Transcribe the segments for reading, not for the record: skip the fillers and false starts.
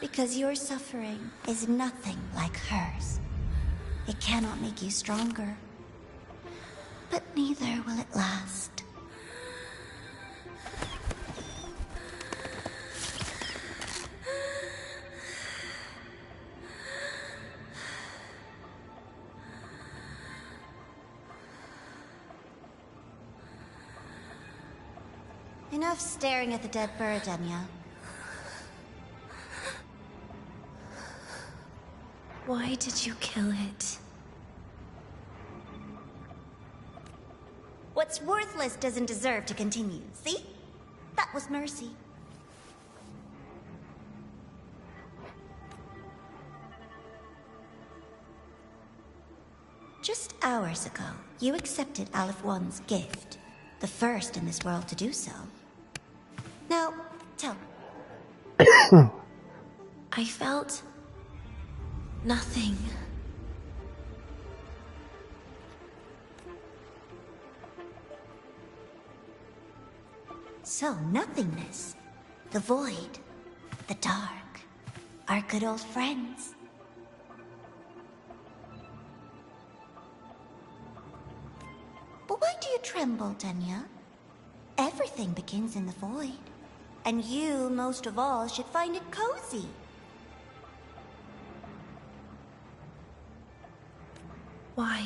Because your suffering is nothing like hers. It cannot make you stronger. But neither will it last. Enough staring at the dead bird, Enya. Why did you kill it? What's worthless doesn't deserve to continue, see? That was mercy. Just hours ago, you accepted Aleph One's gift. The first in this world to do so. Now, tell me. I felt... nothing. So, nothingness, the void, the dark, our good old friends. But why do you tremble, Enya? Everything begins in the void, and you, most of all, should find it cozy. Why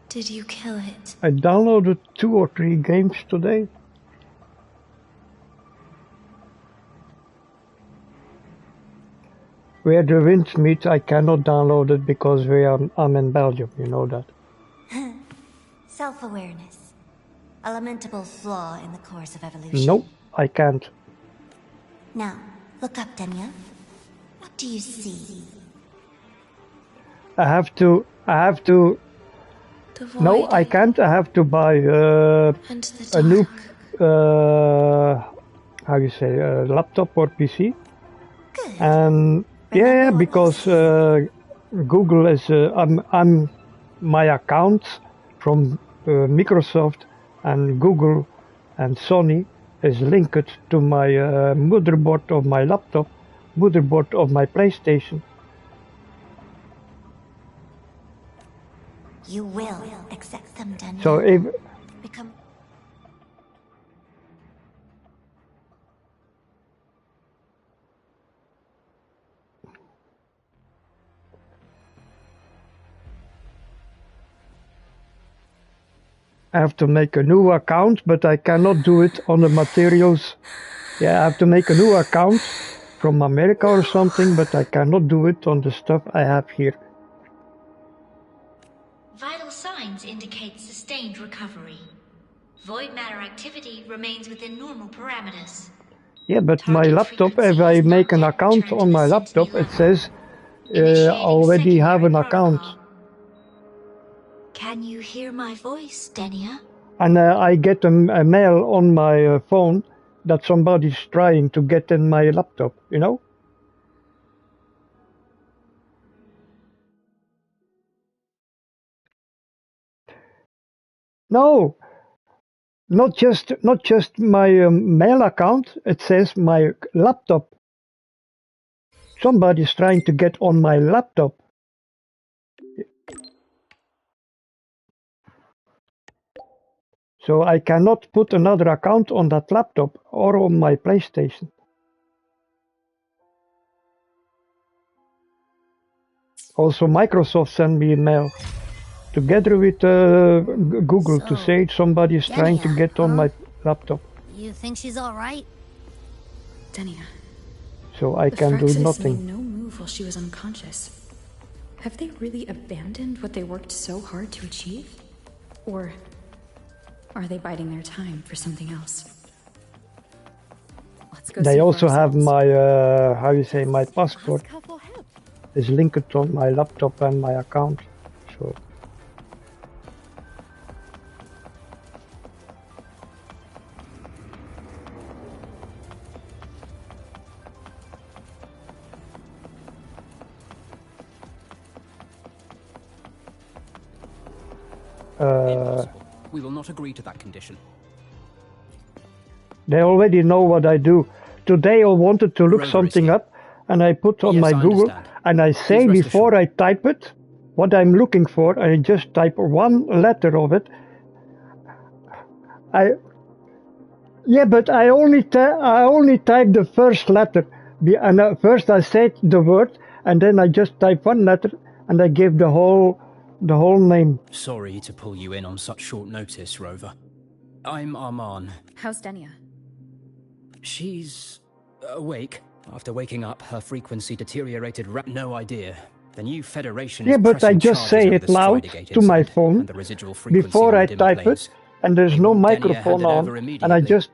did you kill it? I downloaded 2 or 3 games today. Where the winds meet, I cannot download it because I'm in Belgium, you know that. Self-awareness. A lamentable flaw in the course of evolution. Nope, I can't. Now, look up, Enya. What do you see? I have to... The void. No, I can't. I have to buy And the a new... dark. how you say, laptop or PC. Good. And yeah, because Google is... I'm my accounts from Microsoft and Google and Sony is linked to my motherboard of my laptop, motherboard of my PlayStation. You will accept them, Daniel. So if Become... I have to make a new account, but I cannot do it on the materials. Yeah, I have to make a new account from America or something, but I cannot do it on the stuff I have here. Vital signs indicate sustained recovery. Void matter activity remains within normal parameters. Yeah, but my laptop, if I make an account on my laptop, it says already have an account. Can you hear my voice, Denia? And I get a mail on my phone that somebody's trying to get in my laptop, you know? No, not just my mail account. It says my laptop. Somebody's trying to get on my laptop. So I cannot put another account on that laptop or on my PlayStation. Also, Microsoft sent me a mail together with Google to say somebody is trying to get on my laptop. You think she's all right? Denia. So I can do nothing. Made no move while she was unconscious. Have they really abandoned what they worked so hard to achieve? Or are they biding their time for something else? Let's go. They also have my, how you say, my passport is linked on my laptop and my account. So. We will not agree to that condition. They already know what I do. Today I wanted to look something up and I put on Yes, my I Google, understand. and I say Please rest before I type it what I'm looking for. I just type one letter of it. But I only type the first letter, and first I say the word, and then I just type one letter, and I give the whole name. Sorry to pull you in on such short notice, Rover. I'm Arman. How's Denia? She's awake. After waking up, her frequency deteriorated. No idea. The new Federation is But I pressing just charges say over it the loud Stridegate to my incident phone and the residual frequency before on I the dim type planes. it, and there's They no want Denia microphone handed on, over and I immediately. just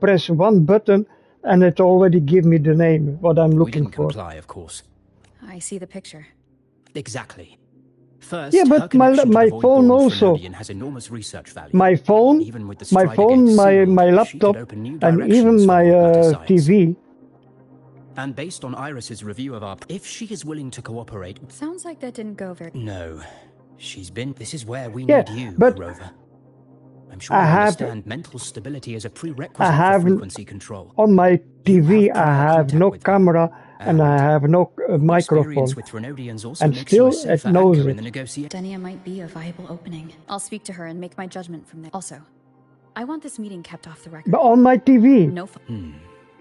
press one button, and it already give me the name, what I'm We looking didn't for. comply, of course. I see the picture. Exactly. First, Yeah, but her connection my to the phone Voidborn also. Frenodian has enormous research value. My phone, Even with the Stridegate my sealed, she laptop, could open new and directions even for my Void Matter science. TV. And based on Iris's review of our... If she is willing to cooperate... Sounds like that didn't go very... No. She's been... This is where we Yeah, need you, but Rover. I'm sure you understand mental stability is a prerequisite for frequency control. On my TV, You have I prior have contact no with her. camera, and I have no microphone. Experience with Frenodians also And makes you a still, it safer knows anchor it. in the negotiation. Denia might be a viable opening. I'll speak to her and make my judgment from there. Also, I want this meeting kept off the record. But on my TV. No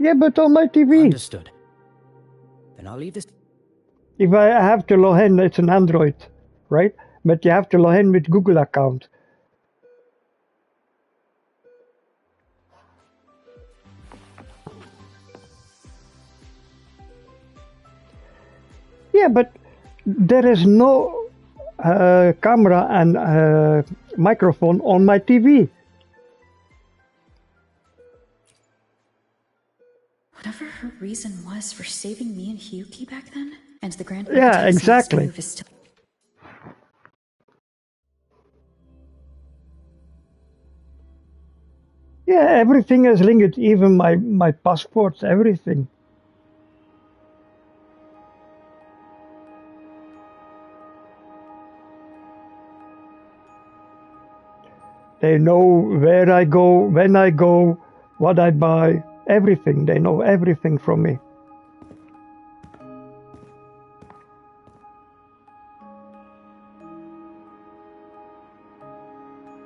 Yeah, but on my TV. Understood. Then I'll leave this... If I have to log in, it's an Android, right? But you have to log in with Google account. Yeah, but there is no camera and microphone on my TV. Whatever her reason was for saving me and Hyuki back then, and the Grand Yeah, Architect's next exactly. move is still... Yeah, everything is linked, even my passports, everything. They know where I go, when I go, what I buy, everything. They know everything from me.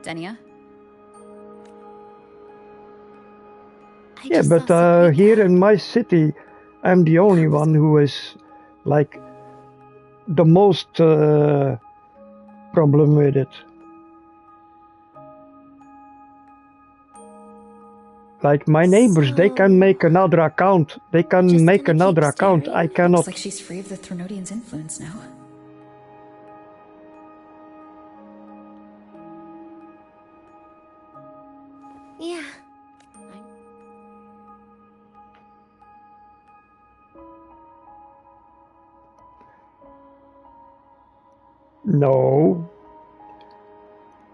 Denia? Yeah, but here in my city, I'm the only one who is like the most problem with it. Like my neighbors, they can make another account. They can make another account. I cannot. Looks like she's free of the Threnodian's influence now. Yeah. No.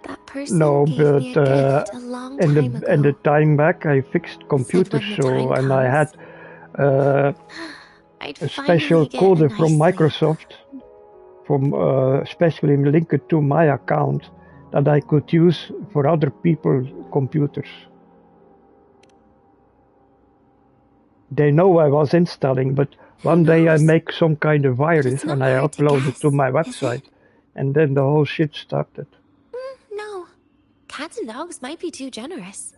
That person No, gave but me a gift a long time ago. in the time back, I fixed computers, when the so time and I had I'd a finally special get code a from nice Microsoft, from especially linked to my account, that I could use for other people's computers. They know I was installing, but one day I make some kind of virus and I upload it to my website, and then the whole shit started. No. Cats and dogs might be too generous.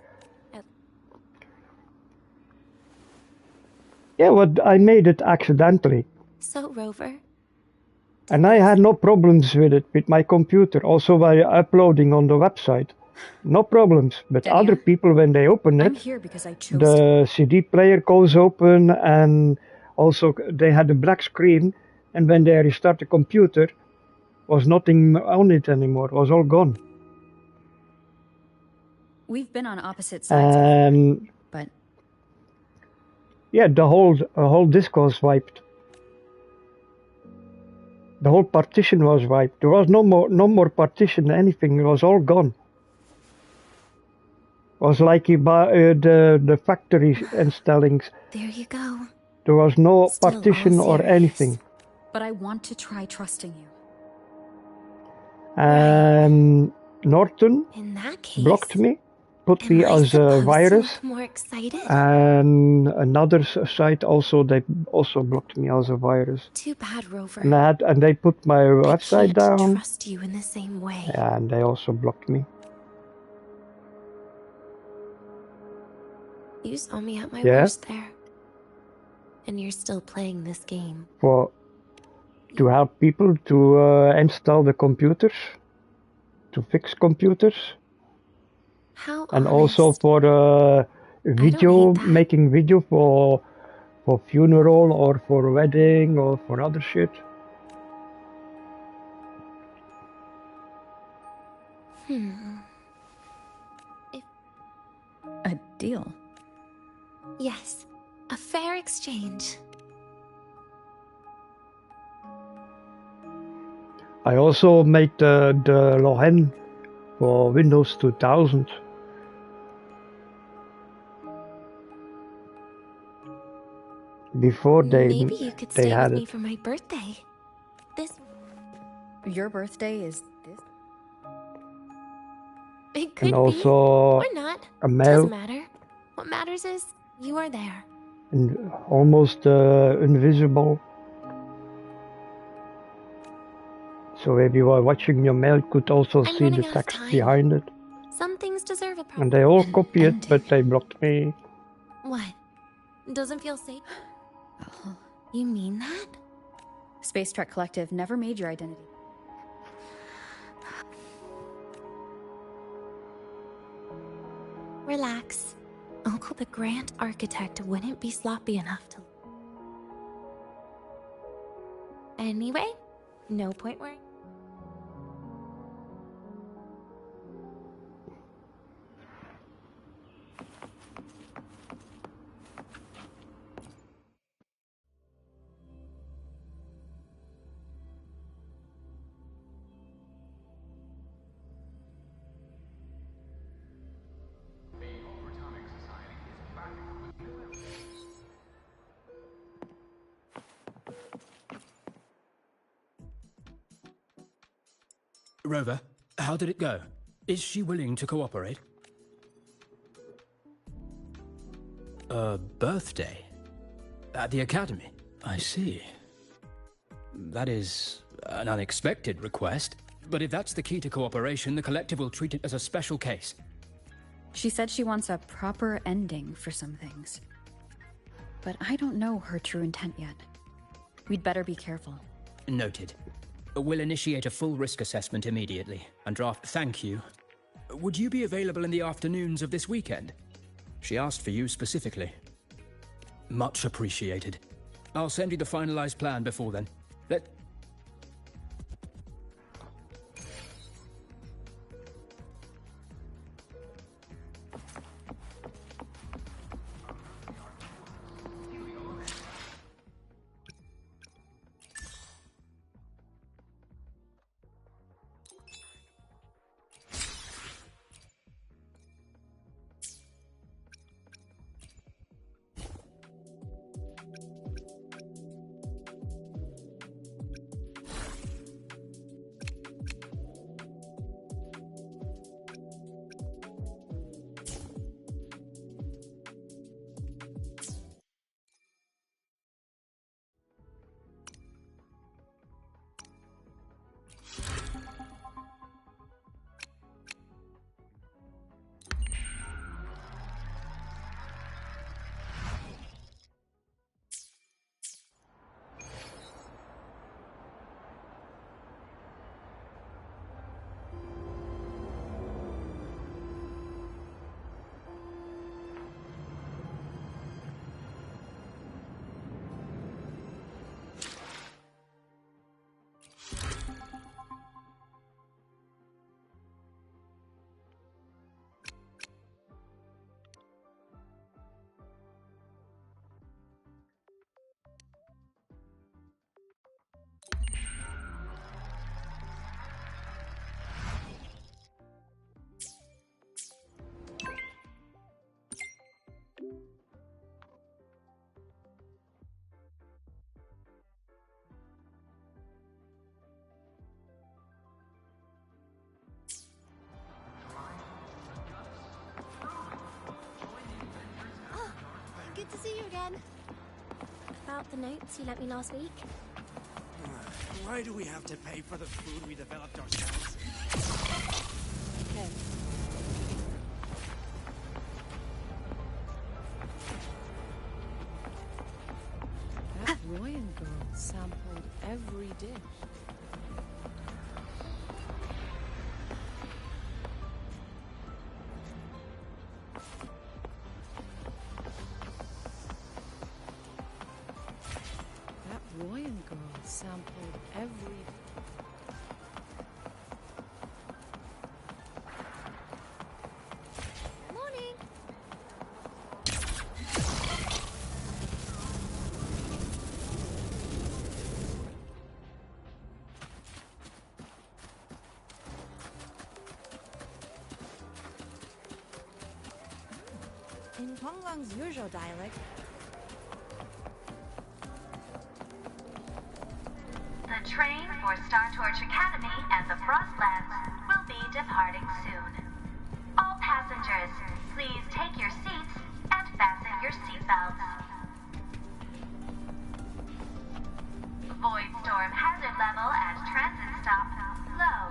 Yeah, but I made it accidentally. So, Rover, And I had no problems with it, with my computer, also by uploading on the website. No problems. But Denia? other people, when they open I'm it, here because I chose the CD player goes open, and also they had a black screen, and when they restart the computer, was nothing on it anymore, it was all gone. We've been on opposite sides, And but yeah, the whole disk was wiped. The whole partition was wiped. There was no more partition, anything. It was all gone. It was like you buy the factory installings. there you go. There was no Still partition all or serious. anything. but I want to try trusting you. And Norton In that case, blocked me, put me Am I as a supposed to virus, look more excited? and another site also, they also blocked me as a virus. Too bad, Rover. And they put my I website can't down, trust you in the same way. and they also blocked me. You saw me at my Yeah. worst there. And you're still playing this game. To help people to install the computers, to fix computers, How and honest. also for video, hate that. making video for funeral or for wedding or for other shit. A deal? Yes, a fair exchange. I also made the login for Windows 2000. Before Maybe you could they stay had with me it. for my birthday. This Your birthday is this? it could And be also or not. a Doesn't mail, matter. What matters is you are there. and almost invisible. So if you are watching your mail, you could also I'm see the running out of text time. behind it. Some things deserve a And they all An copy it, ending. but they blocked me. What? Doesn't feel safe? Oh. You mean that? Space Trek Collective never made your identity. Relax. Uncle the Grand Architect wouldn't be sloppy enough to... Anyway, no point worrying. Rover, how did it go? Is she willing to cooperate? A birthday? At the academy? I see. That is an unexpected request. But if that's the key to cooperation, the collective will treat it as a special case. She said she wants a proper ending for some things. But I don't know her true intent yet. We'd better be careful. Noted. We'll initiate a full risk assessment immediately and draft thank you. Would you be available in the afternoons of this weekend? She asked for you specifically. Much appreciated. I'll send you the finalized plan before then. to see you again. About the notes you lent me last week? Why do we have to pay for the food we developed ourselves? Okay. That Royan girl sampled every dish. That Royan girl sampled every... Morning. In Konglang's usual dialect, The train for Startorch Academy and the Frostlands will be departing soon. All passengers, please take your seats and fasten your seatbelts. Void storm hazard level at transit stop low.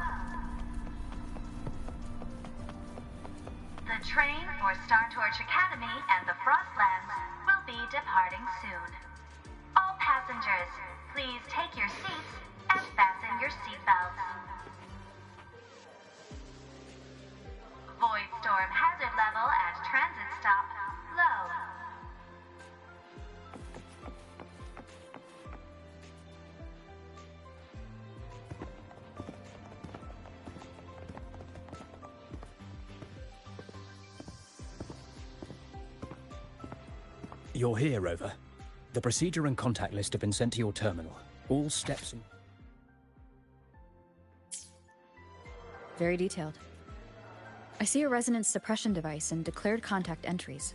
The train for Startorch Academy and the Frostlands will be departing soon. All passengers, please take your seats and fasten your seatbelts. Void storm hazard level at transit stop low. You're here, Rover. The procedure and contact list have been sent to your terminal. All steps and... Very detailed. I see a resonance suppression device and declared contact entries.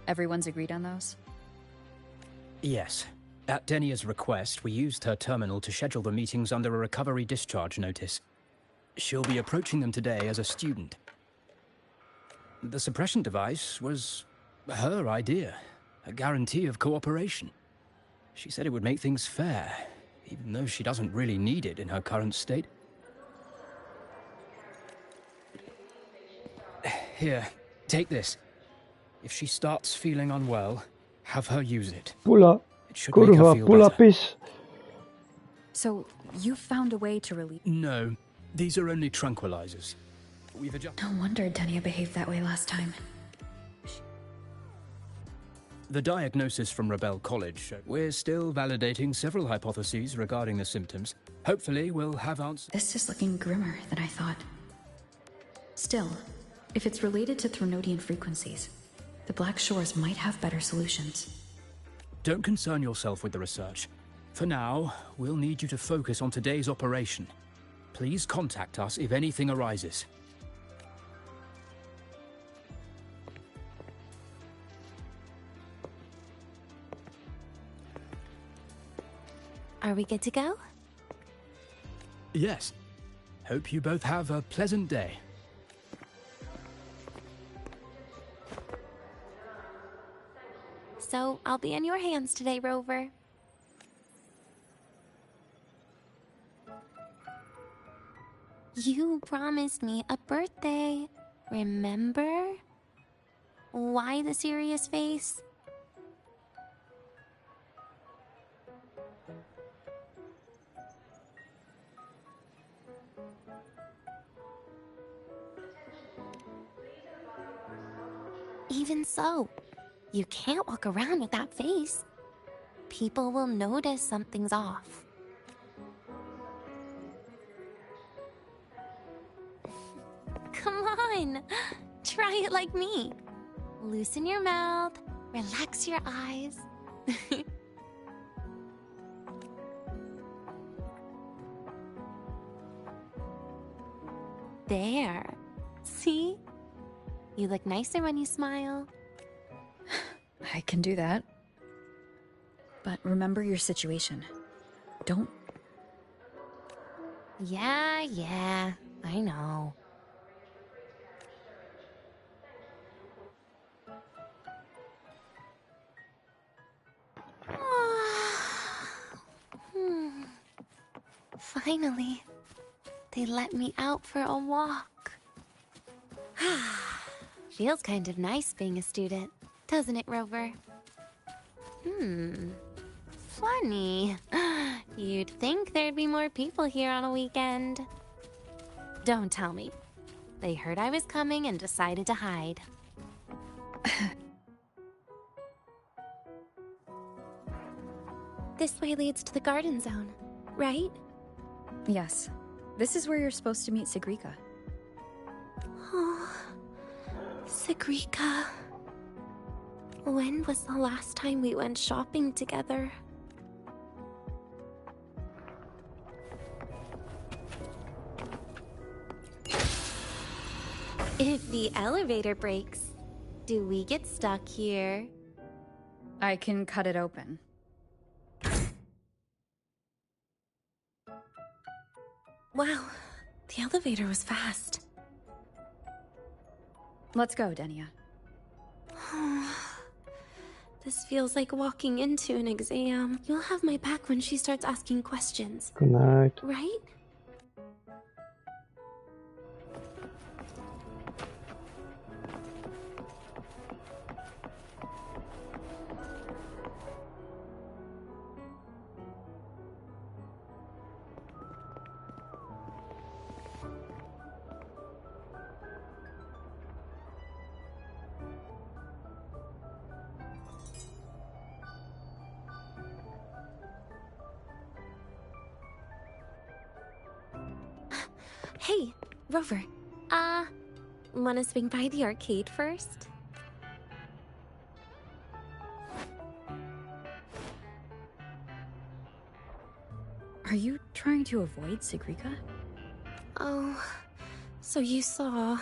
Everyone's agreed on those? Yes. At Denia's request, we used her terminal to schedule the meetings under a recovery discharge notice. She'll be approaching them today as a student. The suppression device was her idea, a guarantee of cooperation. She said it would make things fair, even though she doesn't really need it in her current state. Here, take this. If she starts feeling unwell, have her use it. Pula, It should make her kurva, feel pula better. pis. So, you found a way to relieve... No, these are only tranquilizers. We've adjusted... No wonder Denia behaved that way last time. The diagnosis from Rebel College showed we're still validating several hypotheses regarding the symptoms. Hopefully, we'll have answers. This is looking grimmer than I thought. Still, if it's related to Threnodian frequencies, the Black Shores might have better solutions. Don't concern yourself with the research. For now, we'll need you to focus on today's operation. Please contact us if anything arises. Are we good to go? Yes. Hope you both have a pleasant day. So, I'll be in your hands today, Rover. You promised me a birthday, remember? Why the serious face? Even so, you can't walk around with that face. People will notice something's off. Come on, try it like me. Loosen your mouth, relax your eyes. There. See? You look nicer when you smile. I can do that. But remember your situation. Don't... Yeah, I know. Finally, they let me out for a walk. Feels kind of nice being a student, doesn't it, Rover? Funny. You'd think there'd be more people here on a weekend. Don't tell me. They heard I was coming and decided to hide. This way leads to the garden zone, right? Yes. This is where you're supposed to meet Sigrika. Oh, Sigrika. When was the last time we went shopping together? If the elevator breaks, do we get stuck here? I can cut it open. Wow, the elevator was fast. Let's go, Denia. This feels like walking into an exam. You'll have my back when she starts asking questions. Good night. Right? Hey, Rover. Wanna swing by the arcade first? Are you trying to avoid Sigrika? Oh, so you saw...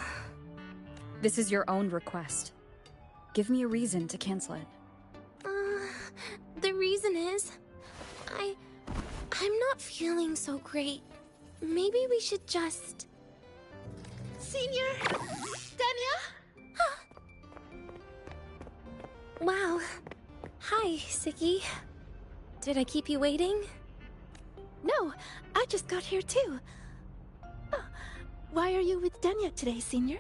This is your own request. Give me a reason to cancel it. The reason is... I'm not feeling so great. Maybe we should just... Senior! Denia? Wow. Hi, Siggy. Did I keep you waiting? No, I just got here too. Why are you with Denia today, Senior?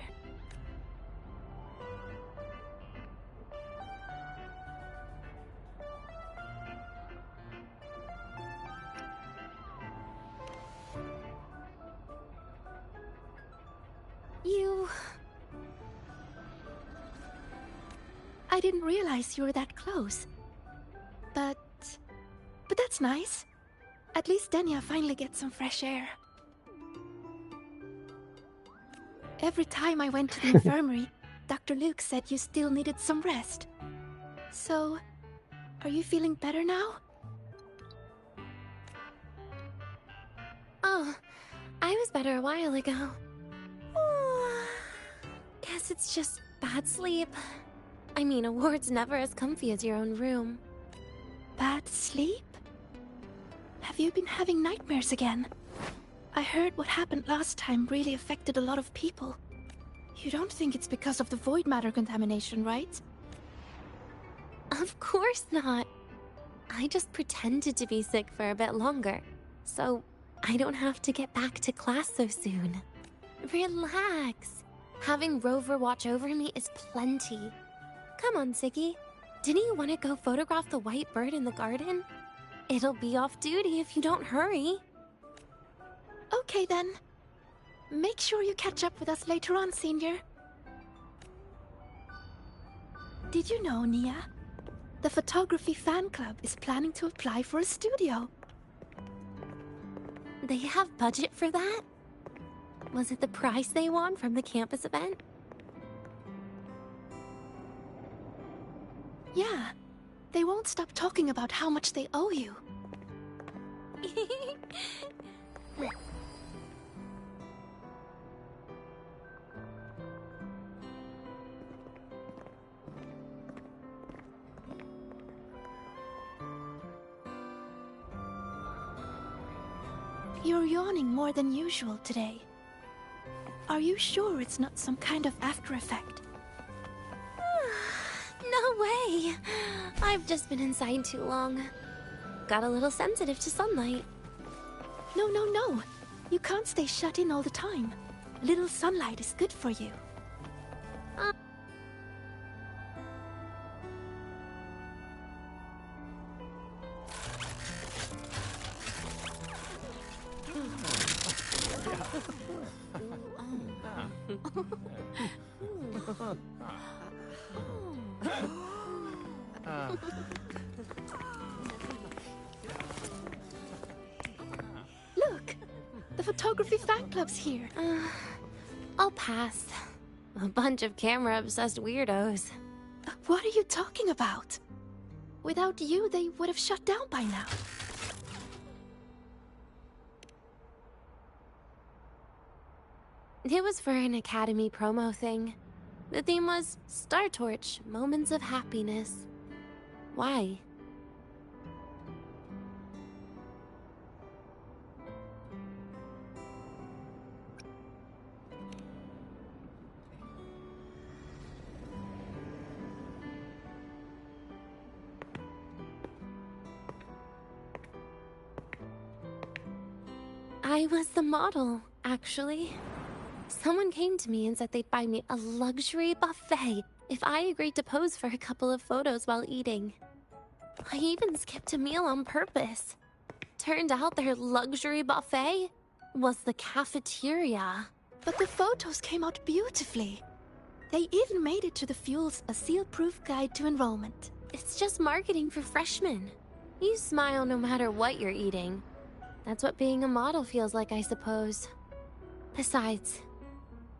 I didn't realize you were that close. But that's nice. At least Denia finally gets some fresh air. Every time I went to the infirmary, Dr. Luke said you still needed some rest. So, are you feeling better now? Oh, I was better a while ago. Guess it's just bad sleep. I mean, a ward's never as comfy as your own room. Bad sleep? Have you been having nightmares again? I heard what happened last time really affected a lot of people. You don't think it's because of the void matter contamination, right? Of course not. I just pretended to be sick for a bit longer, so I don't have to get back to class so soon. Relax. Having Rover watch over me is plenty. Come on, Siggy. Didn't you want to go photograph the white bird in the garden? It'll be off duty if you don't hurry. Okay then. Make sure you catch up with us later on, Senior. Did you know, Nia? The photography fan club is planning to apply for a studio. They have budget for that? Was it the prize they won from the campus event? Yeah. They won't stop talking about how much they owe you. You're yawning more than usual today. Are you sure it's not some kind of after effect? No way! I've just been inside too long. Got a little sensitive to sunlight. No, no, no. You can't stay shut in all the time. A little sunlight is good for you. Look! The photography fan club's here. I'll pass. A bunch of camera-obsessed weirdos. What are you talking about? Without you, they would have shut down by now. It was for an Academy promo thing. The theme was Star Torch, Moments of Happiness. Why? I was the model, actually. Someone came to me and said they'd buy me a luxury buffet if I agreed to pose for a couple of photos while eating. I even skipped a meal on purpose. Turned out their luxury buffet was the cafeteria. But the photos came out beautifully. They even made it to the Fuel's A Seal-Proof Guide to Enrollment. It's just marketing for freshmen. You smile no matter what you're eating. That's what being a model feels like, I suppose. Besides,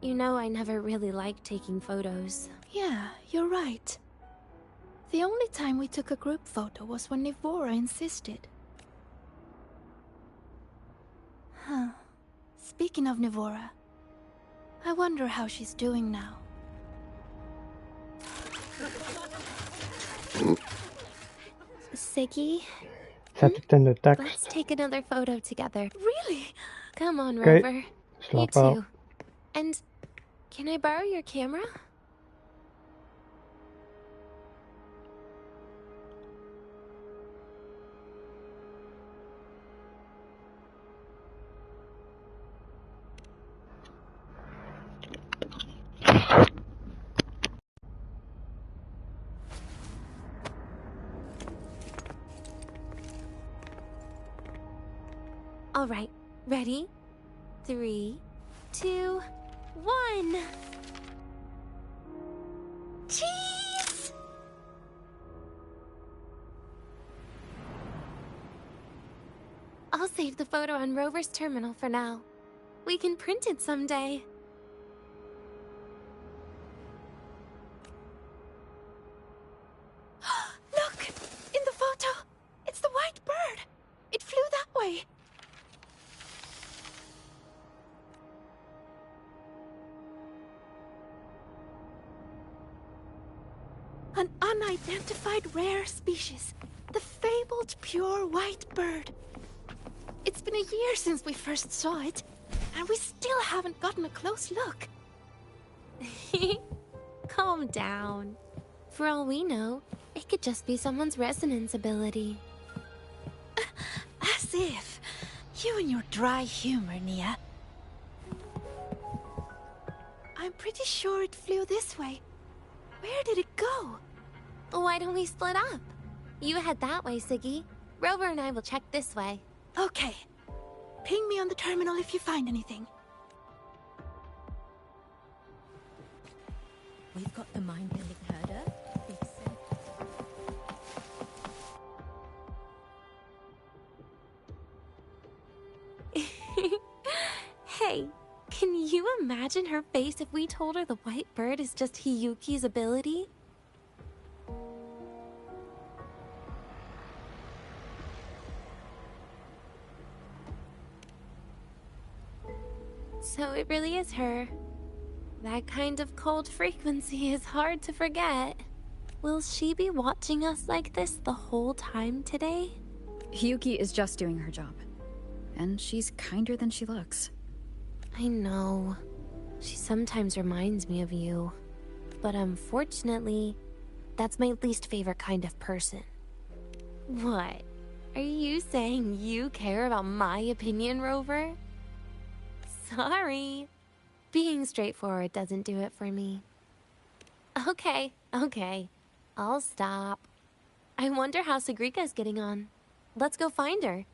you know I never really liked taking photos. Yeah, you're right. The only time we took a group photo was when Nivora insisted. Huh. Speaking of Nivora, I wonder how she's doing now. Siggy? Zet het in de tekst. Let's take another photo together. Really? Come on, Okay. Rover. Slap You out. too. And can I borrow your camera? All right, ready? 3, 2, 1. Cheese! I'll save the photo on Rover's terminal for now. We can print it someday. Look! In the photo! It's the white bird! It flew that way! An unidentified rare species. The fabled pure white bird. It's been a year since we first saw it, and we still haven't gotten a close look. Calm down. For all we know, it could just be someone's resonance ability. As if. You and your dry humor, Nia. I'm pretty sure it flew this way. Where did it go? Why don't we split up? You head that way, Siggy. Rover and I will check this way. Okay. Ping me on the terminal if you find anything. We've got the mind-bending herder. Hey, can you imagine her face if we told her the white bird is just Hiyuki's ability? So it really is her. That kind of cold frequency is hard to forget. Will she be watching us like this the whole time today? Hiyuki is just doing her job. And she's kinder than she looks. I know. She sometimes reminds me of you. But unfortunately, that's my least favorite kind of person. What? Are you saying you care about my opinion, Rover? Sorry. Being straightforward doesn't do it for me. Okay. I'll stop. I wonder how Sagrika's getting on. Let's go find her.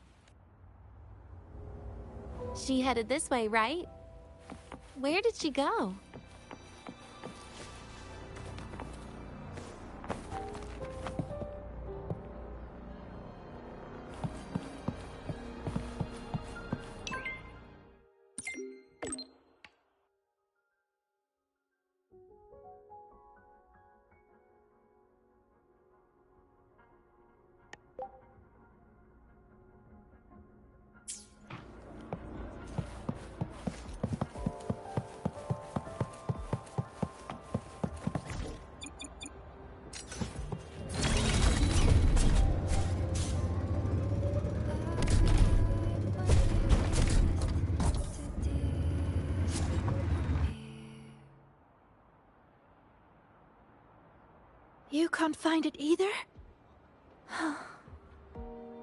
She headed this way, right? Where did she go? You can't find it either?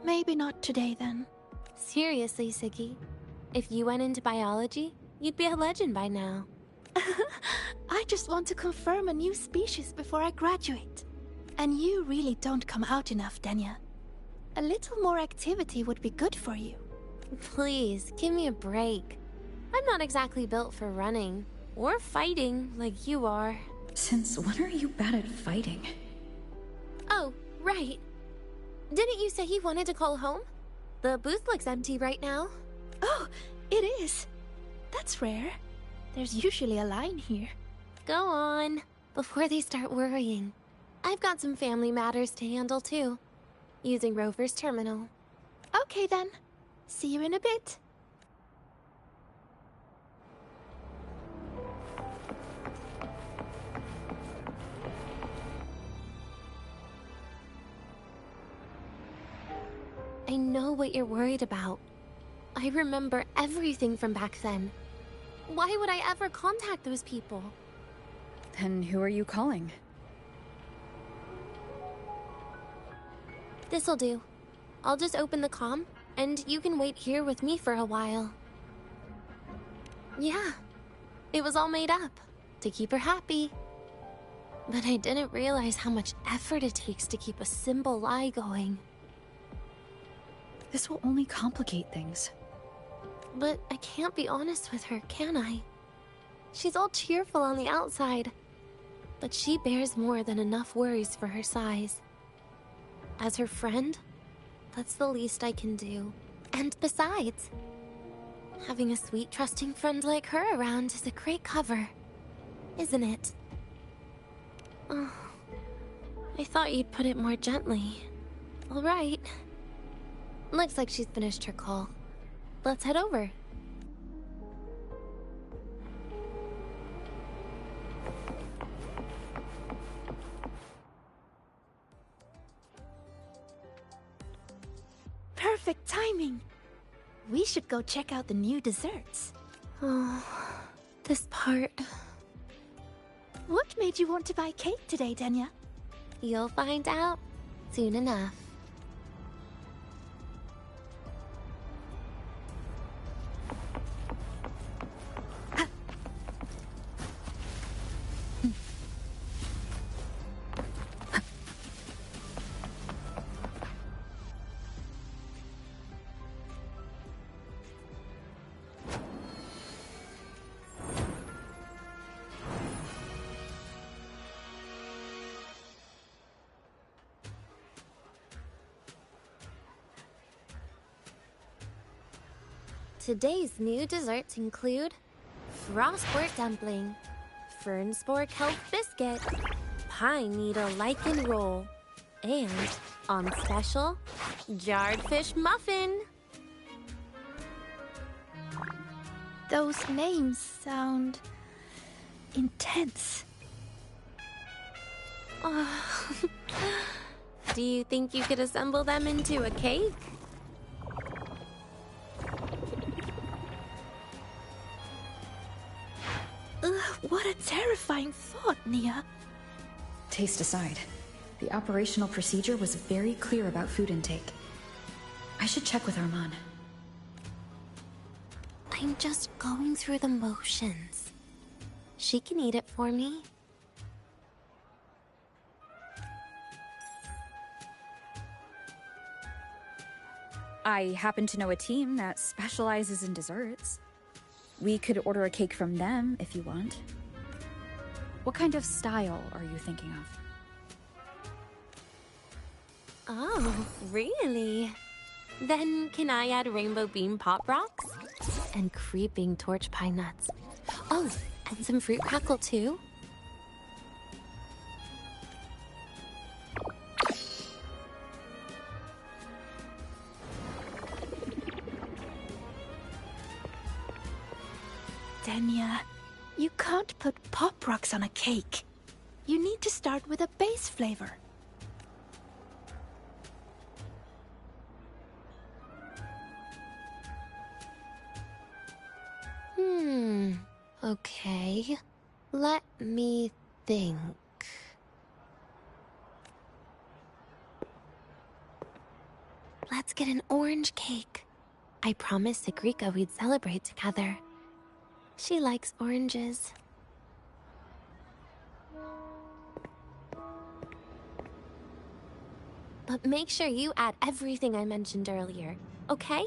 Maybe not today, then. Seriously, Siggy. If you went into biology, you'd be a legend by now. I just want to confirm a new species before I graduate. And you really don't come out enough, Denya. A little more activity would be good for you. Please, give me a break. I'm not exactly built for running or fighting like you are. Since when are you bad at fighting? Oh, right. Didn't you say you wanted to call home? The booth looks empty right now. Oh, it is. That's rare. There's usually a line here. Go on, before they start worrying. I've got some family matters to handle too, using Rover's terminal. Okay then. See you in a bit. I know what you're worried about. I remember everything from back then. Why would I ever contact those people? Then who are you calling? This'll do. I'll just open the comm, and you can wait here with me for a while. Yeah, it was all made up, to keep her happy. But I didn't realize how much effort it takes to keep a simple lie going. This will only complicate things. But I can't be honest with her, can I? She's all cheerful on the outside, but she bears more than enough worries for her size. As her friend, that's the least I can do. And besides, having a sweet, trusting friend like her around is a great cover, isn't it? Oh, I thought you'd put it more gently. All right. Looks like she's finished her call. Let's head over. Perfect timing. We should go check out the new desserts. Oh, this part. What made you want to buy cake today, Denya? You'll find out soon enough. Today's new desserts include Frostwort Dumpling, Fern Spore Kelp Biscuit, Pine Needle Lichen Roll, and, on special, Jarred Fish Muffin. Those names sound intense. Do you think you could assemble them into a cake? What a terrifying thought, Nia. Taste aside, the operational procedure was very clear about food intake. I should check with Armand. I'm just going through the motions. She can eat it for me. I happen to know a team that specializes in desserts. We could order a cake from them if you want. What kind of style are you thinking of? Oh, really? Then can I add rainbow bean pop rocks? And creeping torch pine nuts. Oh, and some fruit crackle too? Denya, you can't put pop rocks on a cake. You need to start with a base flavor. Okay. Let me think. Let's get an orange cake. I promised Sigrika we'd celebrate together. She likes oranges. But make sure you add everything I mentioned earlier, okay?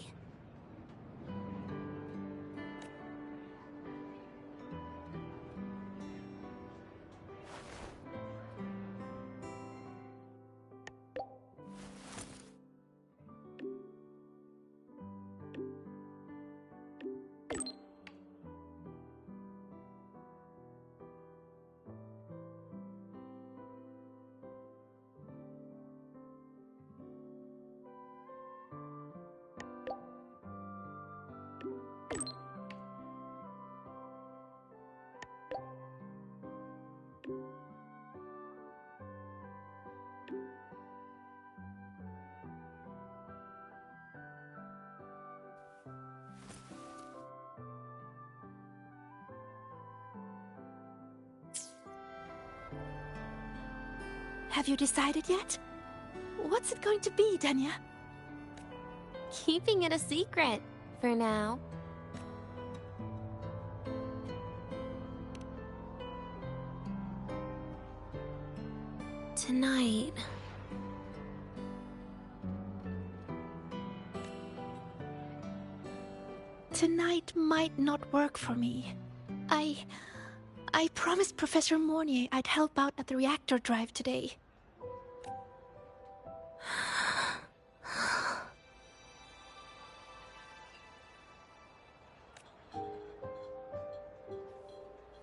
Have you decided yet? What's it going to be, Denya? Keeping it a secret for now. Tonight. Tonight might not work for me. I promised Professor Mornier I'd help out at the reactor drive today.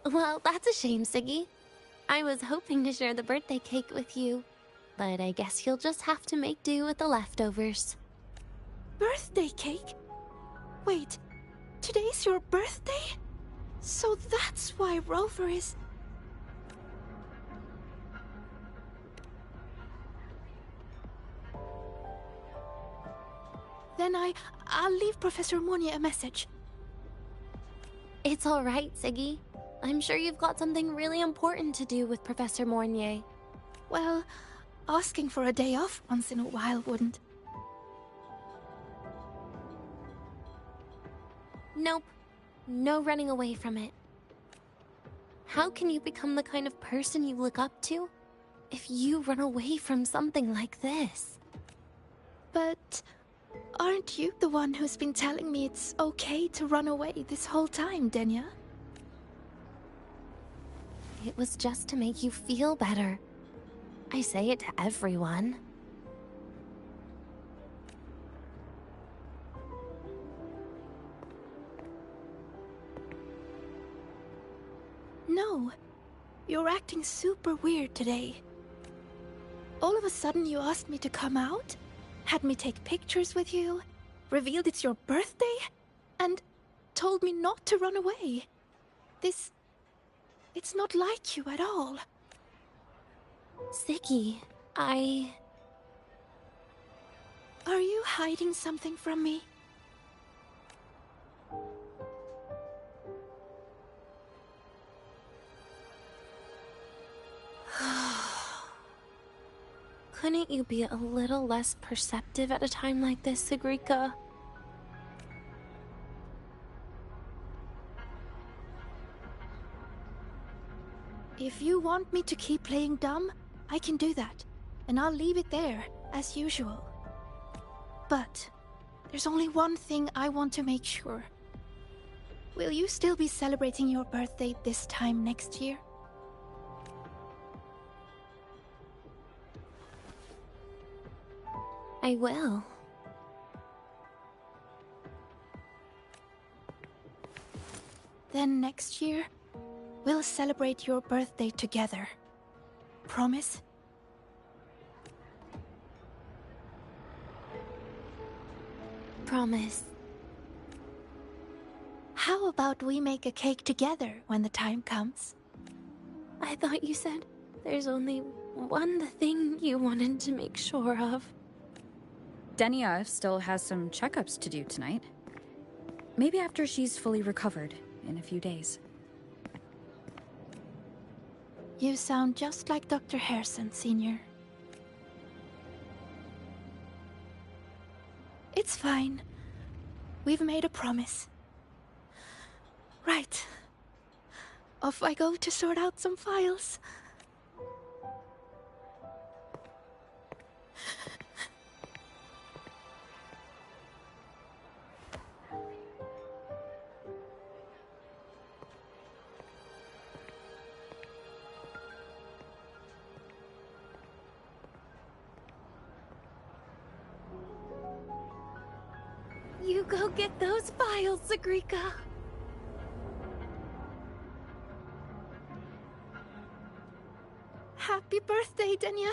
Well, that's a shame, Siggy. I was hoping to share the birthday cake with you, but I guess you'll just have to make do with the leftovers. Birthday cake? Wait, today's your birthday? So that's why Rover is... Then I'll leave Professor Mornier a message. It's all right, Siggy. I'm sure you've got something really important to do with Professor Mornier. Well, asking for a day off once in a while wouldn't. Nope. No running away from it. How can you become the kind of person you look up to if you run away from something like this? But aren't you the one who's been telling me it's okay to run away this whole time, Denya? It was just to make you feel better. I say it to everyone. No, you're acting super weird today. All of a sudden you asked me to come out, had me take pictures with you, revealed it's your birthday, and told me not to run away. It's not like you at all. Siggy, Are you hiding something from me? Couldn't Can't you be a little less perceptive at a time like this, Sigrika? If you want me to keep playing dumb, I can do that. And I'll leave it there, as usual. But there's only one thing I want to make sure. Will you still be celebrating your birthday this time next year? I will. Then next year, we'll celebrate your birthday together. Promise? Promise. How about we make a cake together when the time comes? I thought you said there's only one thing you wanted to make sure of. Denia still has some checkups to do tonight. Maybe after she's fully recovered in a few days. You sound just like Dr. Harrison, Senior. It's fine. We've made a promise. Right. Off I go to sort out some files. You go get those files, Sigrika. Happy birthday, Denia.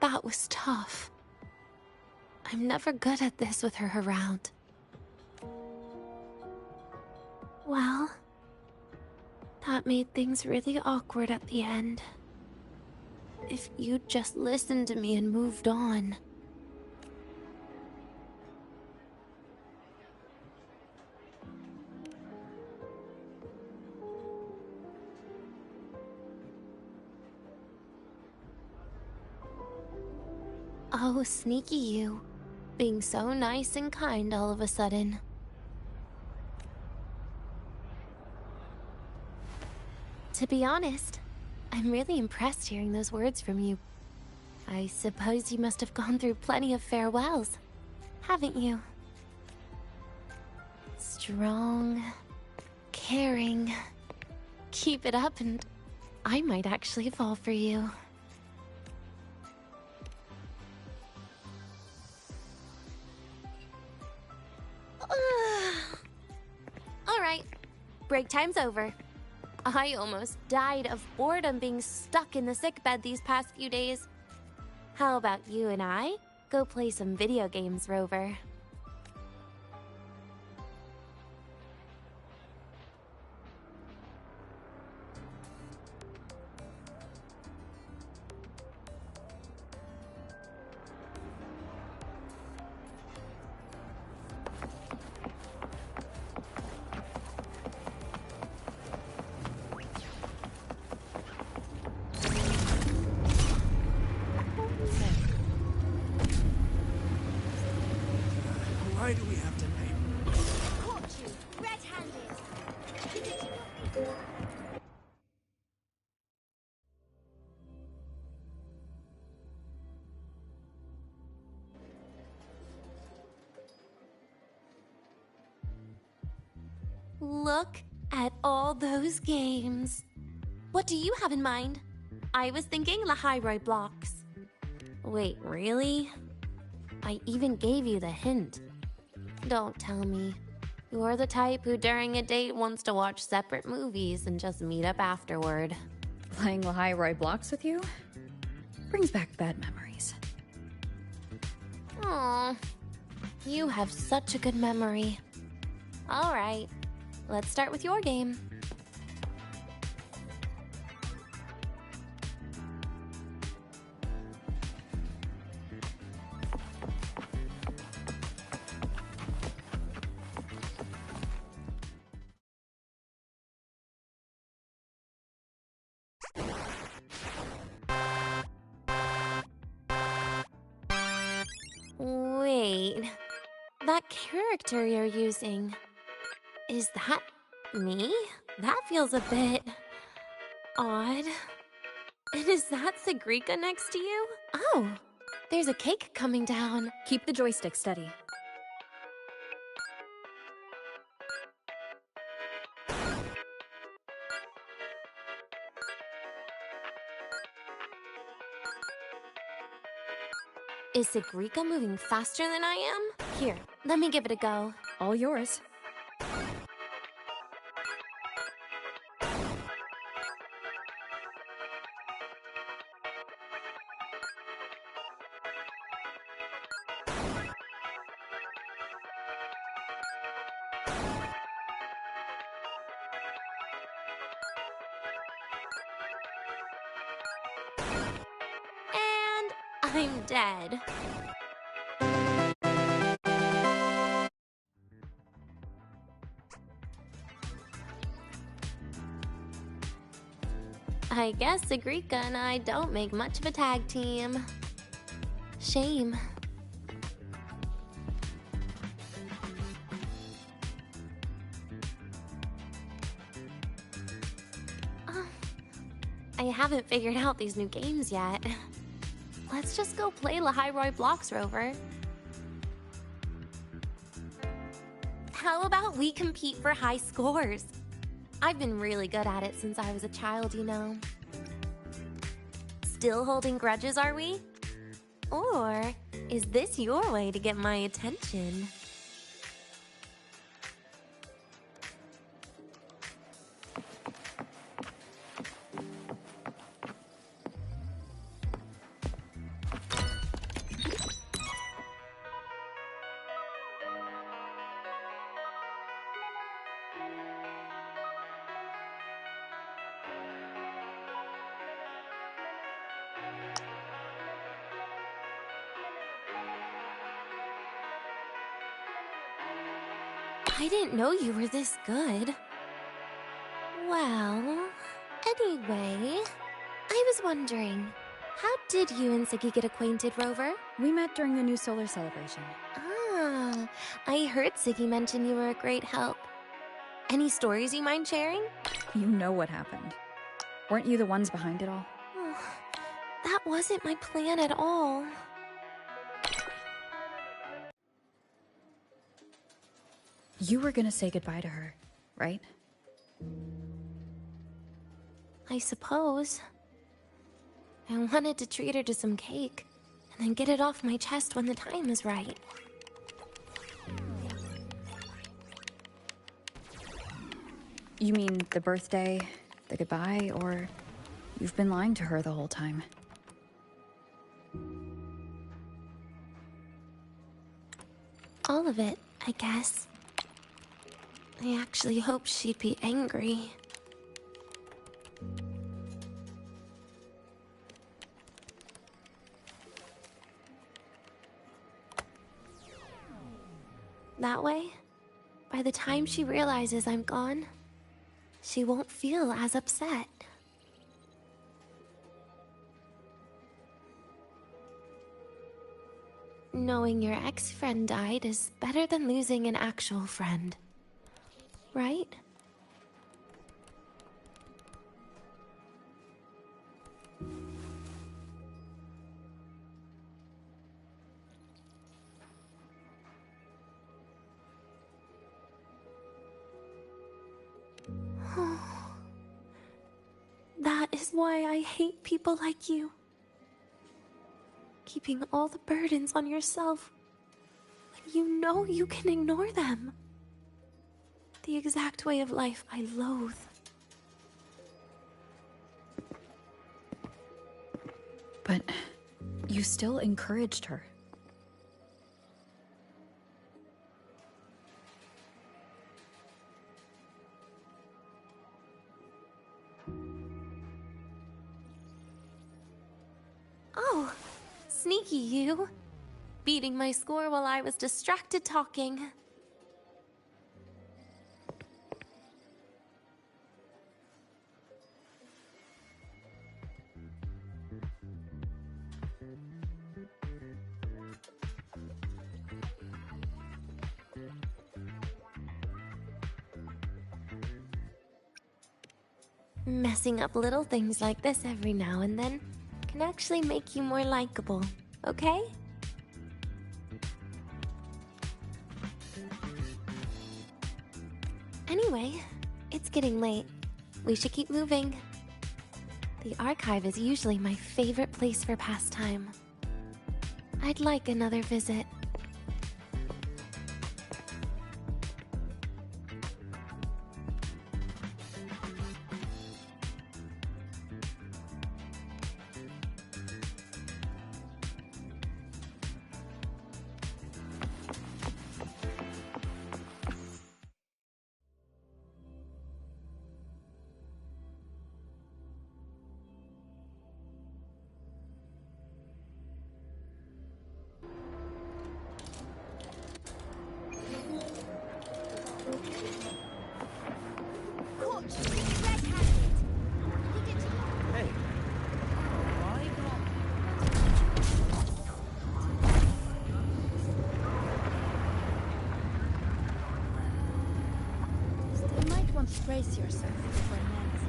That was tough. I'm never good at this with her around. Well, that made things really awkward at the end. If you'd just listened to me and moved on. Oh, sneaky you. Being so nice and kind all of a sudden. To be honest, I'm really impressed hearing those words from you. I suppose you must have gone through plenty of farewells, haven't you? Strong, caring. Keep it up and I might actually fall for you. Alright, break time's over. I almost died of boredom being stuck in the sickbed these past few days. How about you and I go play some video games, Rover? Why do we have to pay? Caught you, red-handed. Look at all those games. What do you have in mind? I was thinking Lahiroi blocks. Wait, really? I even gave you the hint. Don't tell me. You're the type who during a date wants to watch separate movies and just meet up afterward. Playing Lahiroi blocks with you brings back bad memories. Aw, you have such a good memory. All right, let's start with your game. Wait. That character you're using. Is that me? That feels a bit odd. And is that Sigrika next to you? Oh, there's a cake coming down. Keep the joystick steady. Is Sigrika moving faster than I am? Here, let me give it a go. All yours. And I'm dead. I guess Sigrika and I don't make much of a tag team. Shame. I haven't figured out these new games yet. Let's just go play Lahiroi Blocks, Rover. How about we compete for high scores? I've been really good at it since I was a child, you know. Still holding grudges, are we? Or is this your way to get my attention? I didn't know you were this good. Well, anyway, I was wondering, how did you and Siggy get acquainted, Rover? We met during the new solar celebration. Ah, I heard Siggy mention you were a great help. Any stories you mind sharing? You know what happened. Weren't you the ones behind it all? That wasn't my plan at all. You were gonna say goodbye to her, right? I suppose. I wanted to treat her to some cake, and then get it off my chest when the time is right. You mean the birthday, the goodbye, or you've been lying to her the whole time? All of it, I guess. I actually hoped she'd be angry. That way, by the time she realizes I'm gone, she won't feel as upset. Knowing your ex-friend died is better than losing an actual friend. Right? That is why I hate people like you. Keeping all the burdens on yourself when you know you can ignore them. The exact way of life I loathe. But you still encouraged her. Oh, sneaky you. Beating my score while I was distracted talking. Messing up little things like this every now and then can actually make you more likable, okay? Anyway, it's getting late. We should keep moving. The archive is usually my favorite place for pastime. I'd like another visit. Brace yourself for man's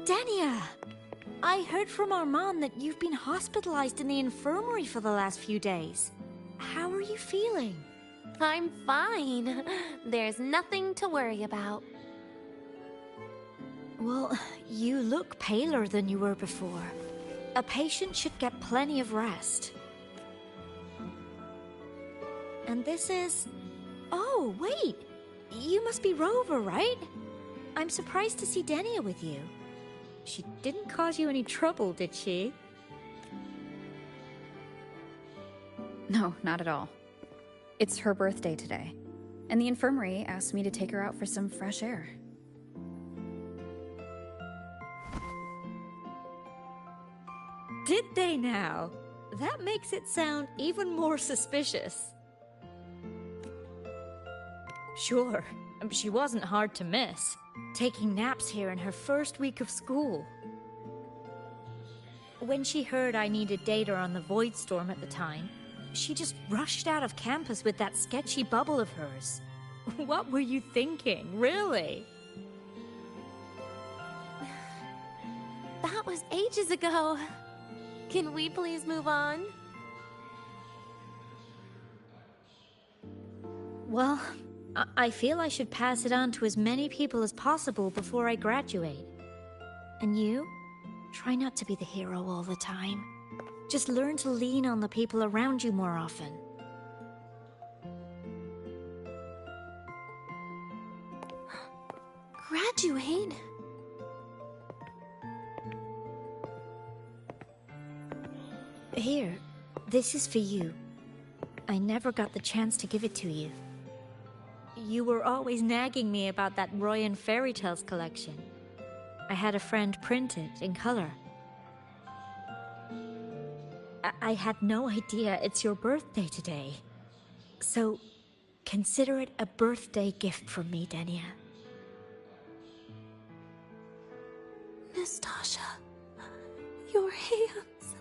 Dania! I heard from Armand that you've been hospitalized in the infirmary for the last few days. How are you feeling? I'm fine. There's nothing to worry about. Well, you look paler than you were before. A patient should get plenty of rest. And this is... Oh, wait! You must be Rover, right? I'm surprised to see Dania with you. She didn't cause you any trouble, did she? No, not at all. It's her birthday today, and the infirmary asked me to take her out for some fresh air. Did they now? That makes it sound even more suspicious. Sure, she wasn't hard to miss. Taking naps here in her first week of school. When she heard I needed data on the Void Storm at the time, she just rushed out of campus with that sketchy bubble of hers. What were you thinking, really? That was ages ago. Can we please move on? Well, I feel I should pass it on to as many people as possible before I graduate. And you? Try not to be the hero all the time. Just learn to lean on the people around you more often. Graduate? Here, this is for you. I never got the chance to give it to you. You were always nagging me about that Roy and Fairy Tales collection. I had a friend print it in color. I had no idea it's your birthday today. So, consider it a birthday gift from me, Dania. Nastasha, your hands.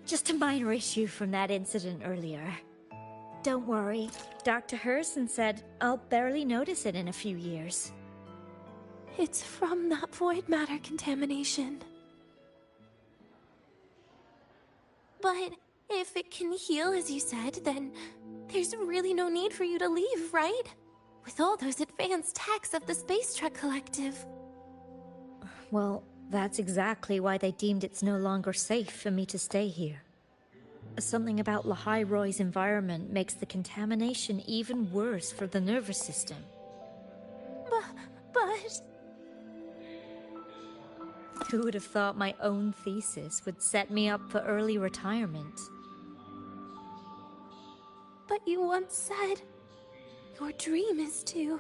Just a minor issue from that incident earlier. Don't worry, Dr. Herson said I'll barely notice it in a few years. It's from that void matter contamination. But if it can heal, as you said, then there's really no need for you to leave, right? With all those advanced techs of the Space Trek Collective. Well, that's exactly why they deemed it's no longer safe for me to stay here. Something about Lahai Roy's environment makes the contamination even worse for the nervous system. But... Who would have thought my own thesis would set me up for early retirement? But you once said your dream is to...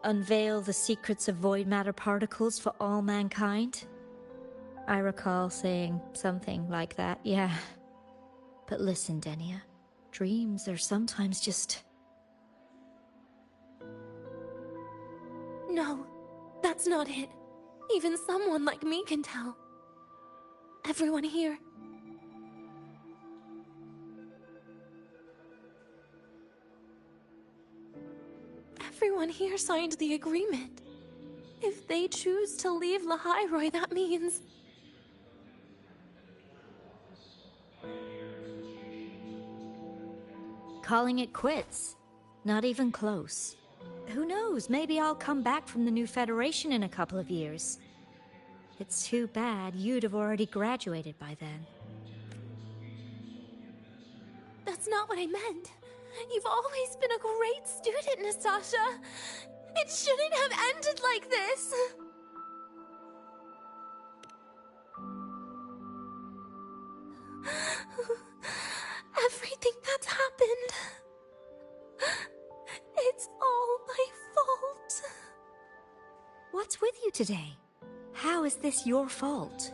unveil the secrets of void matter particles for all mankind? I recall saying something like that, yeah. But listen, Denia, dreams are sometimes just... No, that's not it. Even someone like me can tell. Everyone here. Everyone here signed the agreement. If they choose to leave Lahiroy, that means... Calling it quits. Not even close. Who knows, maybe I'll come back from the new Federation in a couple of years. It's too bad you'd have already graduated by then. That's not what I meant. You've always been a great student, Nastasha. It shouldn't have ended like this. Everything that's happened... It's all my fault. What's with you today? How is this your fault?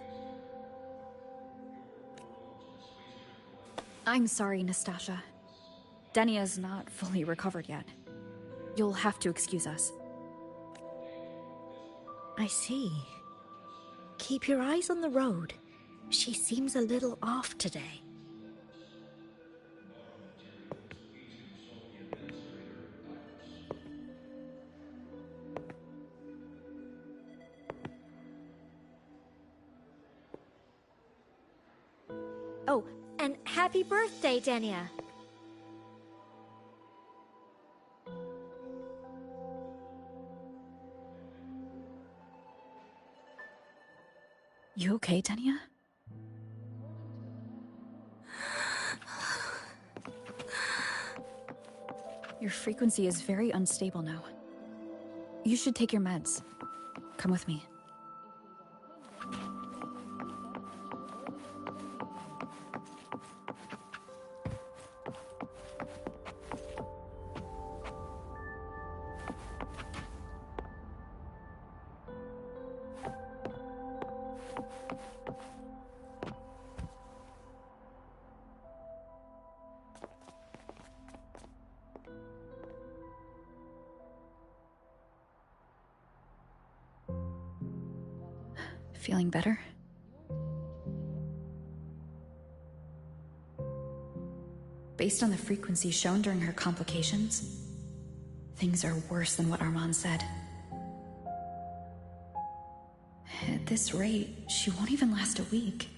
I'm sorry, Nastasha. Denia's not fully recovered yet. You'll have to excuse us. I see. Keep your eyes on the road. She seems a little off today. Oh, and happy birthday, Denia! You okay, Denia? Your frequency is very unstable now. You should take your meds. Come with me. Feeling better? Based on the frequency shown during her complications, things are worse than what Armand said. At this rate, she won't even last a week.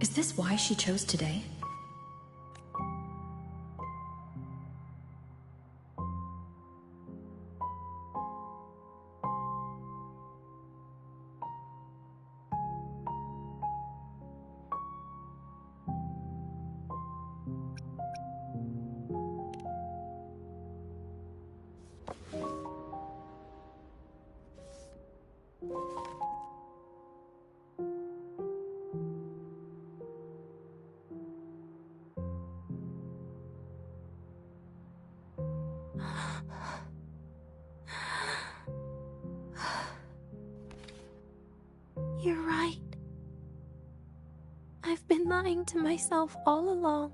Is this why she chose today? You're right. I've been lying to myself all along.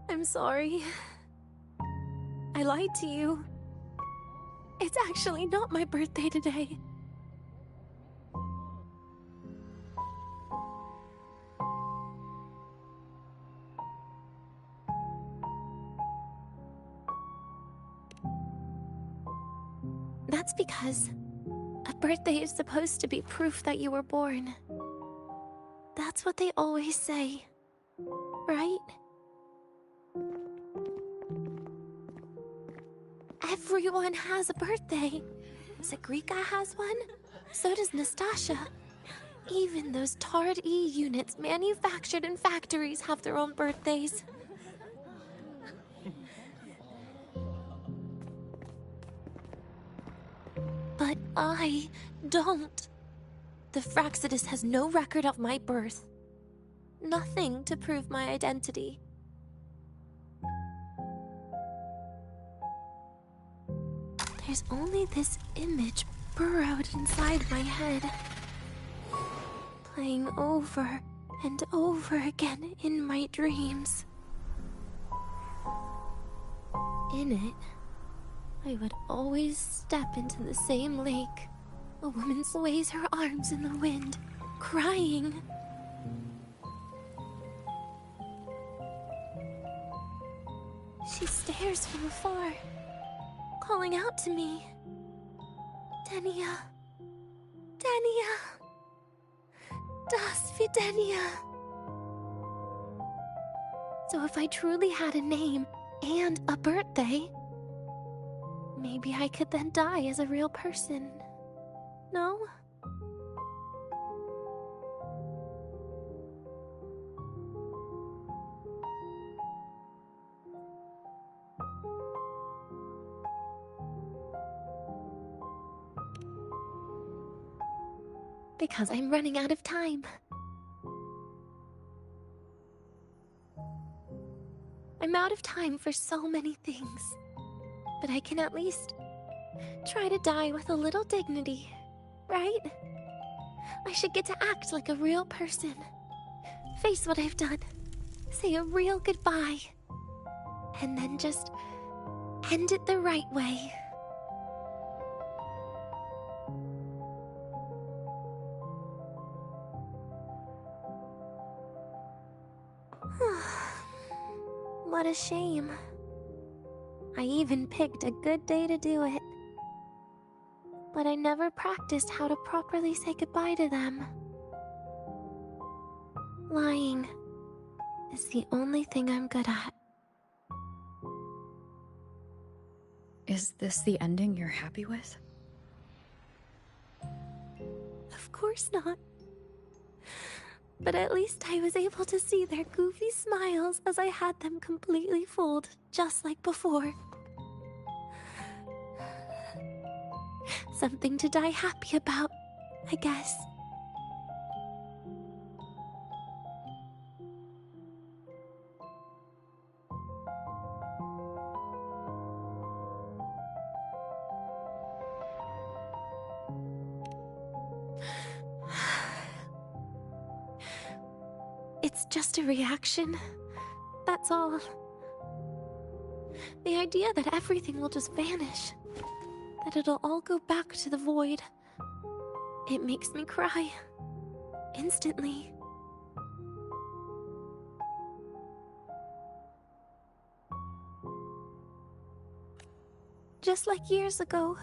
I'm sorry. I lied to you. It's actually not my birthday today. That's because a birthday is supposed to be proof that you were born. That's what they always say, right? Everyone has a birthday. Zagrika has one. So does Nastasha. Even those Tard E units manufactured in factories have their own birthdays. But I don't. The Fraxidus has no record of my birth. Nothing to prove my identity. There's only this image burrowed inside my head, playing over and over again in my dreams. In it, I would always step into the same lake. A woman sways her arms in the wind, crying. She stares from afar, calling out to me. Denia. Denia. Das Videnia. So if I truly had a name and a birthday, maybe I could then die as a real person. No? Because I'm running out of time. I'm out of time for so many things, but I can at least try to die with a little dignity, right? I should get to act like a real person, face what I've done, say a real goodbye, and then just end it the right way. What a shame. I even picked a good day to do it. But I never practiced how to properly say goodbye to them. Lying is the only thing I'm good at. Is this the ending you're happy with? Of course not. But at least I was able to see their goofy smiles as I had them completely fooled, just like before. Something to die happy about, I guess. It's just a reaction. That's all. The idea that everything will just vanish, that it'll all go back to the void, it makes me cry. Instantly. Just like years ago,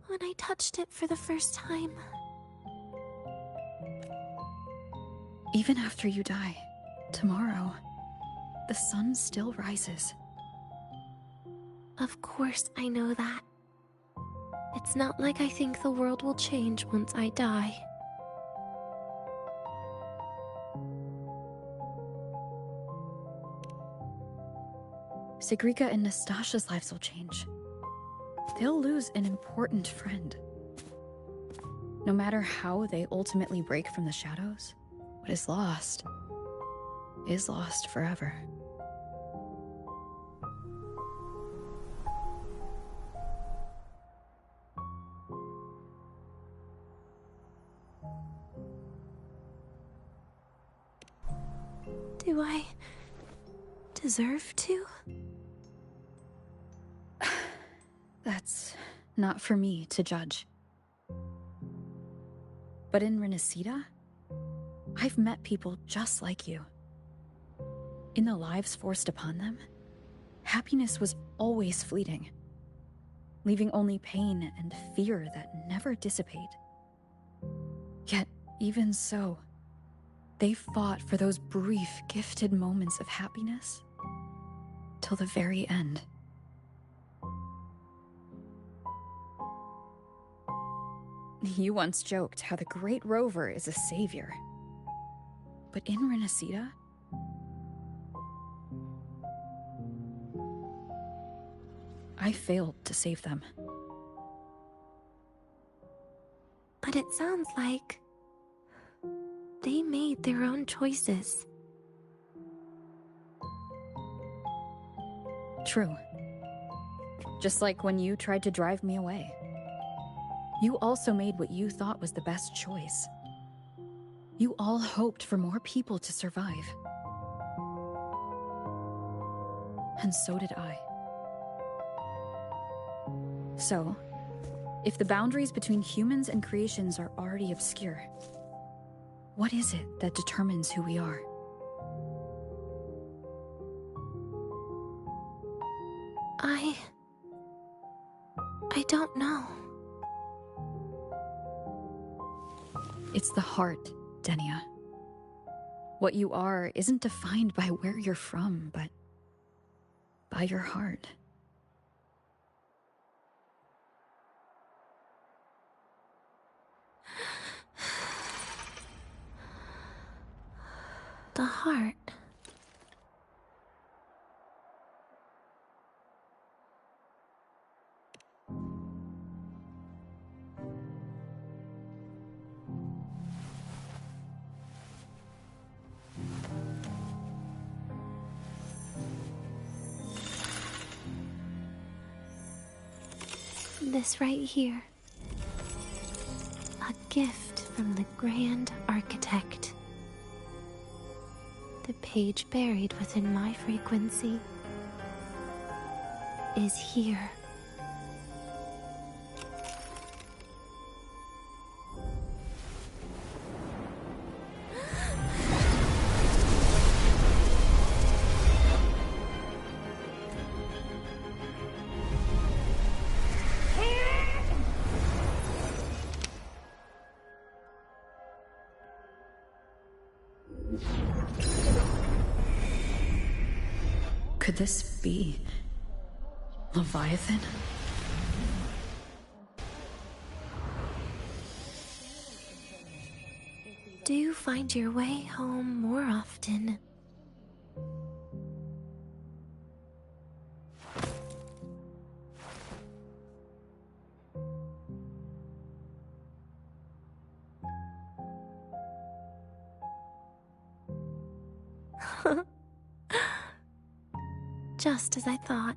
when I touched it for the first time. Even after you die, tomorrow, the sun still rises. Of course I know that. It's not like I think the world will change once I die. Sigrika and Nastasha's lives will change. They'll lose an important friend. No matter how they ultimately break from the shadows, what is lost forever. Do I deserve to? That's not for me to judge. But in Renacida, I've met people just like you. In the lives forced upon them, happiness was always fleeting, leaving only pain and fear that never dissipate. Yet, even so, they fought for those brief, gifted moments of happiness till the very end. You once joked how the Great Rover is a savior. But in Renacida, I failed to save them. But it sounds like they made their own choices. True. Just like when you tried to drive me away. You also made what you thought was the best choice. You all hoped for more people to survive. And so did I. So, if the boundaries between humans and creations are already obscure, what is it that determines who we are? I don't know. It's the heart, Denia. What you are isn't defined by where you're from, but by your heart. The heart. This right here. A gift from the Grand Architect. The page buried within my frequency is here. Could this be Leviathan? Do you find your way home more often? Just as I thought.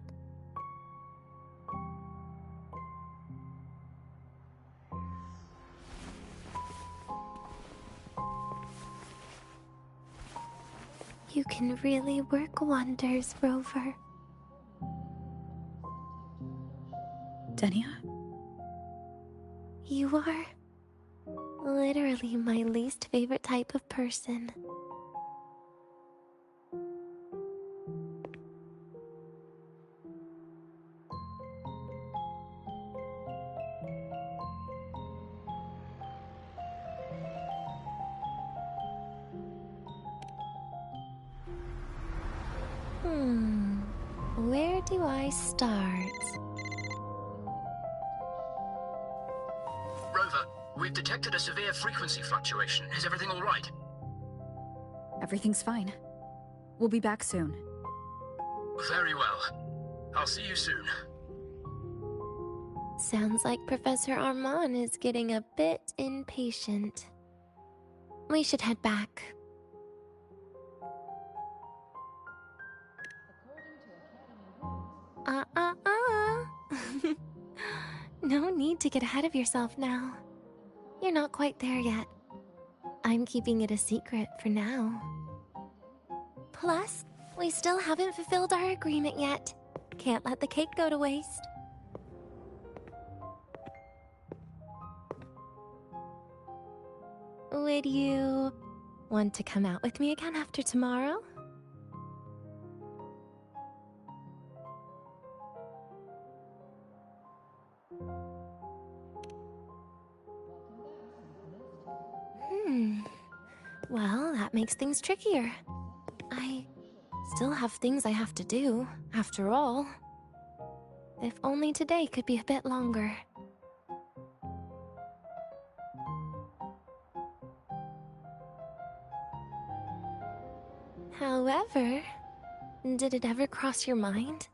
You can really work wonders, Rover. Denia? You are literally my least favorite type of person. Where do I start? Rover, we've detected a severe frequency fluctuation. Is everything all right? Everything's fine. We'll be back soon. Very well. I'll see you soon. Sounds like Professor Armand is getting a bit impatient. We should head back. No need to get ahead of yourself now. You're not quite there yet. I'm keeping it a secret for now. Plus, we still haven't fulfilled our agreement yet. Can't let the cake go to waste. Would you want to come out with me again after tomorrow? Well, that makes things trickier. I still have things I have to do, after all. If only today could be a bit longer. However, did it ever cross your mind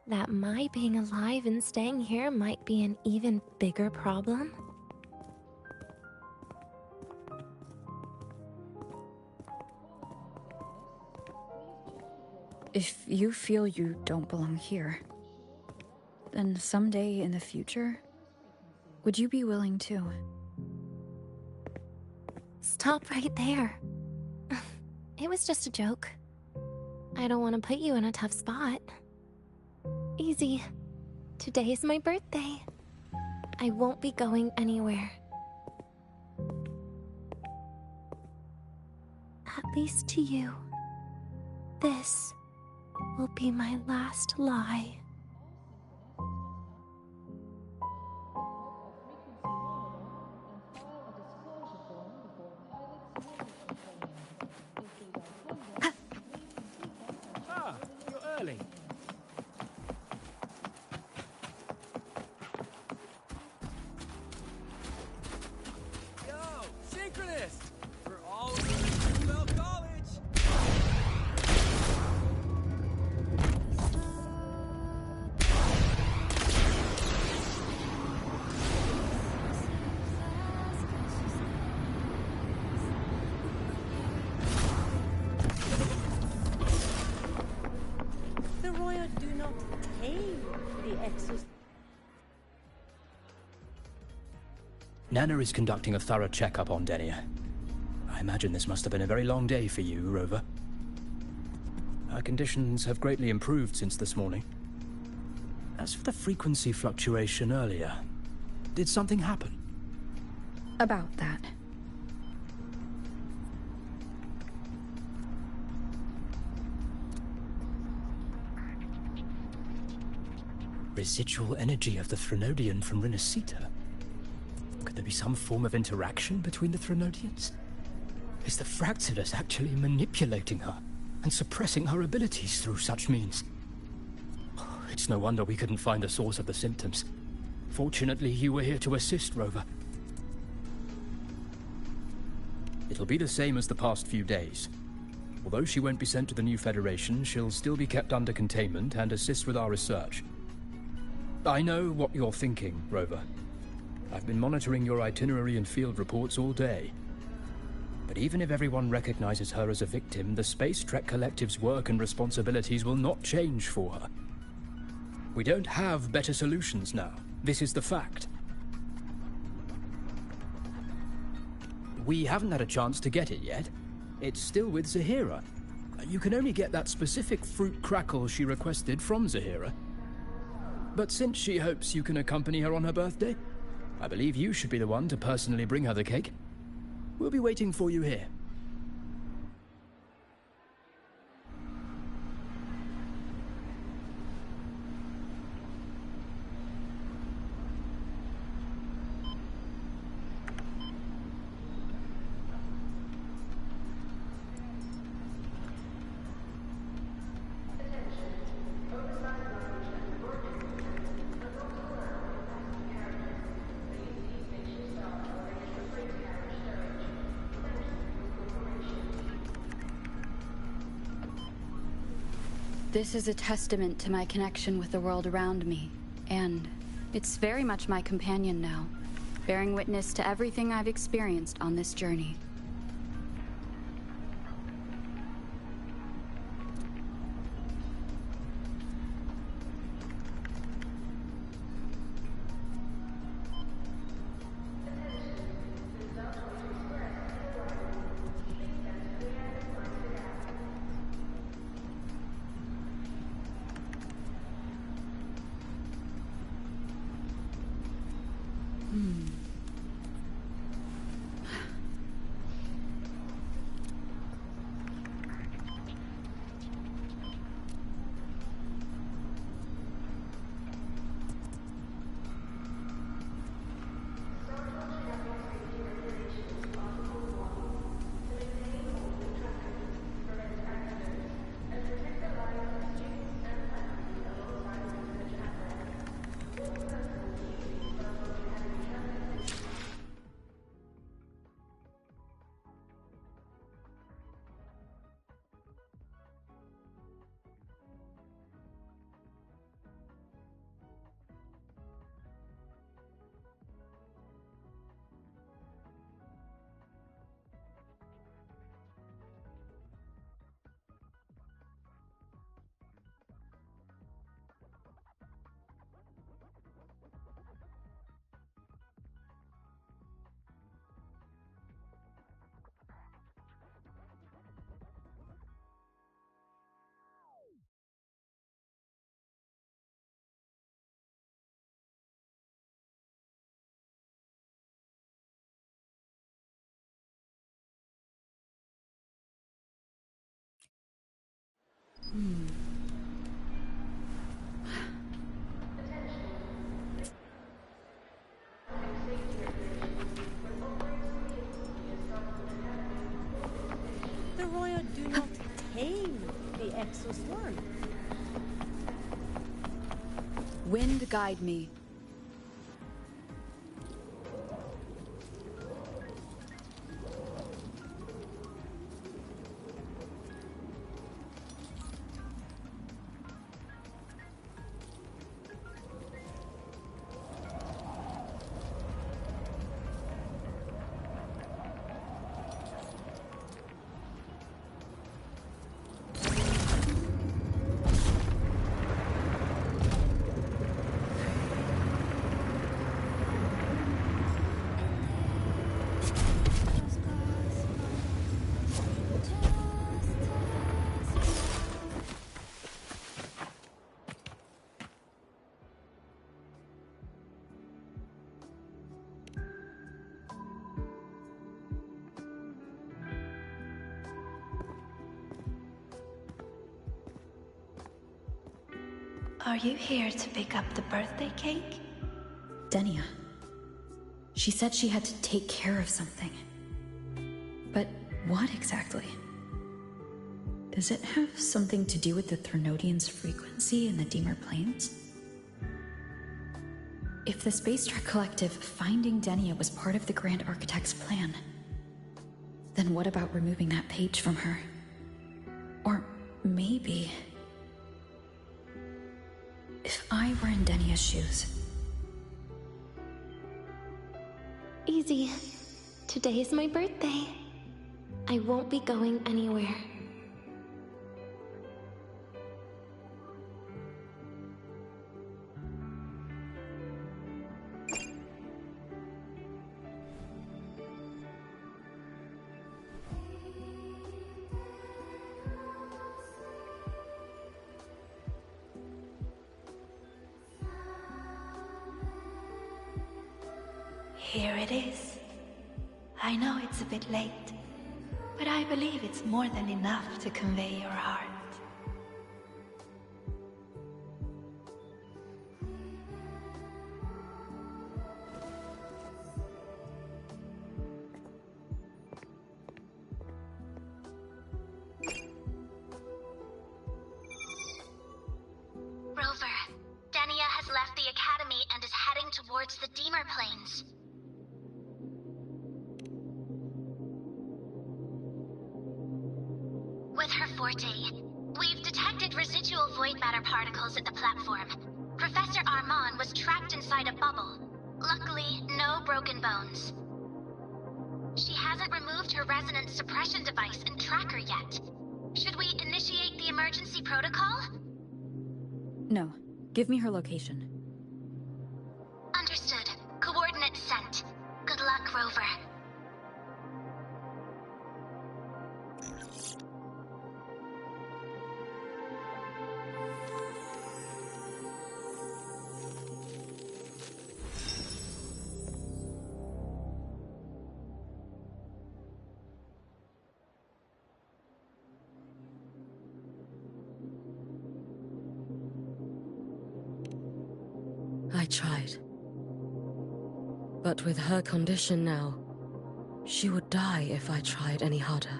that my being alive and staying here might be an even bigger problem? If you feel you don't belong here, then someday in the future, Would you be willing to? Stop right there. It was just a joke. I don't want to put you in a tough spot. Easy. Today is my birthday. I won't be going anywhere. At least to you. This will be my last lie. Ah, you're early. Yo, synchronist! We're all going to Bell College! The Royal do not pay the exorcist. Nana is conducting a thorough checkup on Denia. I imagine this must have been a very long day for you, Rover. Her conditions have greatly improved since this morning. As for the frequency fluctuation earlier, did something happen? About that. Residual energy of the Threnodian from Renacita? Could there be some form of interaction between the Threnodians? Is the Fractalus actually manipulating her and suppressing her abilities through such means? It's no wonder we couldn't find the source of the symptoms. Fortunately, you were here to assist, Rover. It'll be the same as the past few days. Although she won't be sent to the new Federation, she'll still be kept under containment and assist with our research. I know what you're thinking, Rover. I've been monitoring your itinerary and field reports all day. But even if everyone recognizes her as a victim, the Space Trek Collective's work and responsibilities will not change for her. We don't have better solutions now. This is the fact. We haven't had a chance to get it yet. It's still with Zahira. You can only get that specific fruit crackle she requested from Zahira. But since she hopes you can accompany her on her birthday, I believe you should be the one to personally bring her the cake. We'll be waiting for you here. This is a testament to my connection with the world around me, and it's very much my companion now, bearing witness to everything I've experienced on this journey. Roya do not tame the exoswarm? Wind guide me. Are you here to pick up the birthday cake? Denia. She said she had to take care of something. But what exactly? Does it have something to do with the Threnodian's frequency in the Deemer Plains? If the Space Trek Collective finding Denia was part of the Grand Architect's plan, then what about removing that page from her? Or maybe... if I were in Denia's shoes... Easy. Today is my birthday. I won't be going anywhere. Here it is. I know it's a bit late, but I believe it's more than enough to convey your heart. Rover, Denia has left the Academy and is heading towards the Deemer Plains. With her forte, we've detected residual void matter particles at the platform. Professor Armand was trapped inside a bubble. Luckily, no broken bones. She hasn't removed her resonance suppression device and tracker yet. Should we initiate the emergency protocol? No. Give me her location. Understood. Coordinates sent. Good luck, Rover. I tried. But with her condition now, she would die if I tried any harder.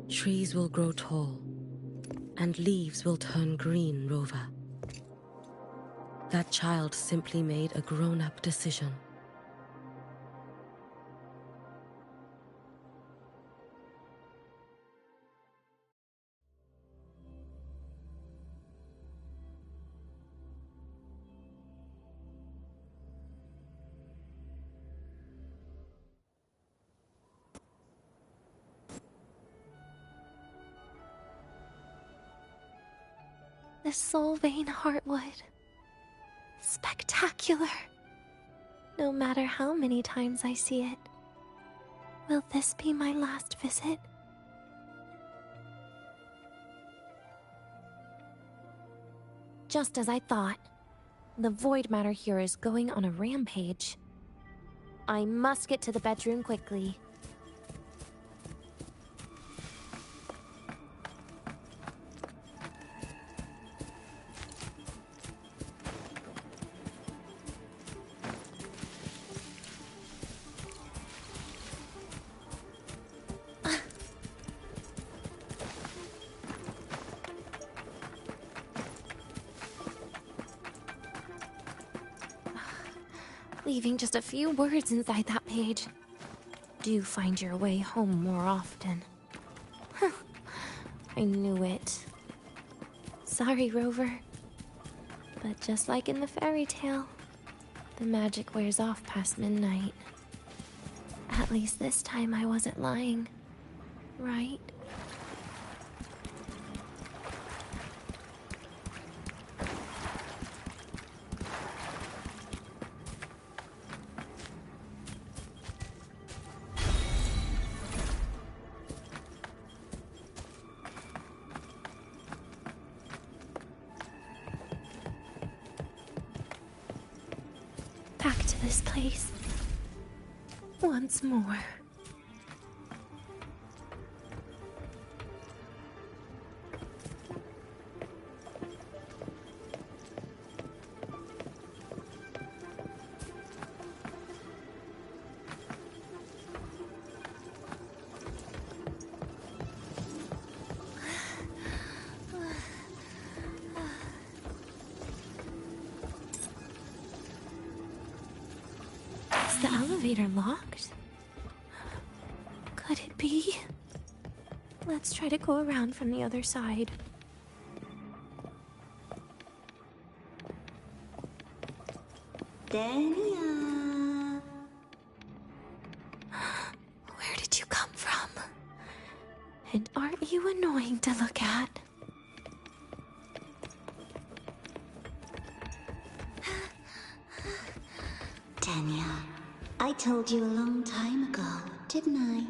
Trees will grow tall, and leaves will turn green, Rover. That child simply made a grown-up decision. The Soul Vein Heartwood. Spectacular. No matter how many times I see it. Will this be my last visit? Just as I thought. The void matter here is going on a rampage. I must get to the bedroom quickly. leaving just a few words inside that page. Do find your way home more often. Huh. I knew it. Sorry, Rover. But just like in the fairy tale, the magic wears off past midnight. At least this time I wasn't lying, right? Back to this place. Once more. Is the elevator locked? Could it be? Let's try to go around from the other side. Dania. Where did you come from? And aren't you annoying to look at? Dania, I told you a long time ago, didn't I?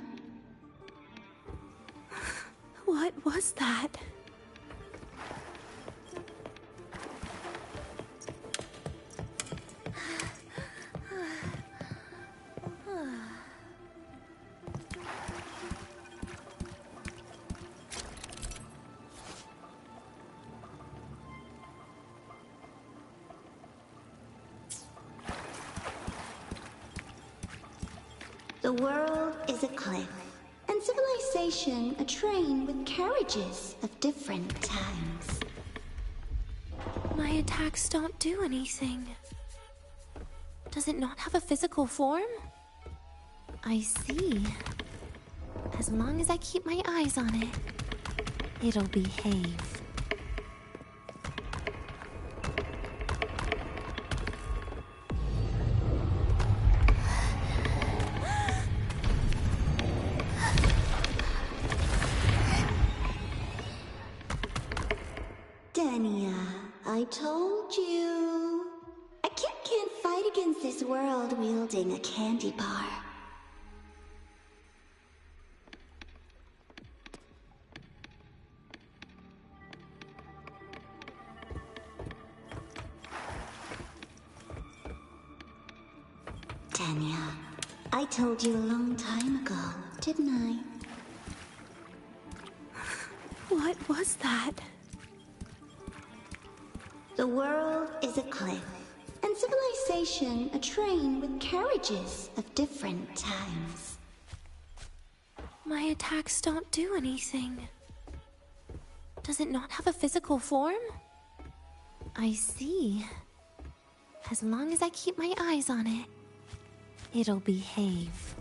What was that? The world is a cliff, and civilization a train with carriages of different times. My attacks don't do anything. Does it not have a physical form? I see. As long as I keep my eyes on it, it'll behave. Dania, I told you. A kid can't fight against this world wielding a candy bar. Dania, I told you a long time ago, didn't I? What was that? The world is a cliff, and civilization a train with carriages of different times. My attacks don't do anything. Does it not have a physical form? I see. As long as I keep my eyes on it, it'll behave.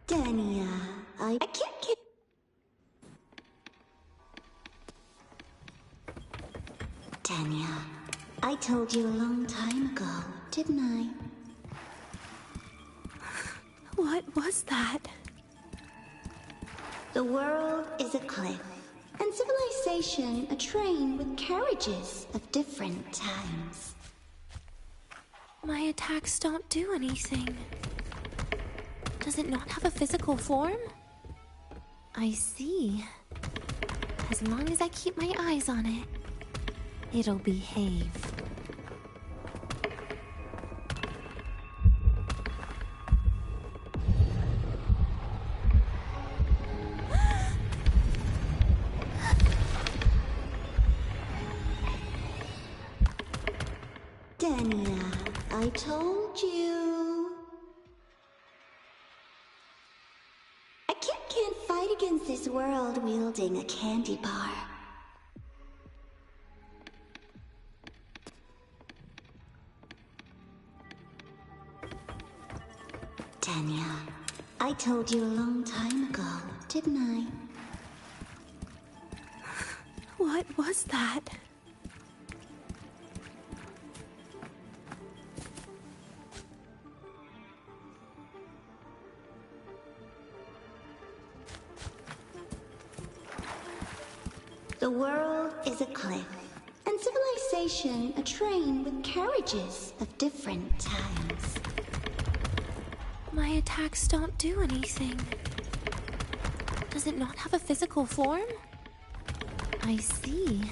Dania, I can't. Dania, I told you a long time ago, didn't I? What was that? The world is a cliff, and civilization a train with carriages of different times. My attacks don't do anything. Does it not have a physical form? I see. As long as I keep my eyes on it, it'll behave. I told you. A kid can't fight against this world wielding a candy bar. Tanya, I told you a long time ago, didn't I? What was that? The world is a cliff, and civilization a train with carriages of different times. My attacks don't do anything. Does it not have a physical form? I see.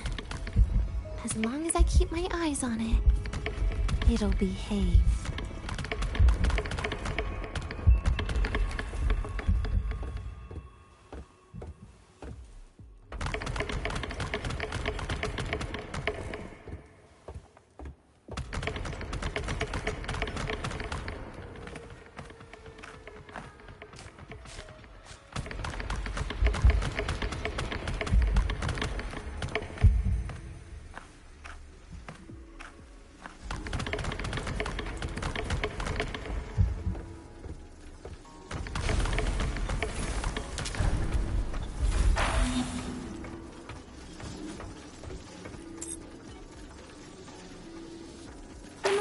As long as I keep my eyes on it, it'll behave.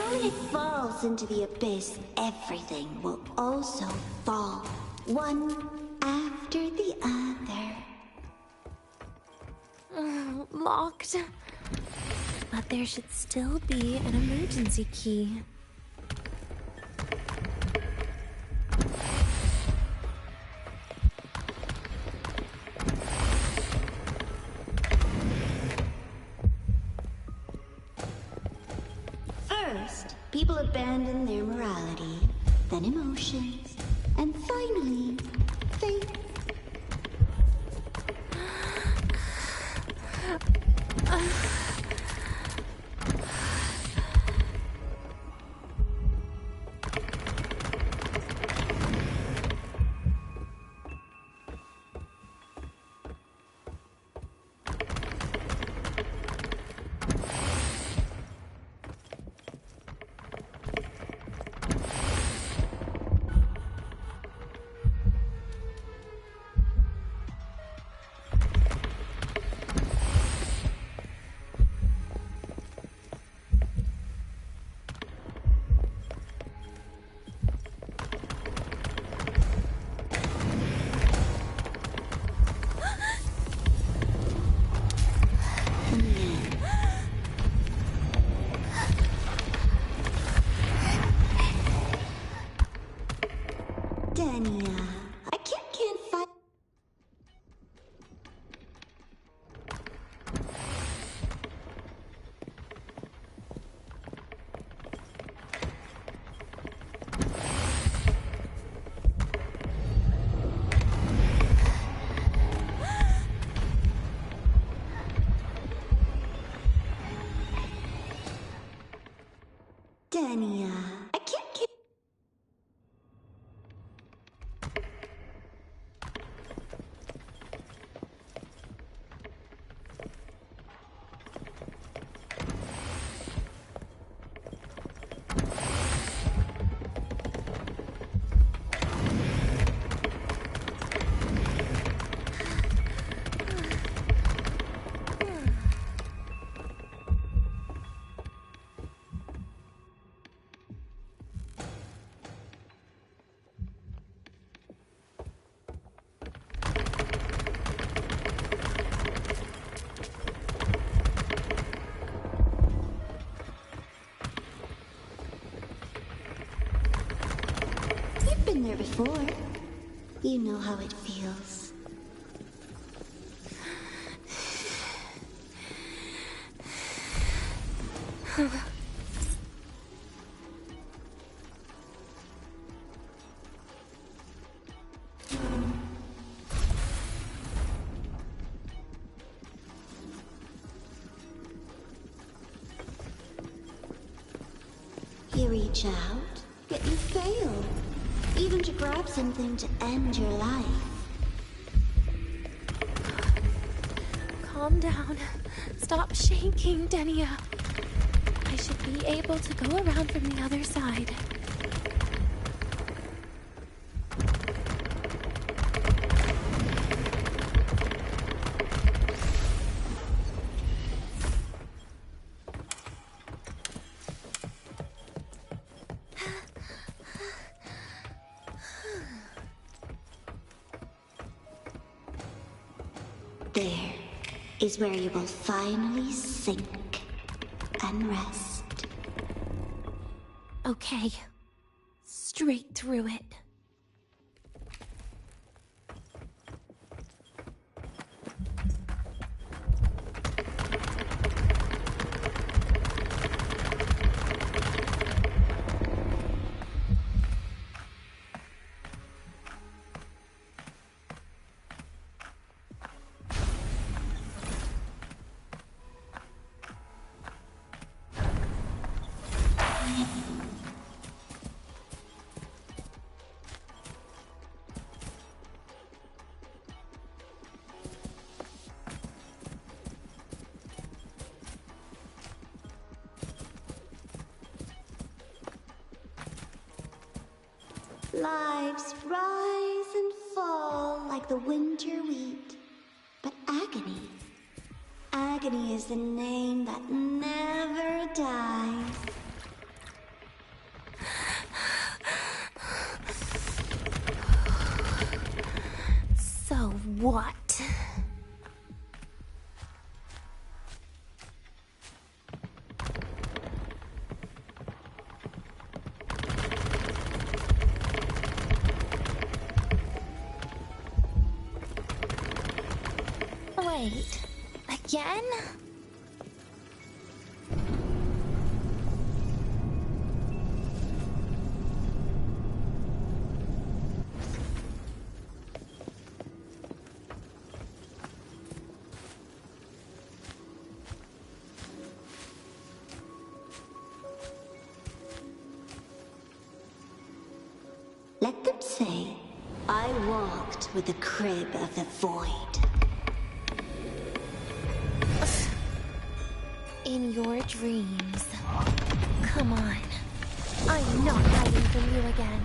When it falls into the abyss, everything will also fall, one after the other. Locked. But there should still be an emergency key. First, people abandon their morality, then emotions, and finally, faith. Dania, I can't fight. Dania, I can't. You've been there before. You know how it feels. Here we reach out, yet you fail. Even to grab something to end your life. Calm down. Stop shaking, Denia. I should be able to go around from the other side. There is where you will finally sink and rest. Okay. Straight through it. Lives rise and fall like the winter wheat. But agony, agony is the name that never dies. So what? Wait, again? Let them say, I walked with the crib of the void. In your dreams. Come on. I'm not hiding from you again.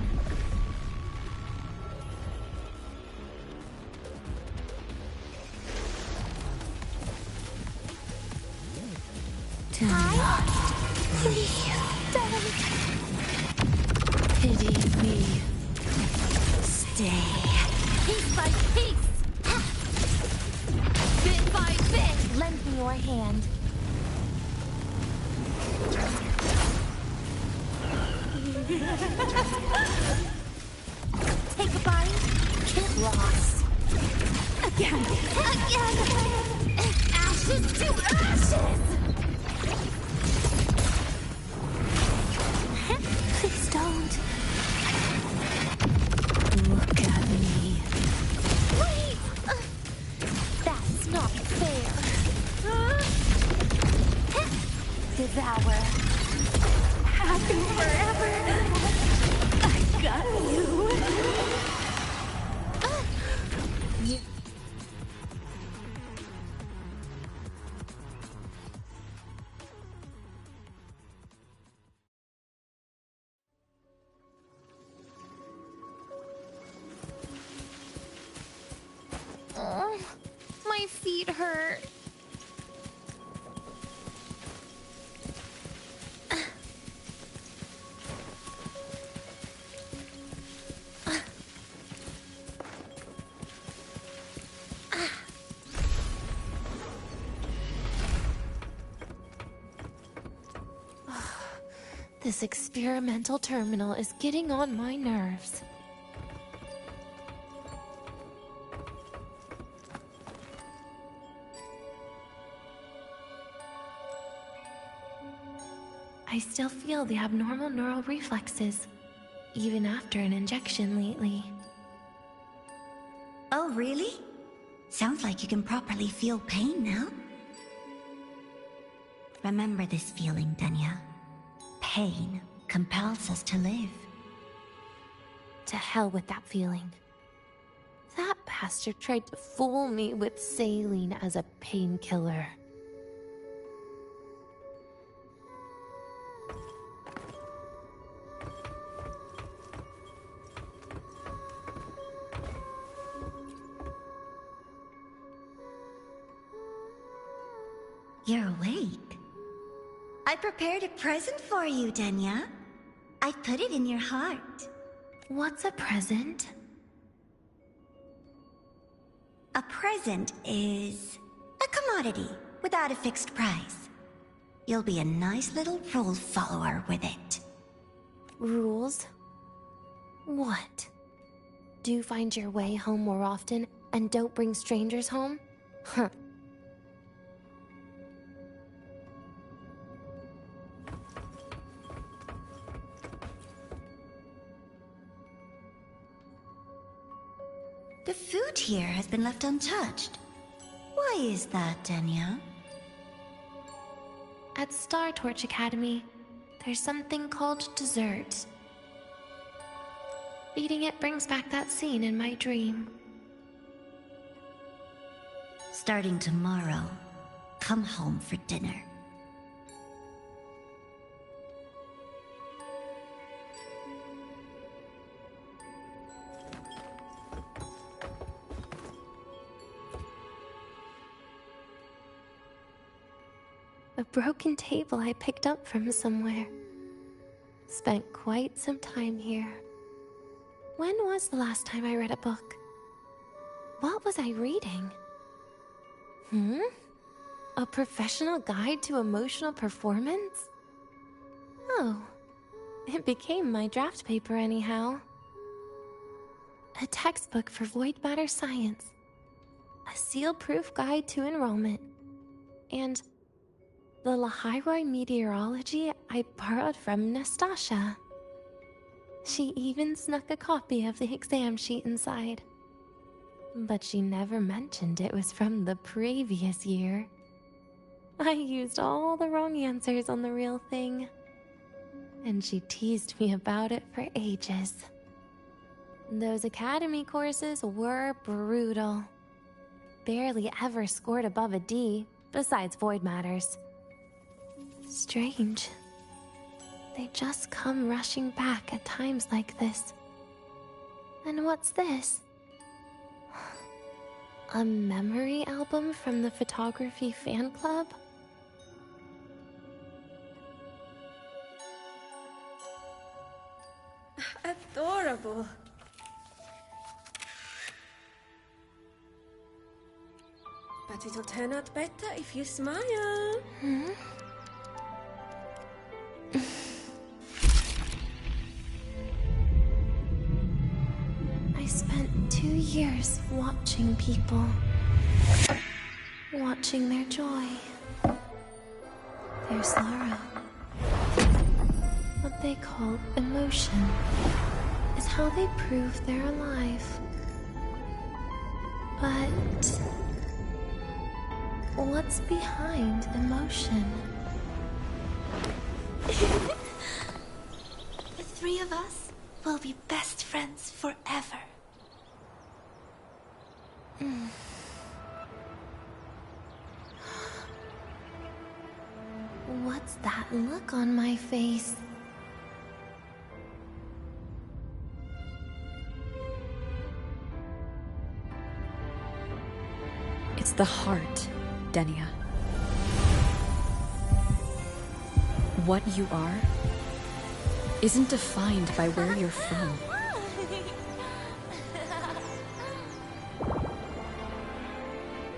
Please, don't. Pity me. Stay. Piece by piece. Bit by bit. Lend me your hand. Take a bite. Get lost. Again. Ashes to ashes. Please don't. Look at me. Wait! That's not fair. Devour. Happy forever. I got you. My feet hurt. This experimental terminal is getting on my nerves. I still feel the abnormal neural reflexes, even after an injection lately. Oh, really? Sounds like you can properly feel pain now. Remember this feeling, Denia. Pain compels us to live. To hell with that feeling. That bastard tried to fool me with saline as a painkiller. You're awake. I prepared a present for you, Denya. I put it in your heart. What's a present? A present is a commodity without a fixed price. You'll be a nice little rule follower with it. Rules? What? Do find your way home more often and don't bring strangers home? Huh. The food here has been left untouched. Why is that, Denya? At Star Torch Academy, there's something called dessert. Eating it brings back that scene in my dream. Starting tomorrow, come home for dinner. A broken table I picked up from somewhere. Spent quite some time here. When was the last time I read a book? What was I reading? A professional guide to emotional performance? Oh, it became my draft paper anyhow. A textbook for void matter science. A seal-proof guide to enrollment. And the Lahairoi meteorology I borrowed from Nastasha. She even snuck a copy of the exam sheet inside. But she never mentioned it was from the previous year. I used all the wrong answers on the real thing. And she teased me about it for ages. Those academy courses were brutal. Barely ever scored above a D, besides void matters. Strange. They just come rushing back at times like this. And what's this? A memory album from the photography fan club? Adorable. But it'll turn out better if you smile. I spent 2 years watching people. Watching their joy. Their sorrow. What they call emotion is how they prove they're alive. But what's behind emotion? The three of us will be best friends forever. What's that look on my face? It's the heart, Denya. What you are isn't defined by where you're from.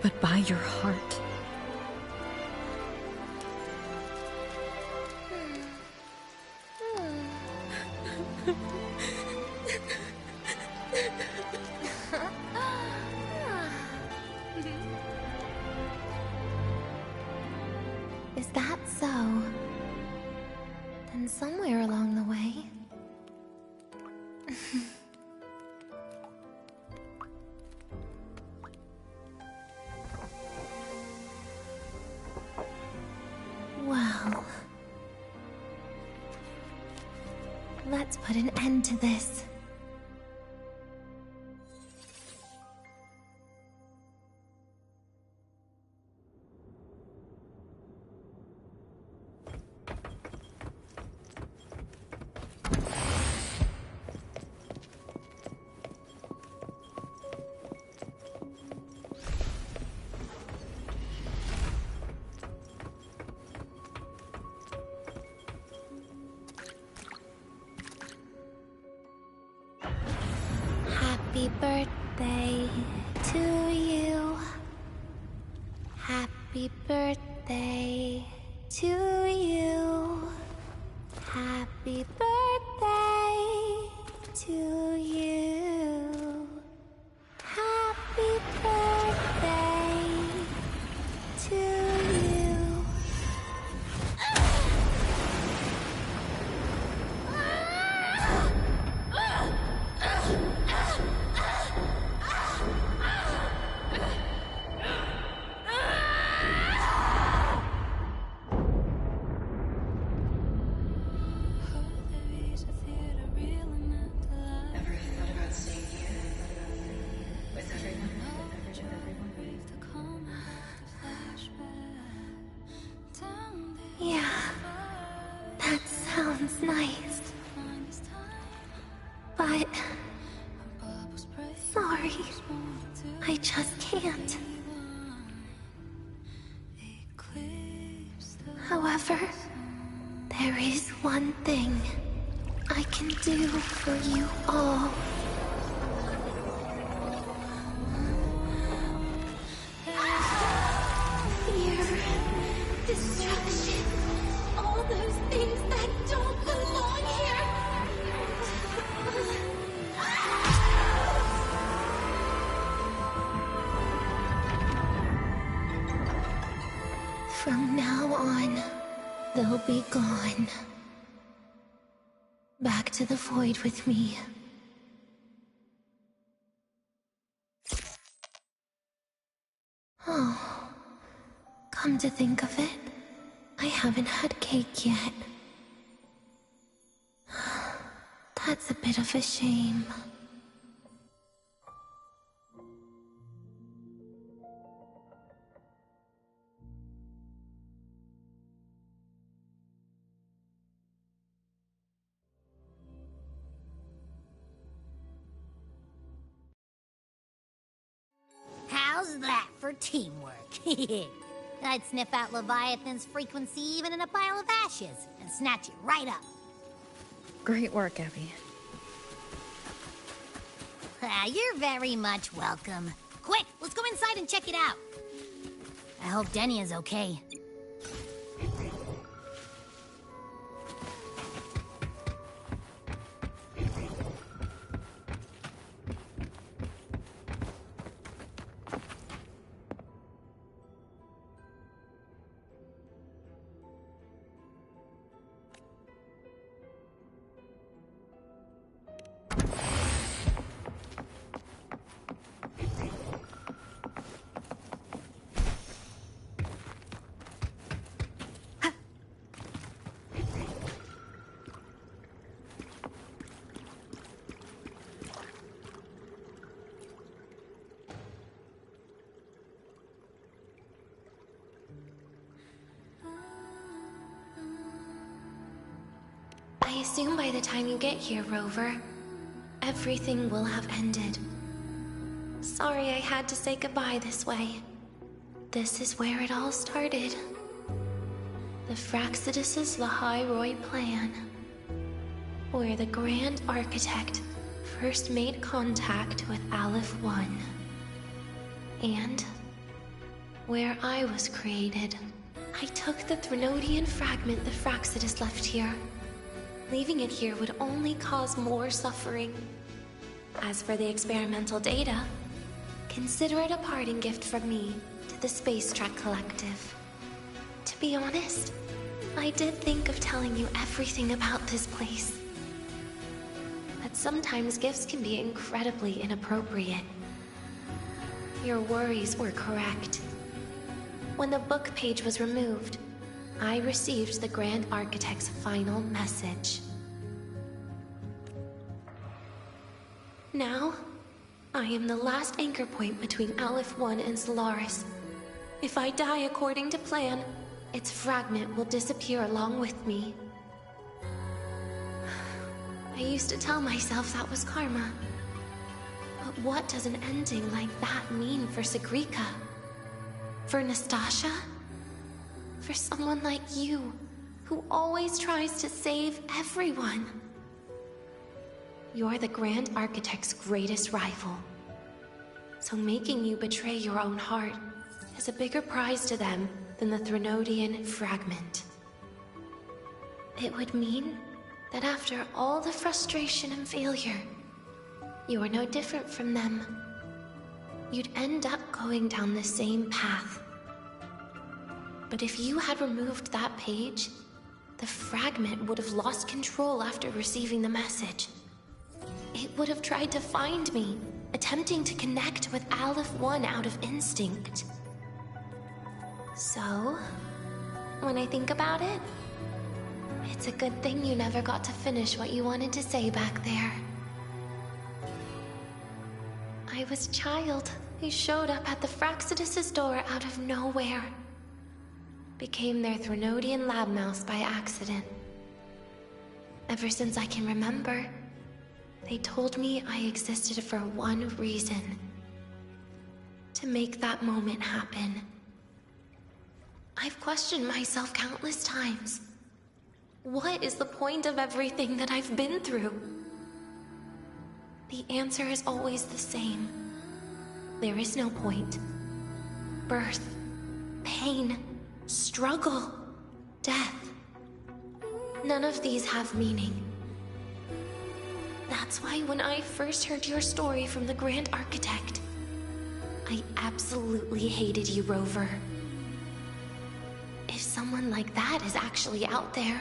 But by your heart. Is that so? Then somewhere along the way... Well... put an end to this. Happy birthday to you. Happy birthday to you. Happy birthday to you. Happy birthday to you. Yeah, that sounds nice. But... sorry, I just can't. However, there is one thing I can do for you all. Fear, destruction, all those things that don't belong here. From now on, they'll be gone. Back to the void with me. Oh, come to think of it, I haven't had cake yet. That's a bit of a shame. How's that for teamwork? I'd sniff out Leviathan's frequency even in a pile of ashes and snatch it right up. Great work, Abby. You're very much welcome. Quick, let's go inside and check it out. I hope Denny is okay. I assume by the time you get here, Rover, everything will have ended. Sorry I had to say goodbye this way. This is where it all started. The Fraxidus' Lahai plan. Where the Grand Architect first made contact with Aleph 1. And where I was created. I took the Threnodian fragment the Fraxidus left here. Leaving it here would only cause more suffering. As for the experimental data, consider it a parting gift from me to the Space Trek Collective. To be honest, I did think of telling you everything about this place. But sometimes gifts can be incredibly inappropriate. Your worries were correct. When the book page was removed, I received the Grand Architect's final message. Now, I am the last anchor point between Aleph 1 and Solaris. If I die according to plan, its fragment will disappear along with me. I used to tell myself that was karma. But what does an ending like that mean for Sigrika? For Nastasha? For someone like you, who always tries to save everyone? You're the Grand Architect's greatest rival. So making you betray your own heart is a bigger prize to them than the Threnodian fragment. It would mean that after all the frustration and failure, you are no different from them. You'd end up going down the same path. But if you had removed that page, the fragment would have lost control after receiving the message. It would have tried to find me, attempting to connect with Aleph 1 out of instinct. So, when I think about it, it's a good thing you never got to finish what you wanted to say back there. I was a child who showed up at the Fraxidus' door out of nowhere. Became their Threnodian lab mouse by accident. Ever since I can remember, they told me I existed for one reason. To make that moment happen. I've questioned myself countless times. What is the point of everything that I've been through? The answer is always the same. There is no point. Birth, pain, struggle, death. None of these have meaning. That's why when I first heard your story from the Grand Architect, I absolutely hated you, Rover. If someone like that is actually out there,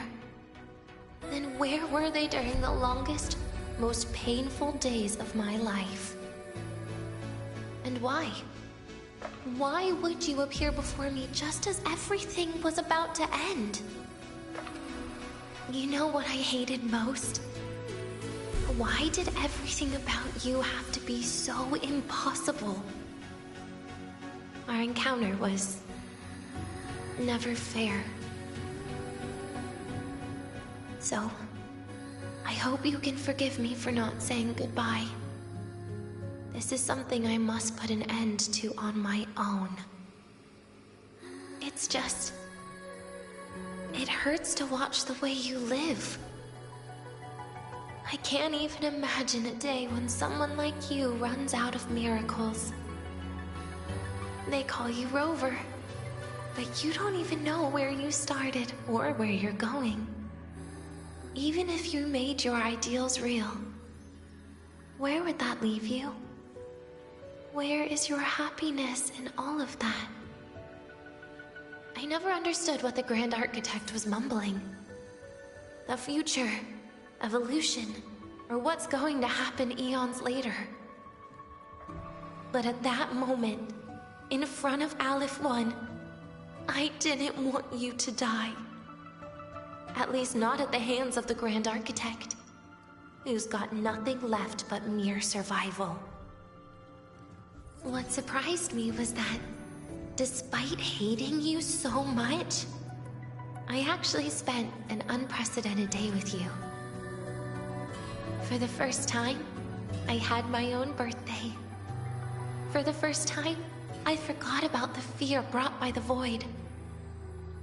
then where were they during the longest, most painful days of my life? And why? Why would you appear before me just as everything was about to end? You know what I hated most? Why did everything about you have to be so impossible? Our encounter was never fair. So, I hope you can forgive me for not saying goodbye. This is something I must put an end to on my own. It's just... it hurts to watch the way you live. I can't even imagine a day when someone like you runs out of miracles. They call you Rover, but you don't even know where you started or where you're going. Even if you made your ideals real, where would that leave you? Where is your happiness in all of that? I never understood what the Grand Architect was mumbling. The future, evolution, or what's going to happen eons later. But at that moment, in front of Aleph 1, I didn't want you to die. At least not at the hands of the Grand Architect, who's got nothing left but mere survival. What surprised me was that, despite hating you so much, I actually spent an unprecedented day with you. For the first time, I had my own birthday. For the first time, I forgot about the fear brought by the void.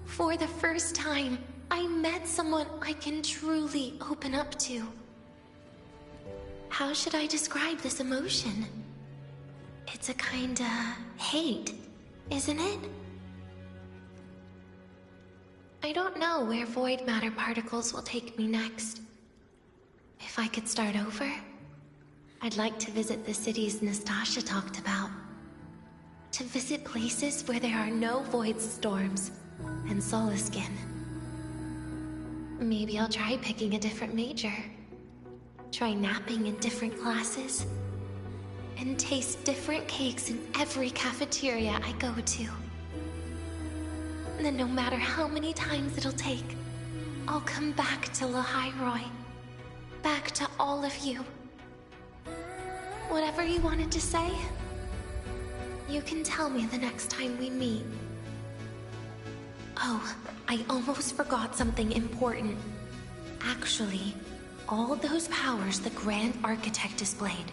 For the first time, I met someone I can truly open up to. How should I describe this emotion? It's a kinda hate, isn't it? I don't know where void matter particles will take me next. If I could start over, I'd like to visit the cities Nastasha talked about. To visit places where there are no void storms and Solaskin. Maybe I'll try picking a different major. Try napping in different classes. And taste different cakes in every cafeteria I go to. And then no matter how many times it'll take, I'll come back to Lahairoi. Back to all of you. Whatever you wanted to say, you can tell me the next time we meet. Oh, I almost forgot something important. Actually, all those powers the Grand Architect displayed,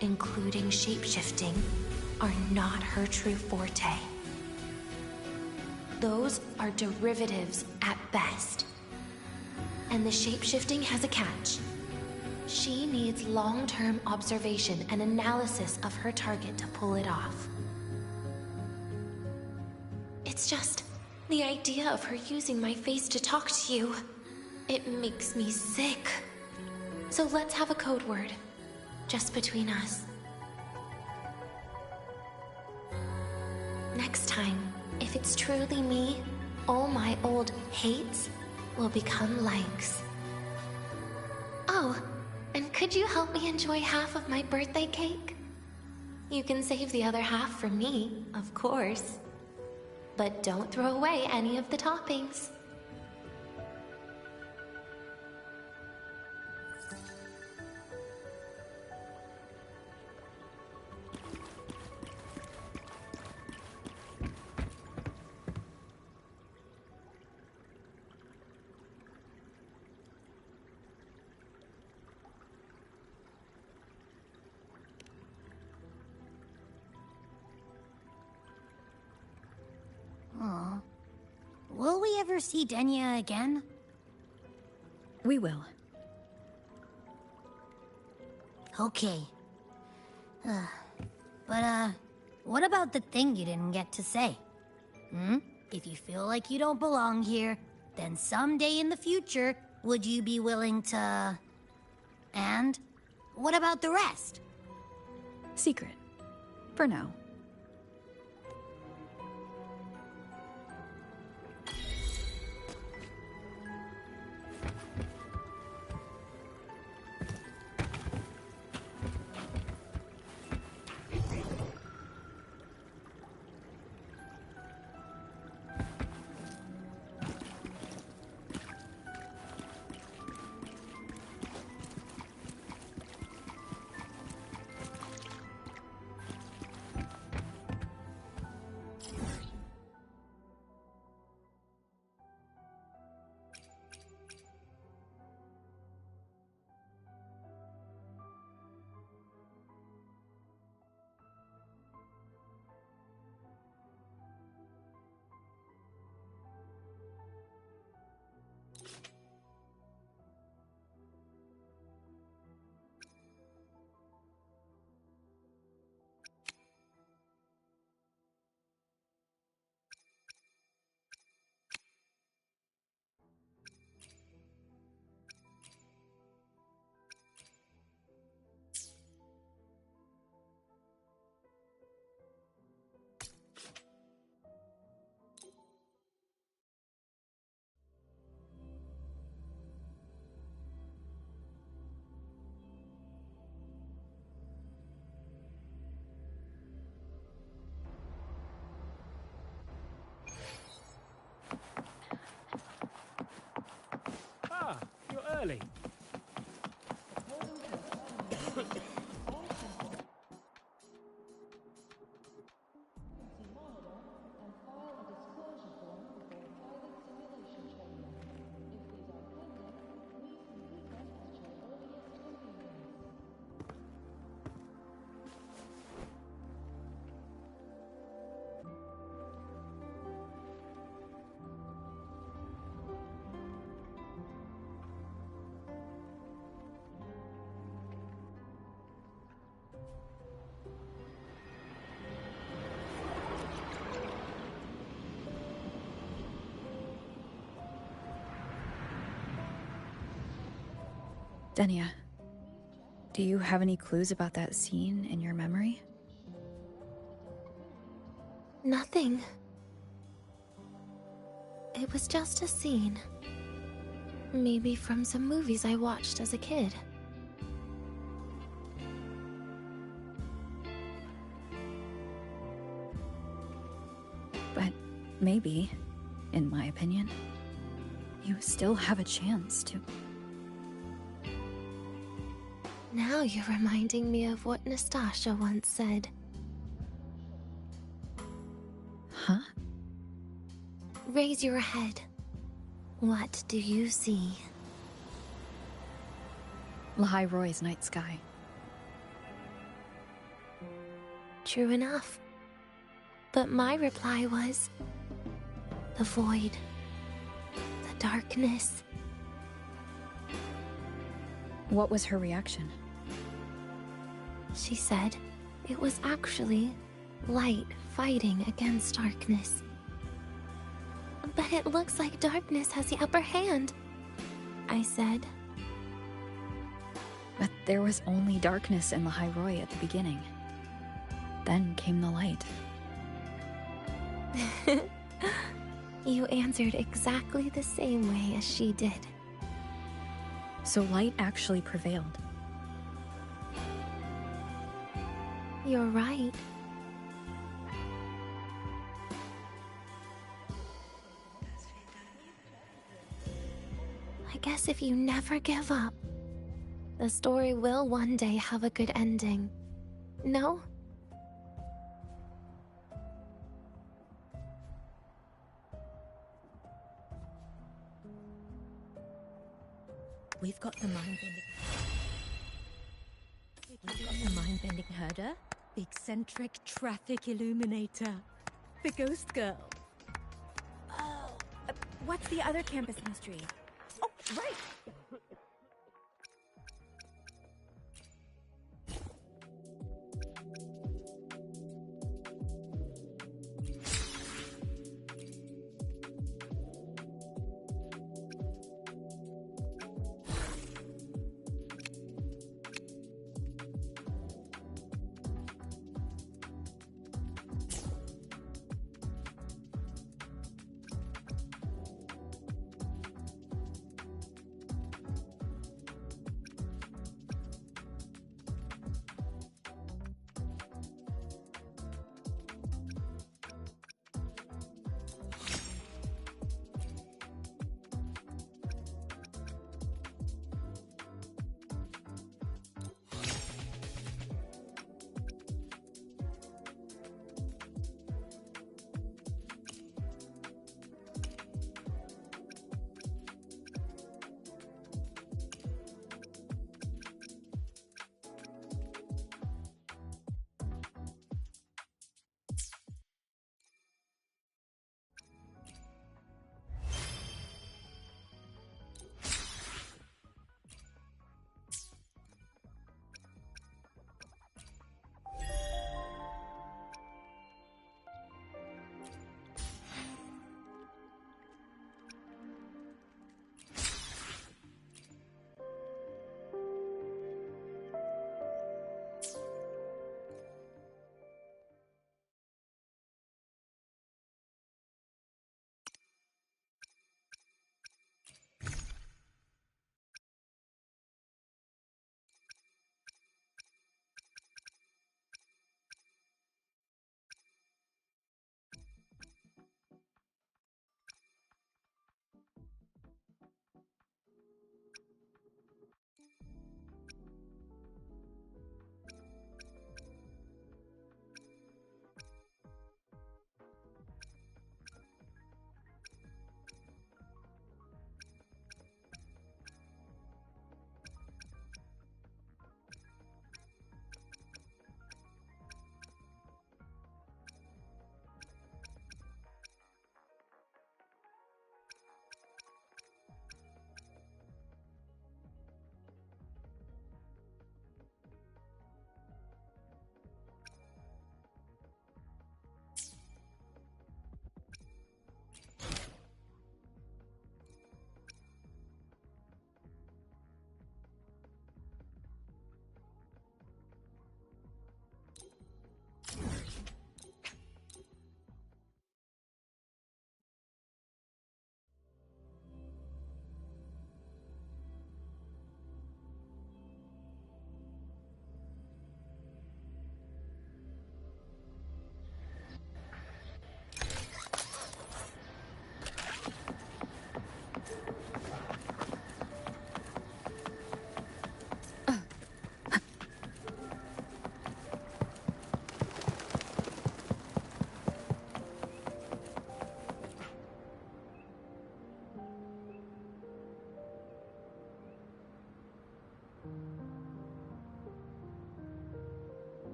including shapeshifting, are not her true forte. Those are derivatives at best. And the shapeshifting has a catch. She needs long-term observation and analysis of her target to pull it off. It's just the idea of her using my face to talk to you. It makes me sick. So let's have a code word, just between us. Next time, if it's truly me, all my old hates will become likes. Oh, and could you help me enjoy half of my birthday cake? You can save the other half for me, of course. But don't throw away any of the toppings. Aw. Will we ever see Denya again? We will. Okay. But what about the thing you didn't get to say? If you feel like you don't belong here, then someday in the future, would you be willing to... And what about the rest? Secret. For now. Ah, you're early. Denya, do you have any clues about that scene in your memory? Nothing. It was just a scene. Maybe from some movies I watched as a kid. But maybe, in my opinion, you still have a chance to... Now you're reminding me of what Nastasha once said. Huh? Raise your head. What do you see? Lahai Roy's night sky. True enough. But my reply was... the void. The darkness. What was her reaction? She said it was actually light fighting against darkness. But it looks like darkness has the upper hand, I said. But there was only darkness in Lahai Roy at the beginning. Then came the light. You answered exactly the same way as she did. So light actually prevailed. You're right. I guess if you never give up, the story will one day have a good ending. No? We've got the mind-bending... We've got the mind-bending herder, the eccentric traffic illuminator, the ghost girl. Oh, what's the other campus mystery? Oh, right!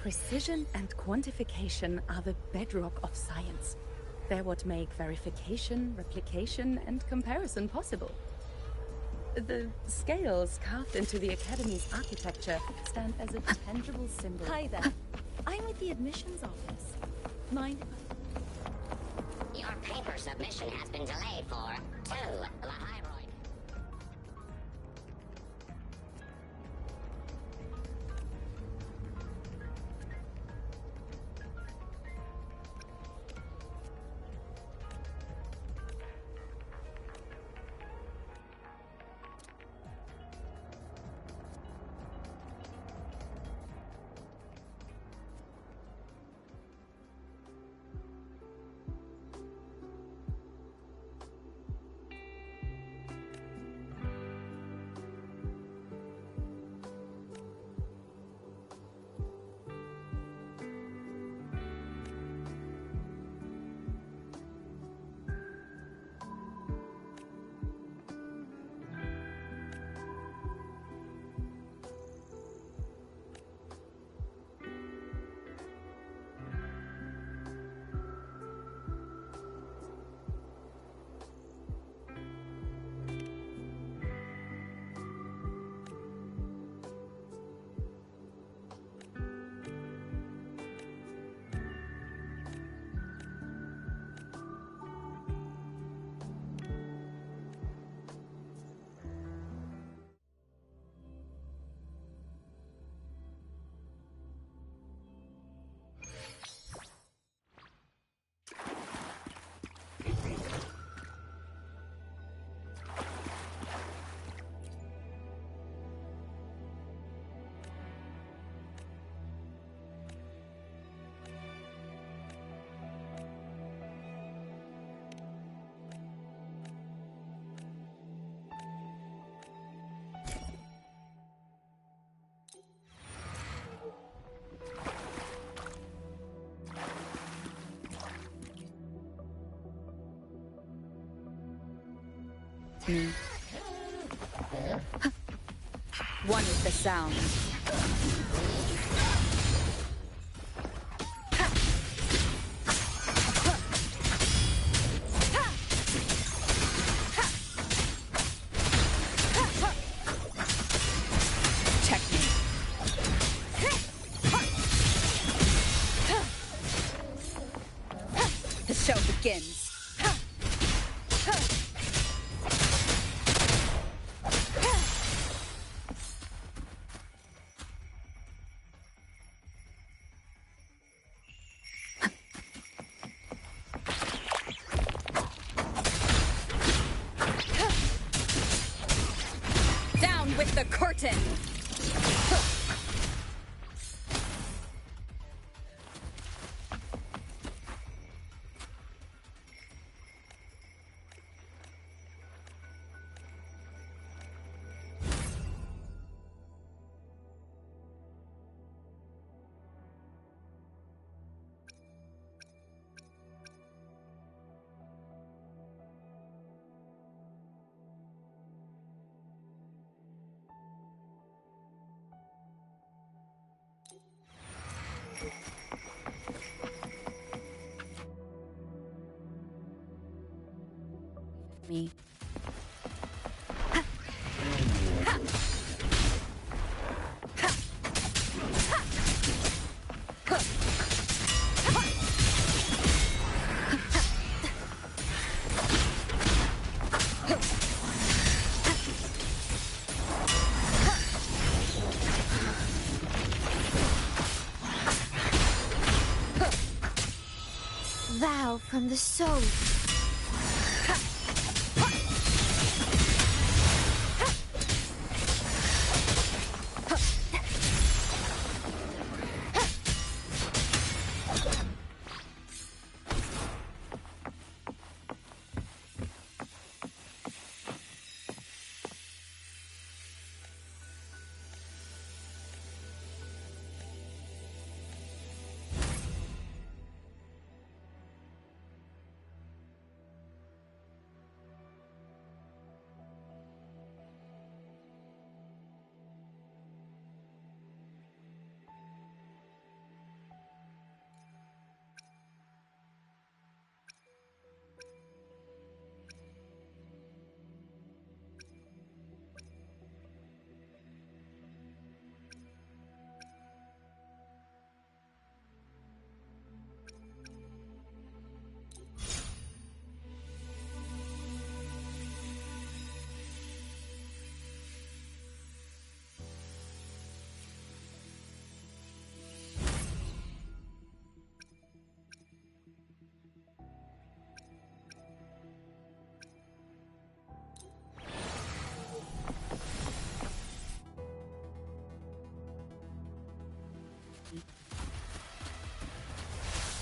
Precision and quantification are the bedrock of science. They're what make verification, replication, and comparison possible. The scales carved into the Academy's architecture stand as a tangible symbol. Hi there. I'm with the admissions office. Mind if Your paper submission has been delayed for 2 Lahyroid. Me. One with the sound. Checkmate. The show begins. Down with the curtain! Me. Thou from the soul.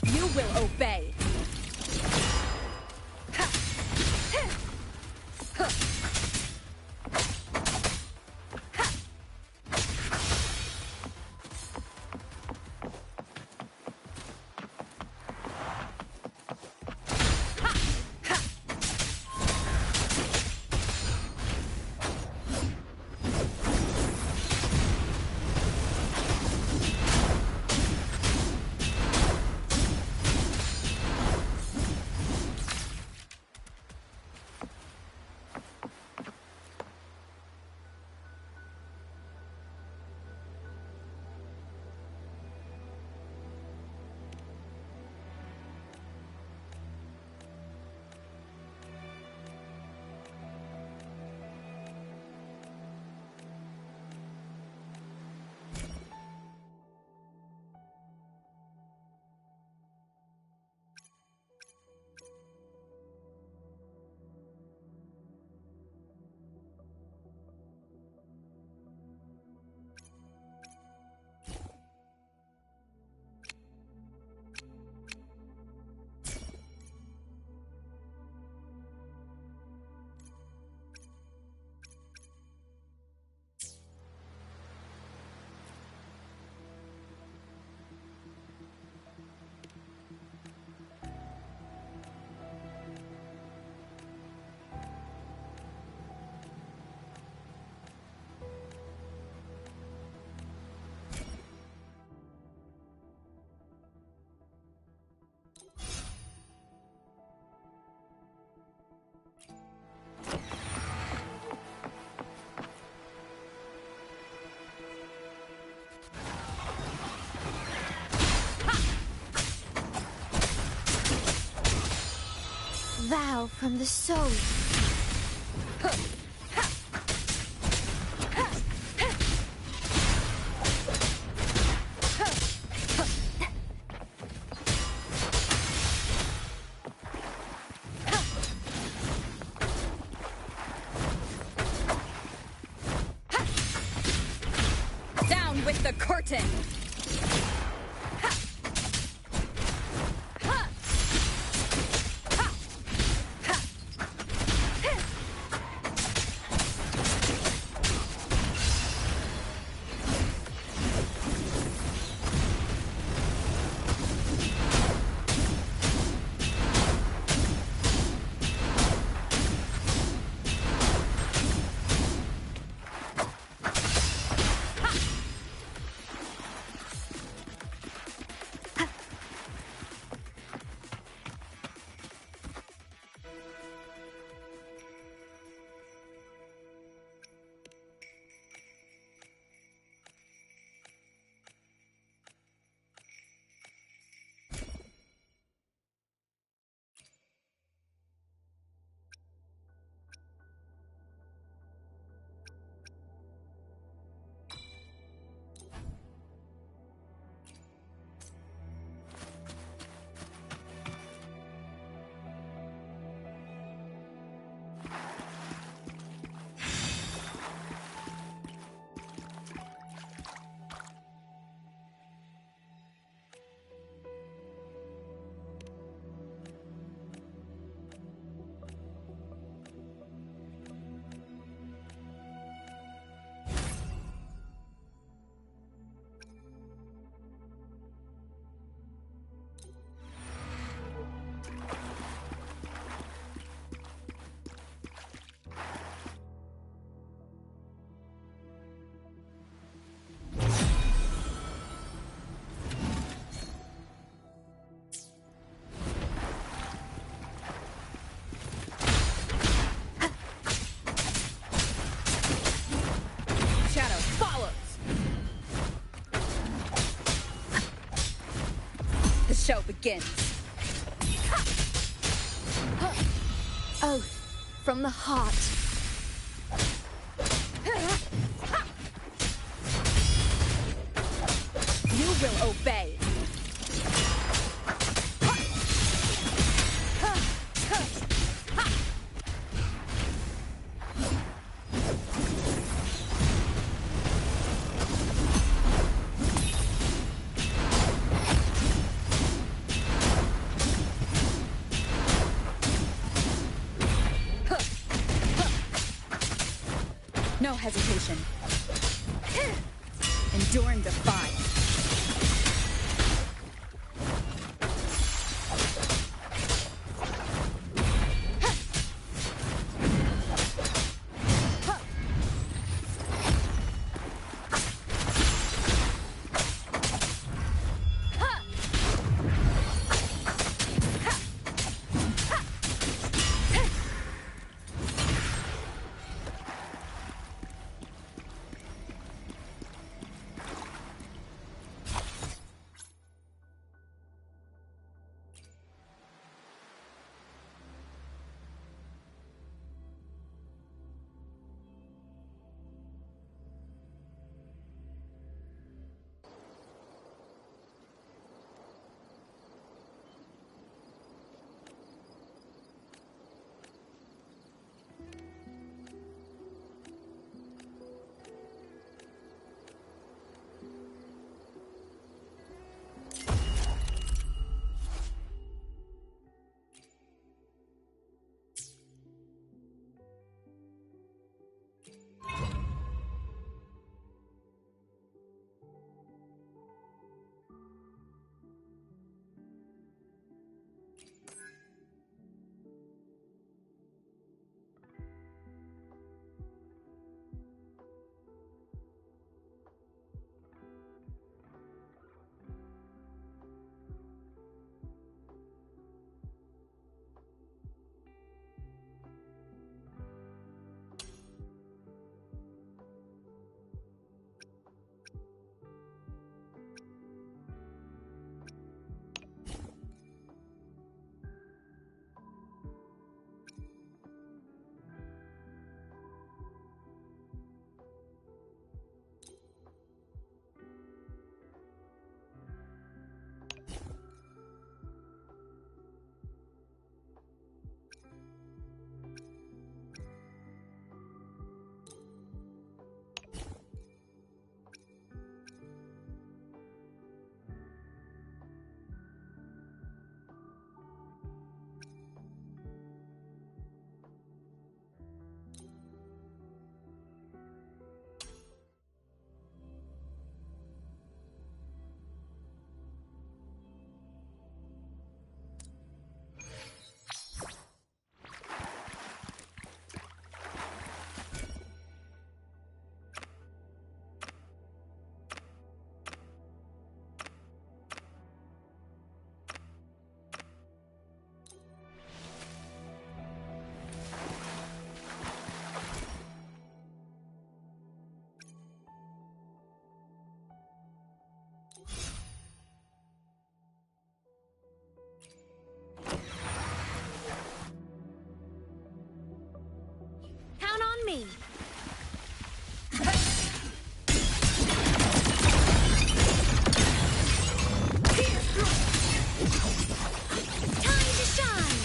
You will obey. Vow from the soul. Down with the curtain! Show begins. Oath from the heart. You will obey. No hesitation. Endure and defy. Me. Time to shine.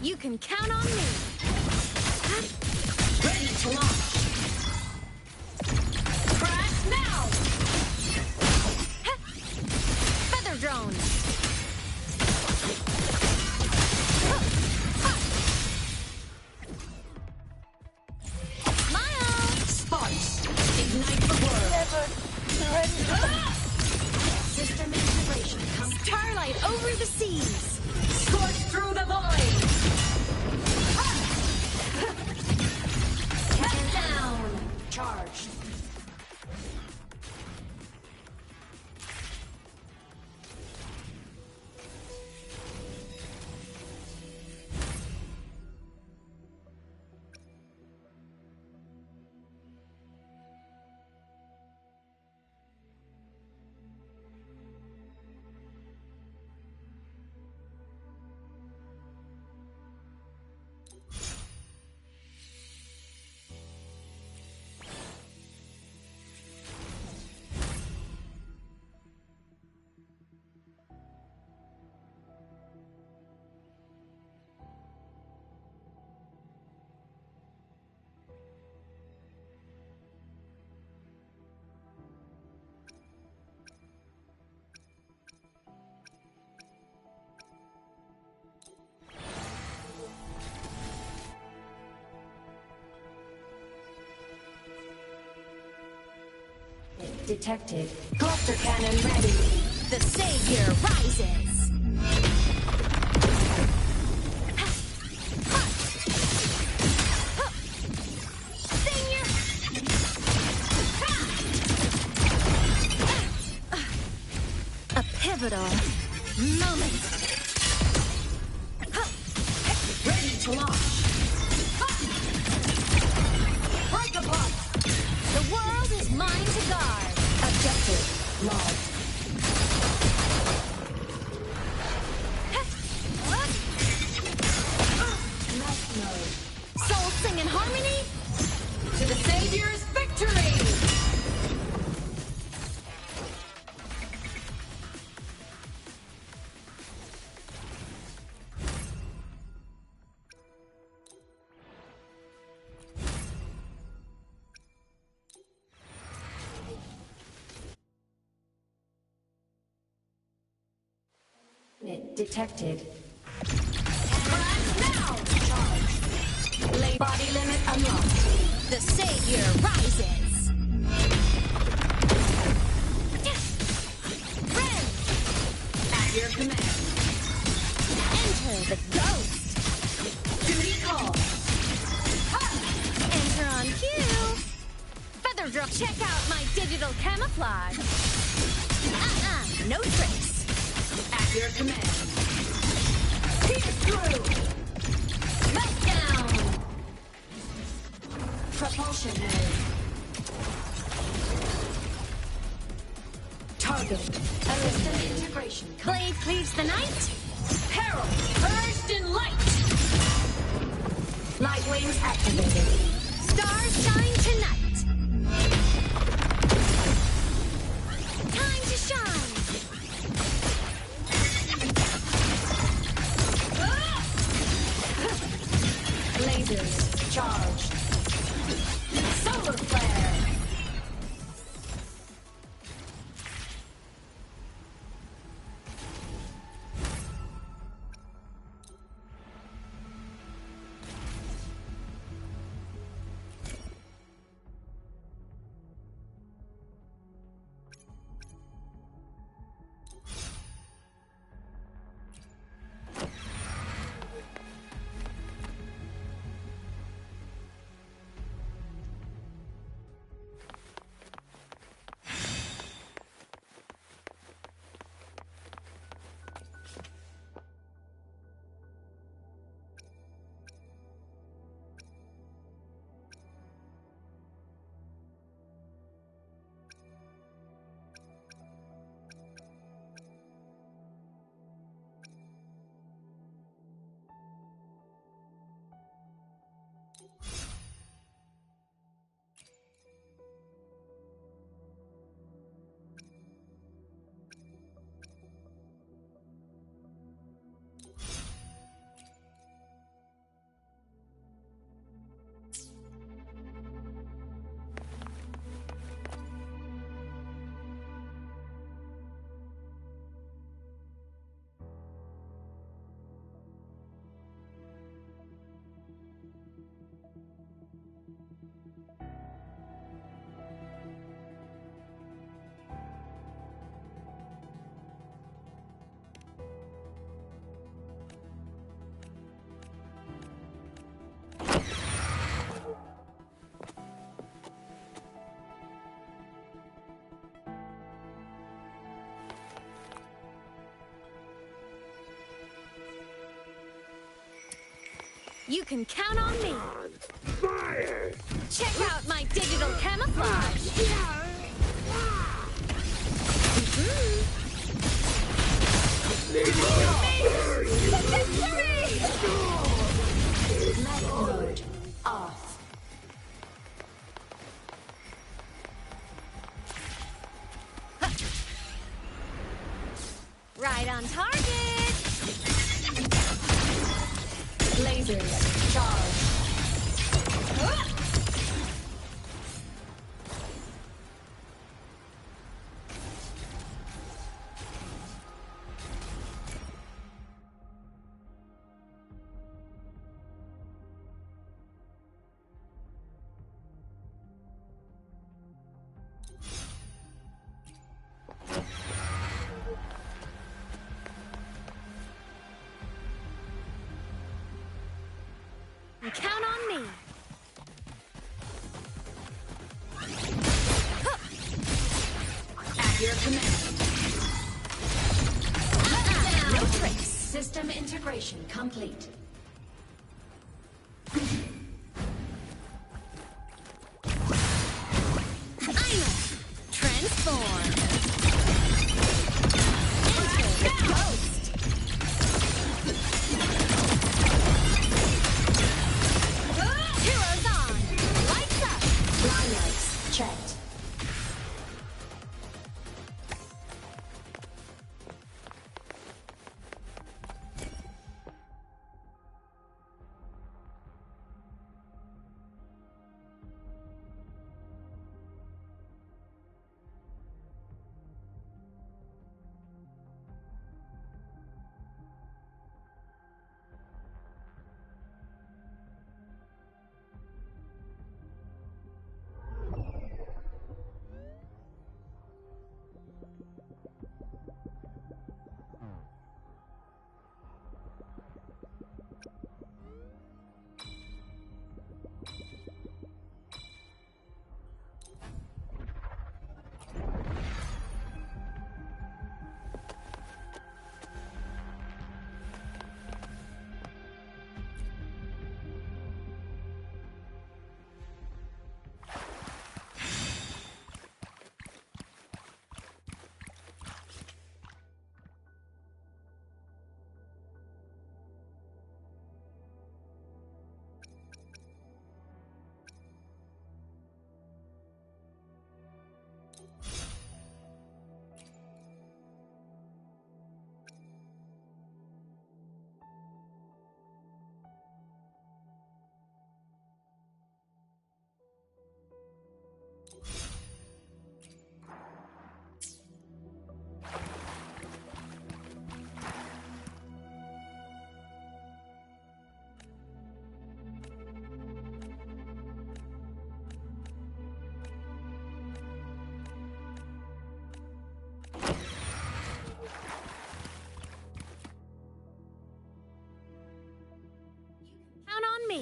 You can count on me. Ready to launch. Crash now. Feather drone. Smile. Sparks. Ignite the world. Never surrender. System integration. Starlight over the seas. Scorch through the void. Get down. Charged. Detected. Cluster cannon ready. The savior rises. A pivotal moment. Ready to launch. Break apart. The world is mine to guard. Objective logged. Left mode. Soul sing in harmony. To the Savior's victory! Detected. Now! Lay body limit unlocked. The savior rises. Ren! At your command. Enter the ghost. Duty call. Enter on cue. Feather drop. Check out my digital camouflage. No tricks. At your command. Pierce through. Meltdown. Propulsion mode. Target. System integration. Blade cleaves the night. Peril. Burst in light. Light wings activated. Stars shine tonight. Time to shine. Lasers charged. Solar flare. You can count on me. Fire! Check out my digital camouflage. Mode off. Right on target. Lasers charged. your command. No trace. System integration complete. Transform. Enter the coast. Heroes on. Lights up. Lineups checked. Count on me.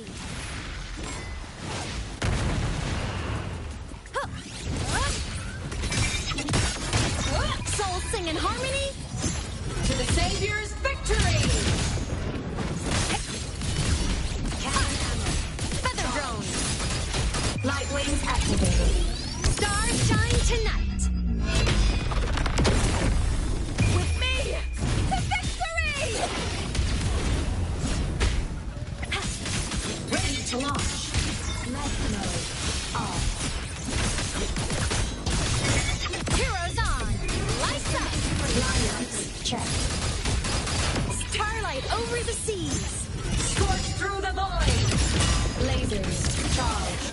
Soul sing in harmony. To the Savior's victory! Feather drone. Light wings activated. Stars shine tonight. With me to victory! Ready to launch. Left mode off. Heroes on. Lights up. Lineups checked. Starlight over the seas. Scorch through the void. Lasers charged.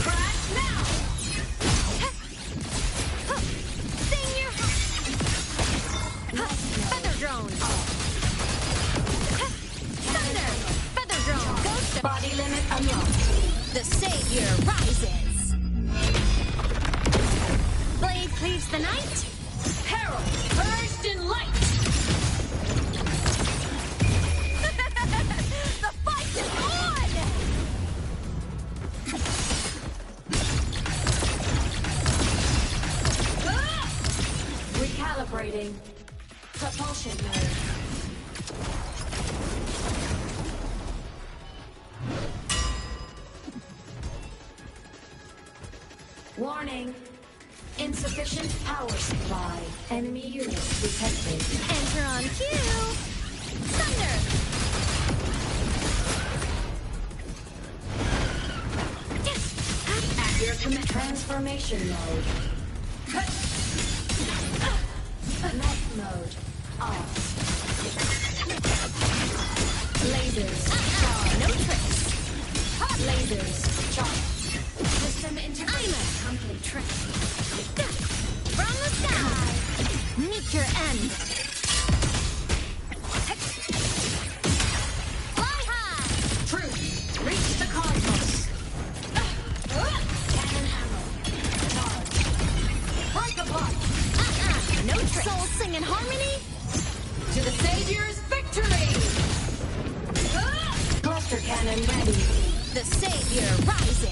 Crash now. Sing your feather drone. Thunder. Feather drone. Ghost Body limit unlocked. The Savior rises. Blade cleaves the night. Herald purged in light. The fight is on! Recalibrating. Propulsion mode. Warning. Insufficient power supply. Enemy units detected. Enter on cue. Thunder. At your commit transformation mode. Left mode off. Lasers charged. No tricks. Lasers charged. System integration complete. From the sky. Meet your end. Fly high. Truth. Reach the cosmos. Cannon arrow. Charge. Break apart. No tricks. Soul sing in harmony. To the Savior's victory. Cluster cannon ready. The Savior rises.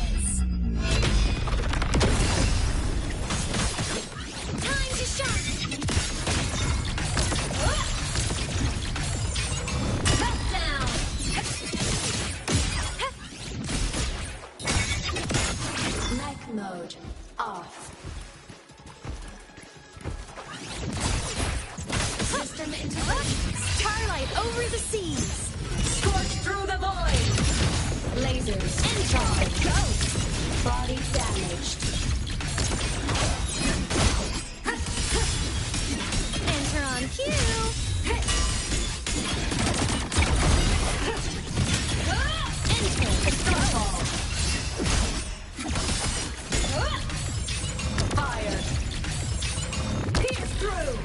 Star. System interruption. Starlight over the seas. Scorch through the void. Lasers in charge. Go. Body damaged. Enter on cue. Enter the starfall. Fire. Pierce through.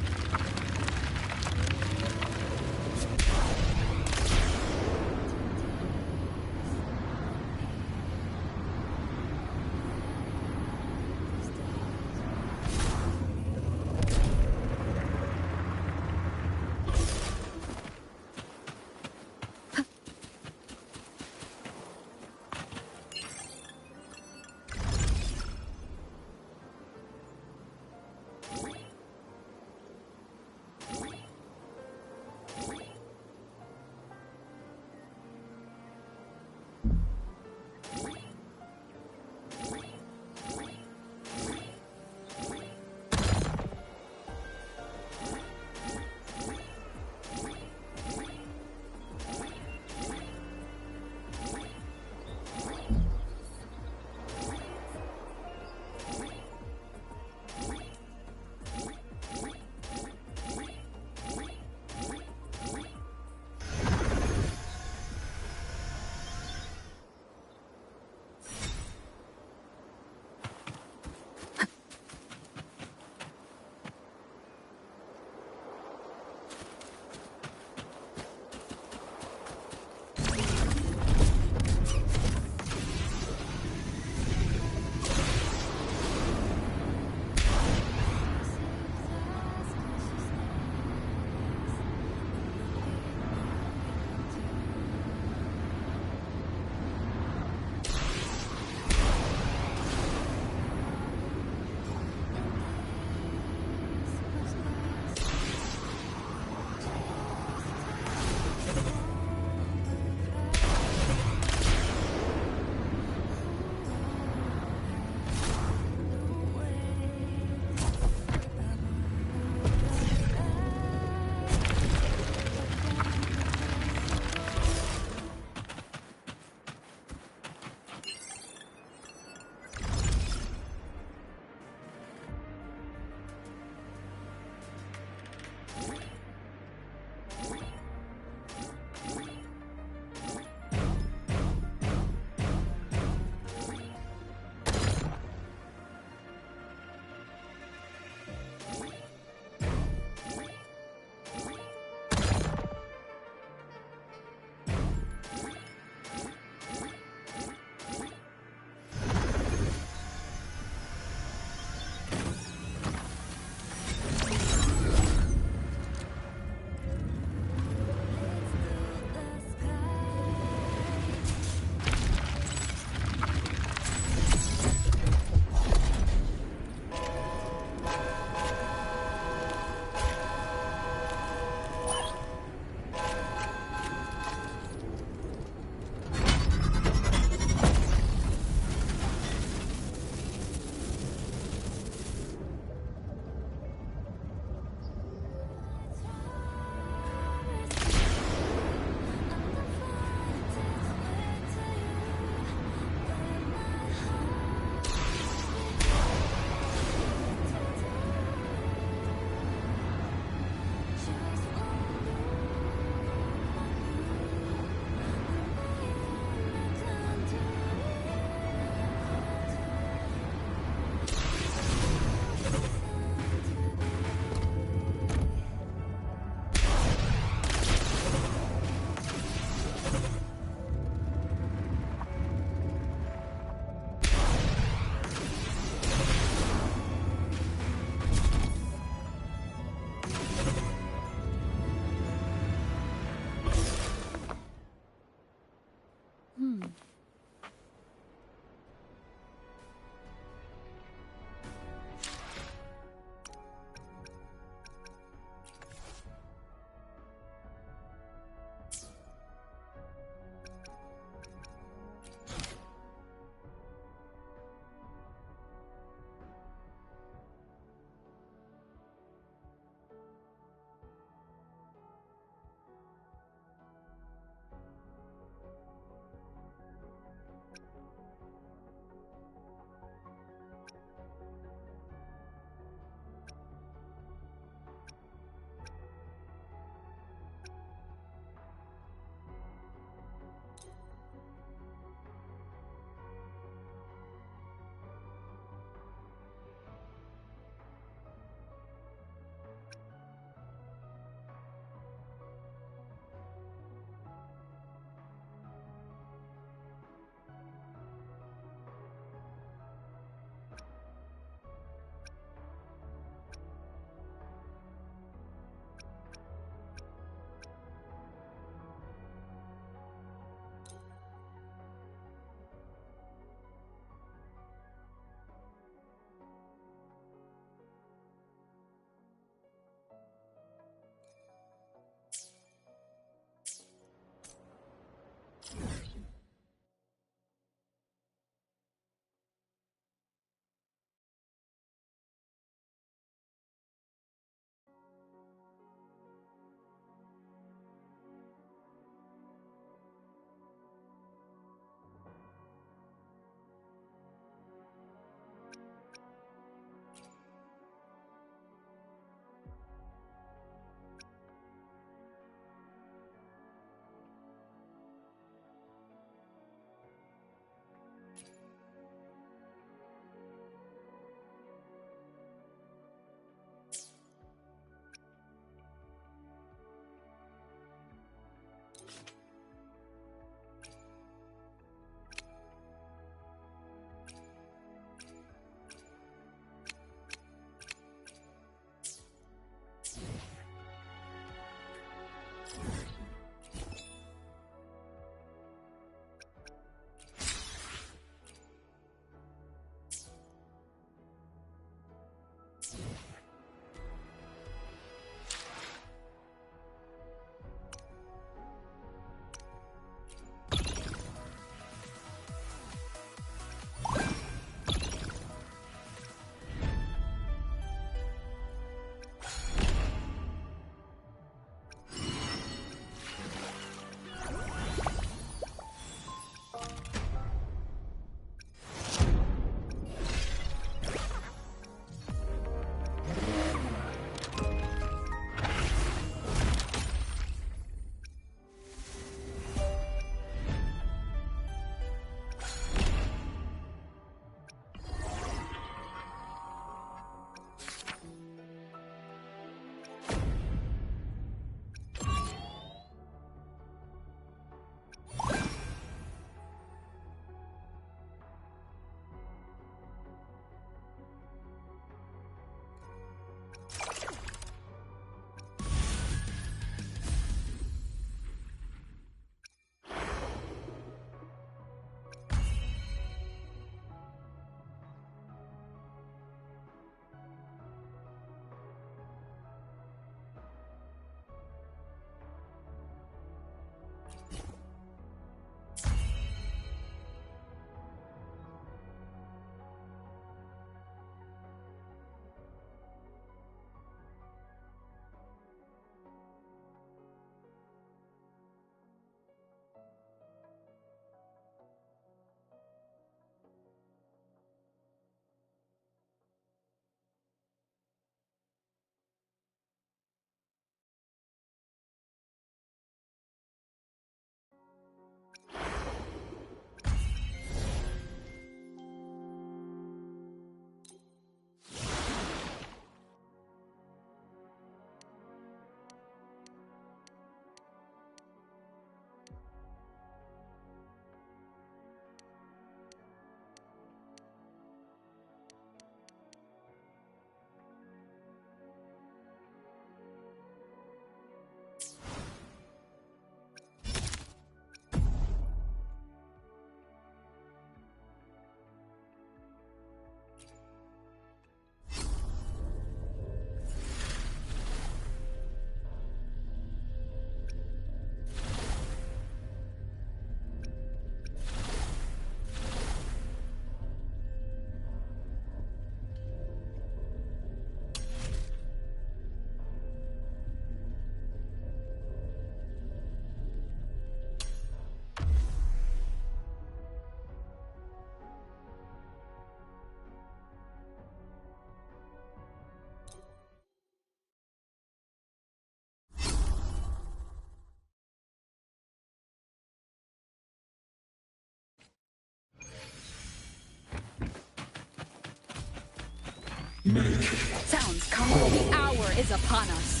Sounds come. The hour is upon us.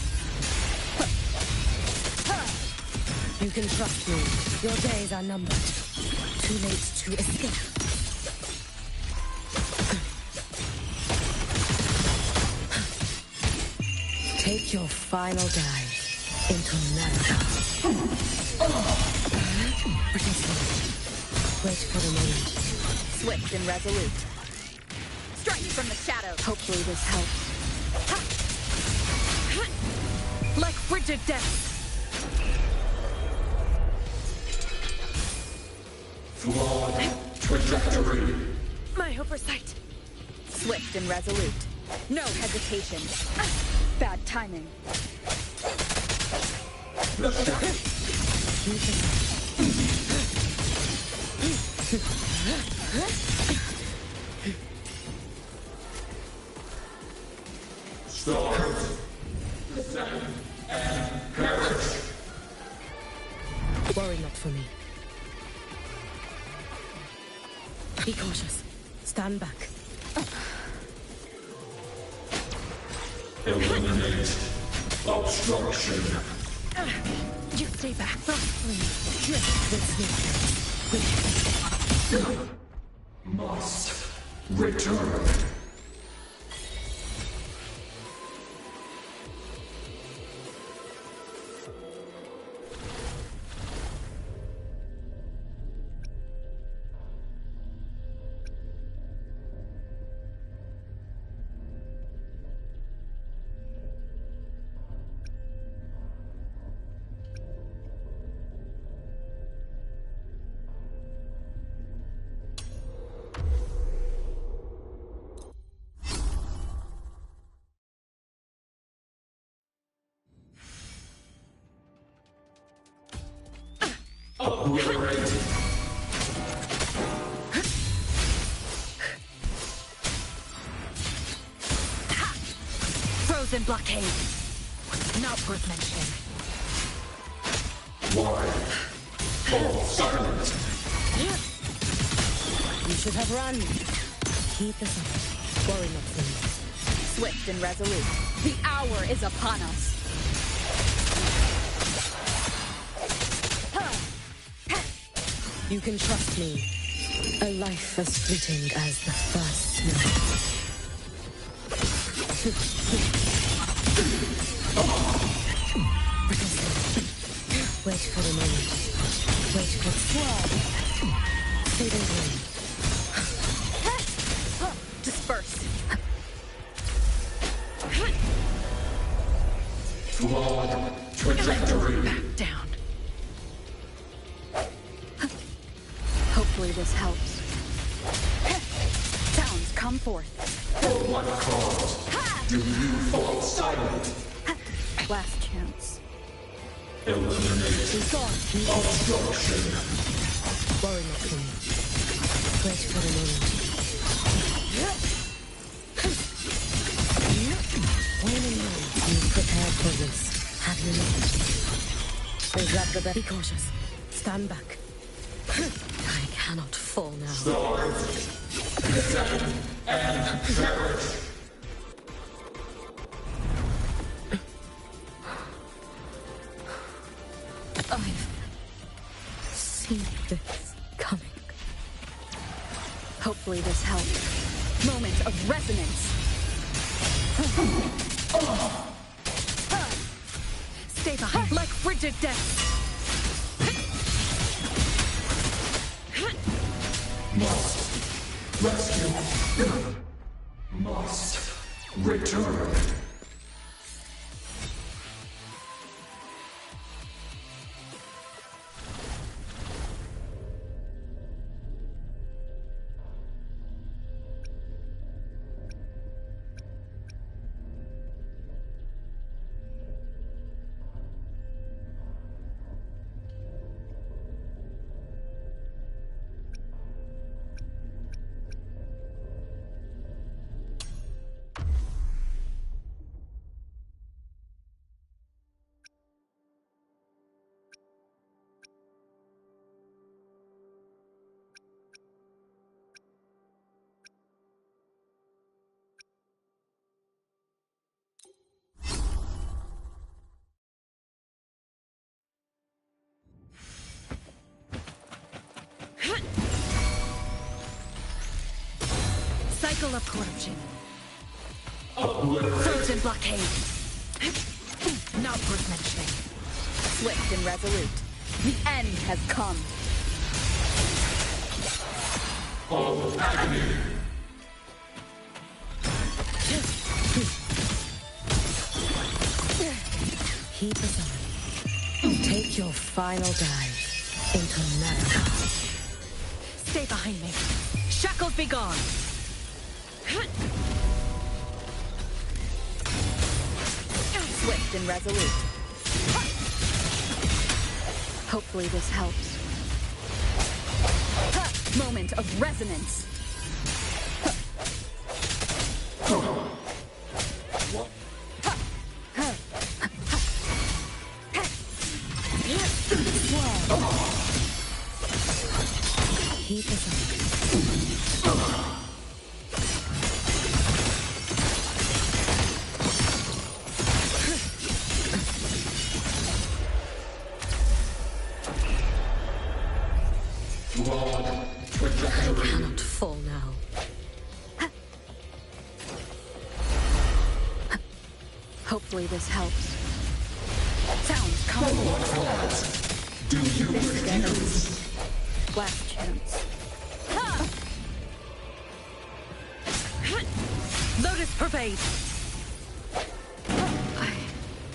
You can trust me. Your days are numbered. Too late to escape. Take your final dive into America. Wait for the moment. Swift and resolute. Strike from the shadows. Hopefully this helps. Like frigid death. Flawed trajectory. My oversight. Swift and resolute. No hesitation. Bad timing. Stars. Descend and perish. Worry not for me. Be cautious. Stand back. Eliminate obstruction. You stay back. Drift with me. Must return. Obliterate. Frozen blockade. Not worth mentioning. Why? Fall silent. You should have run. Keep this up. Worry not for me. Swift and resolute. The hour is upon us. You can trust me. A life as fleeting as the first snow. Wait for the moment. Wait for the swirl. Fading away. Disperse. Flawed trajectory. Back down. Hopefully this helps. Sounds come forth. For what cause do you fall silent? Last chance. Eliminate obstruction. Worry not for me. Wait for the moment. When and where you've prepared for this, have you not? Is that the best? Be cautious. Stand back. I cannot fall now. Stars. Descend and perish. I've seen this coming. Hopefully this helps. Moment of resonance. Stay behind. Like frigid death. Must rescue. Must return. Solar corruption. Obliterate. Frozen blockade. Not worth mentioning. Swift and resolute. The end has come. Full agony. Keep aside. Take your final dive into America. Stay behind me. Shackles be gone. Swift and resolute. Hopefully this helps. Moment of resonance. Keep aside. I cannot fall now. Hopefully this helps. Sounds comfortable. Do you refuse? Last chance. Lotus pervade. I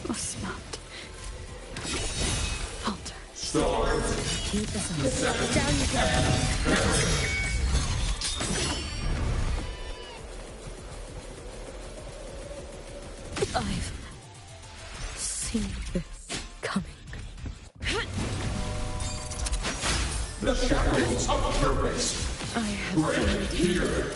must not falter. Stars. Keep aside. Down you go. I've seen this coming. The shadows of purpose. I have Right here.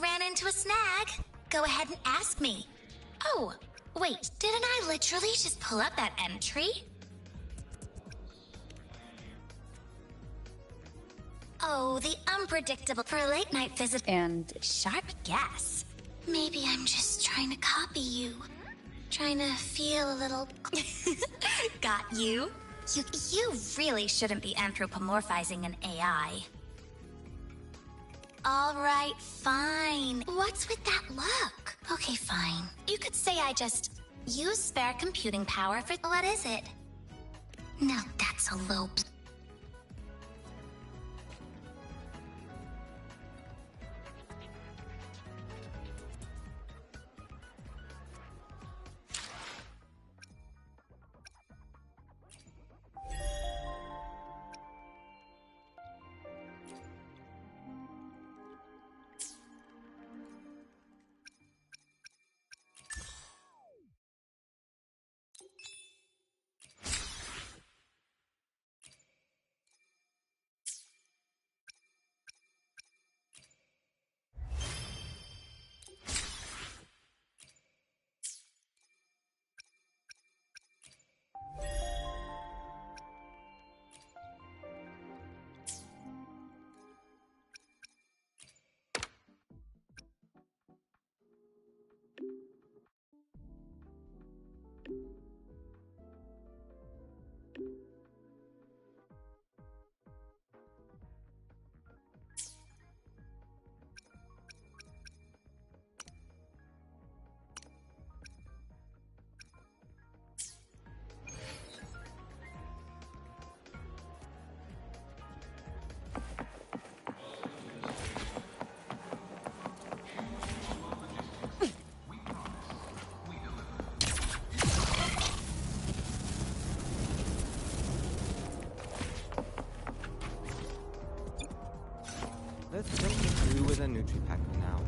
Ran into a snag. Go ahead and ask me. Oh, wait, didn't I literally just pull up that entry? Oh, the unpredictable for a late night visit. And sharp guess. Maybe I'm just trying to copy you. Trying to feel a little... Got you? You really shouldn't be anthropomorphizing an AI. All right, fine. What's with that look? Okay, fine. You could say I just use spare computing power for... What is it? Now that's a low... Just do with a Nutripack now.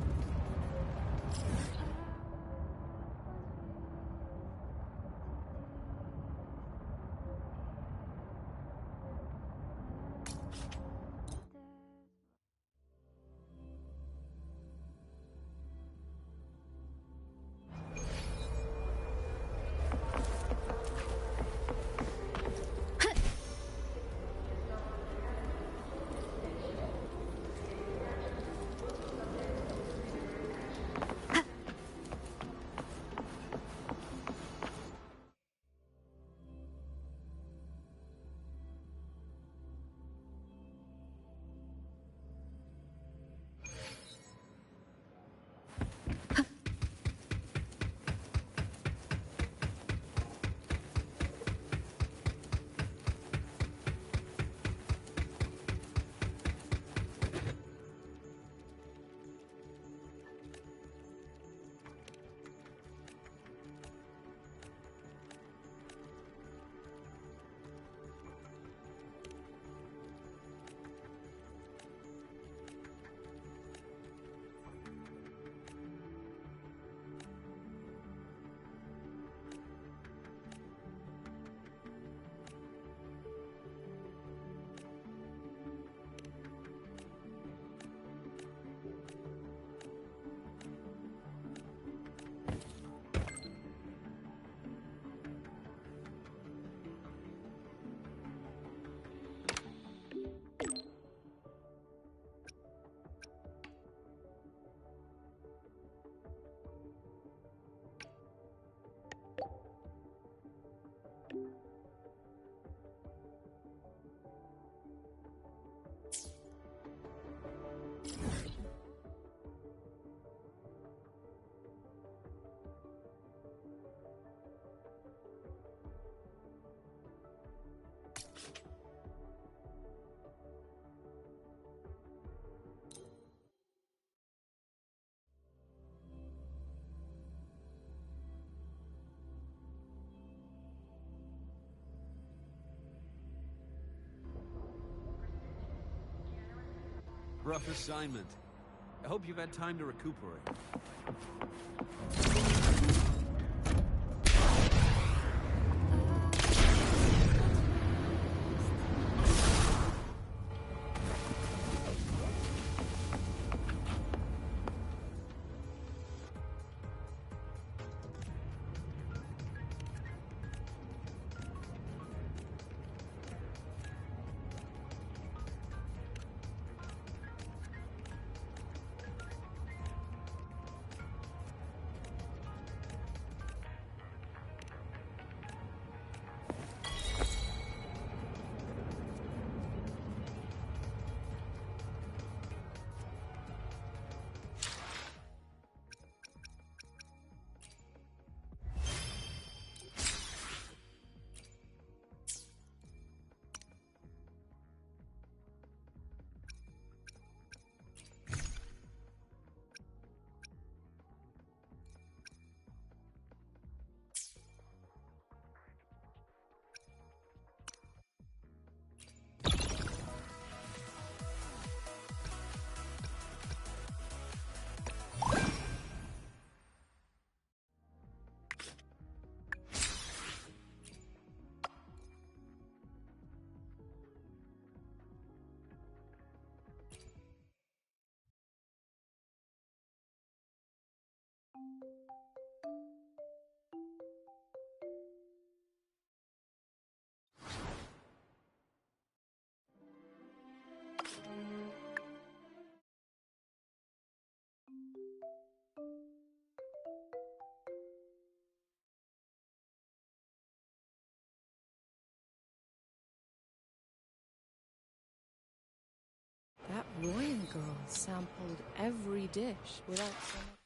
Rough assignment. I hope you've had time to recuperate. That Royan girl sampled every dish without so much.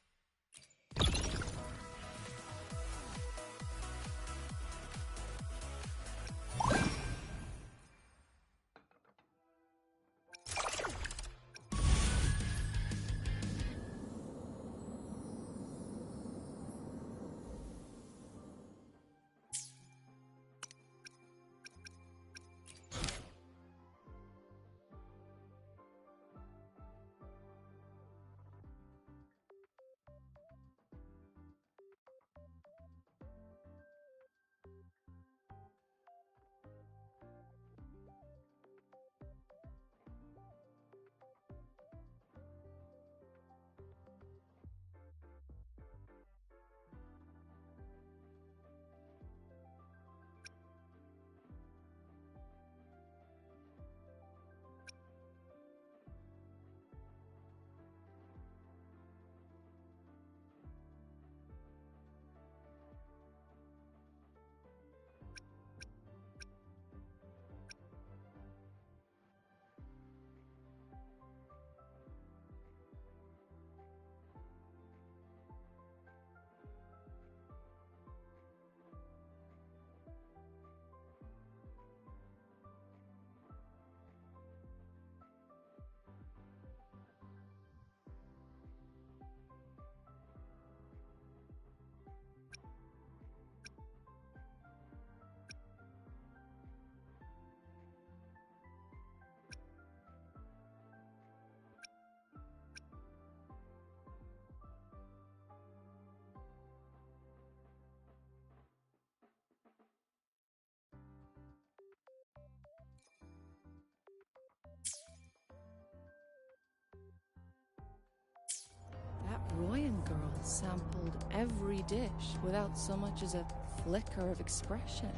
That Royan girl sampled every dish without so much as a flicker of expression.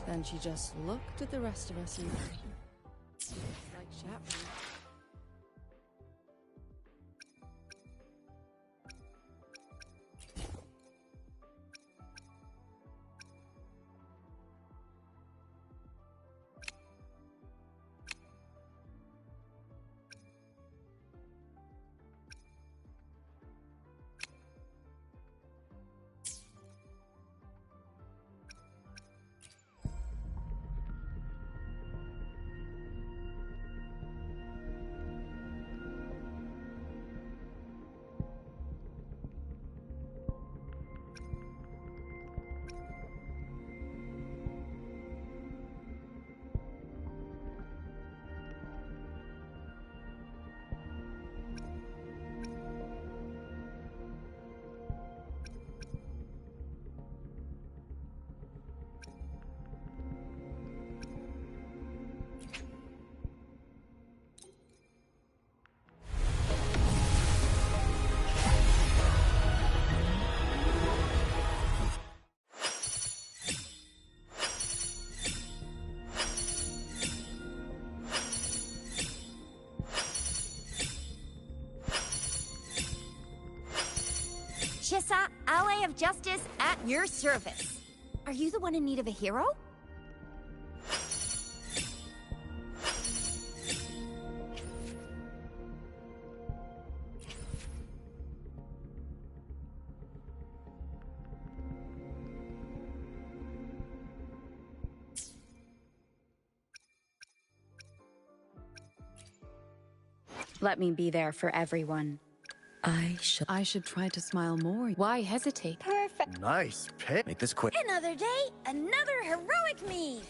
Then she just looked at the rest of us eating. Like Shatner. Chissa, ally of justice, at your service. Are you the one in need of a hero? Let me be there for everyone. I should try to smile more. Why hesitate? Perfect. Nice pick. Make this quick. Another day, another heroic me.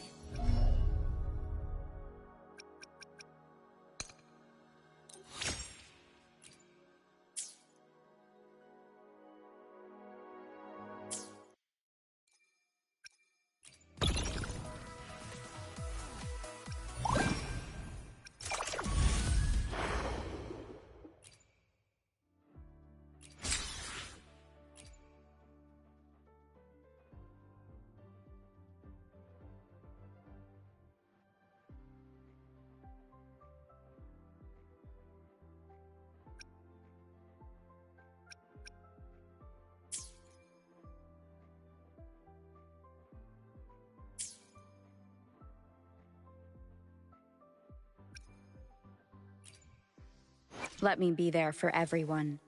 Let me be there for everyone.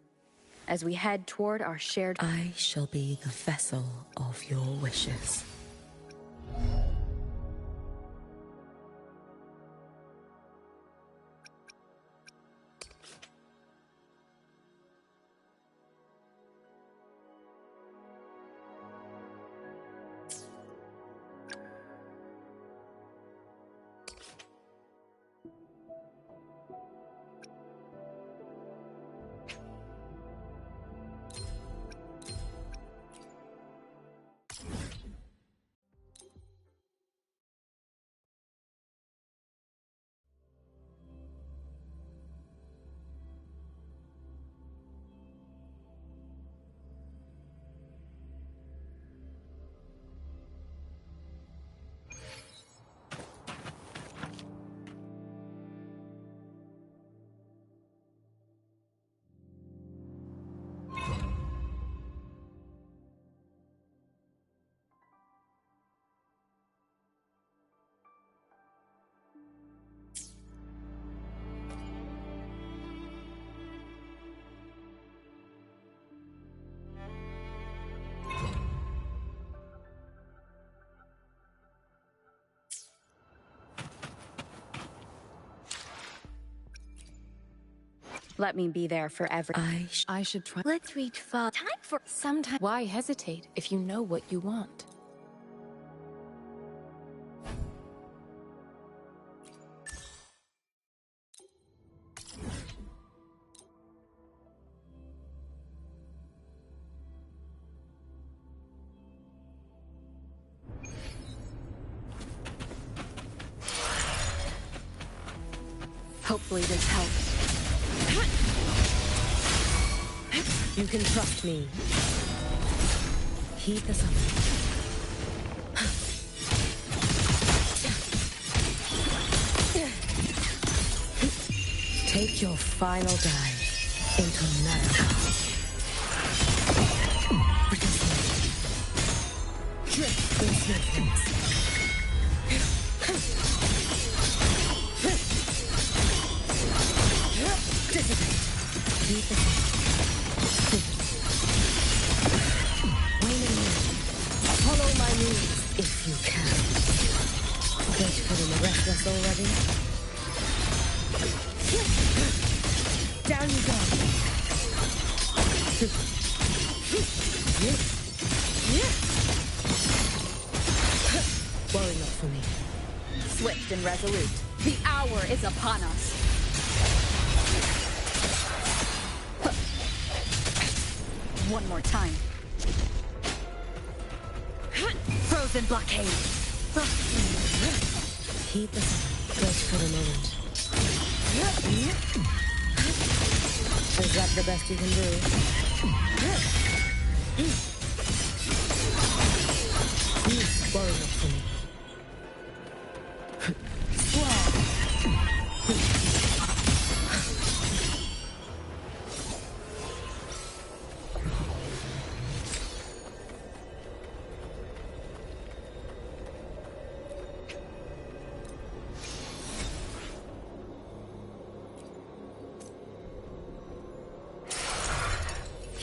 As we head toward our shared... I shall be the vessel of your wishes. Let me be there for everyone. I should try. Let's reach far. Time for sometime. Why hesitate if you know what you want? Hopefully this helps. You can trust me. Heed the summons. Take your final dive into madhouse. Drift in snowflakes. Dissipate. Heed the summons. Waning moon. Follow my moves if you can. Wait for the restless already. Down you go. Worry not for me. Swift and resolute. The hour is upon us. One more time. Frozen blockade. Heed the sun. Wait for the moment. Is that the best you can do? Worry not for me.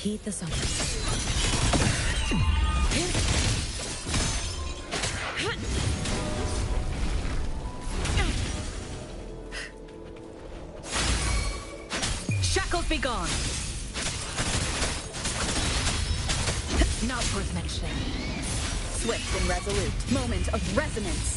Heed the summons. Shackles be gone. Not worth mentioning. Swift and resolute. Moment of resonance.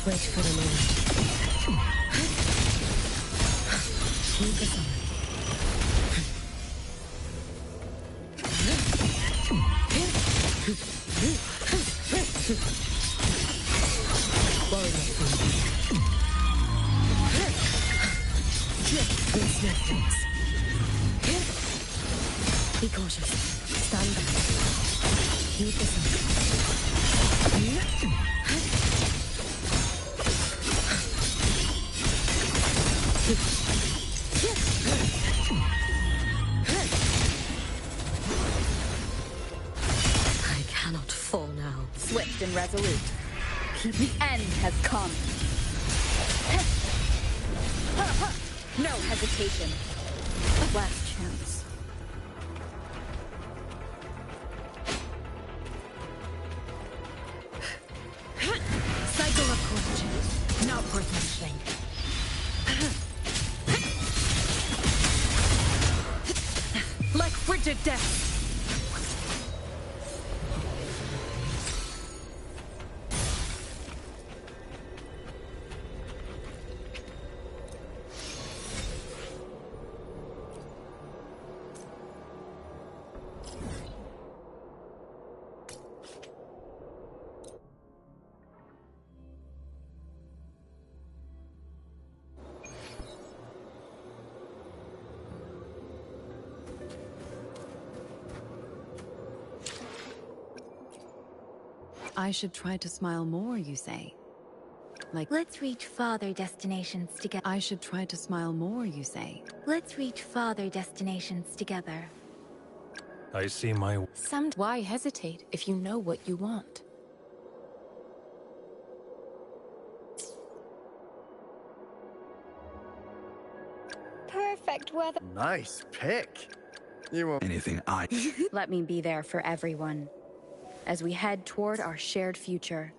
Wait for the moment. Heed the summons. Worry not for me. Drift in snowflakes. Be cautious. Stand back. Heed the summons. I cannot fall now. Swift and resolute. The end has come. No hesitation. Last chance. Cycle of corruption. Not worth mentioning. Like frigid death. I should try to smile more, you say? Like, let's reach farther destinations together. I should try to smile more, you say? Let's reach farther destinations together. I see my... Why hesitate if you know what you want? Perfect weather. Nice pick. You won't... Anything I... Let me be there for everyone as we head toward our shared future.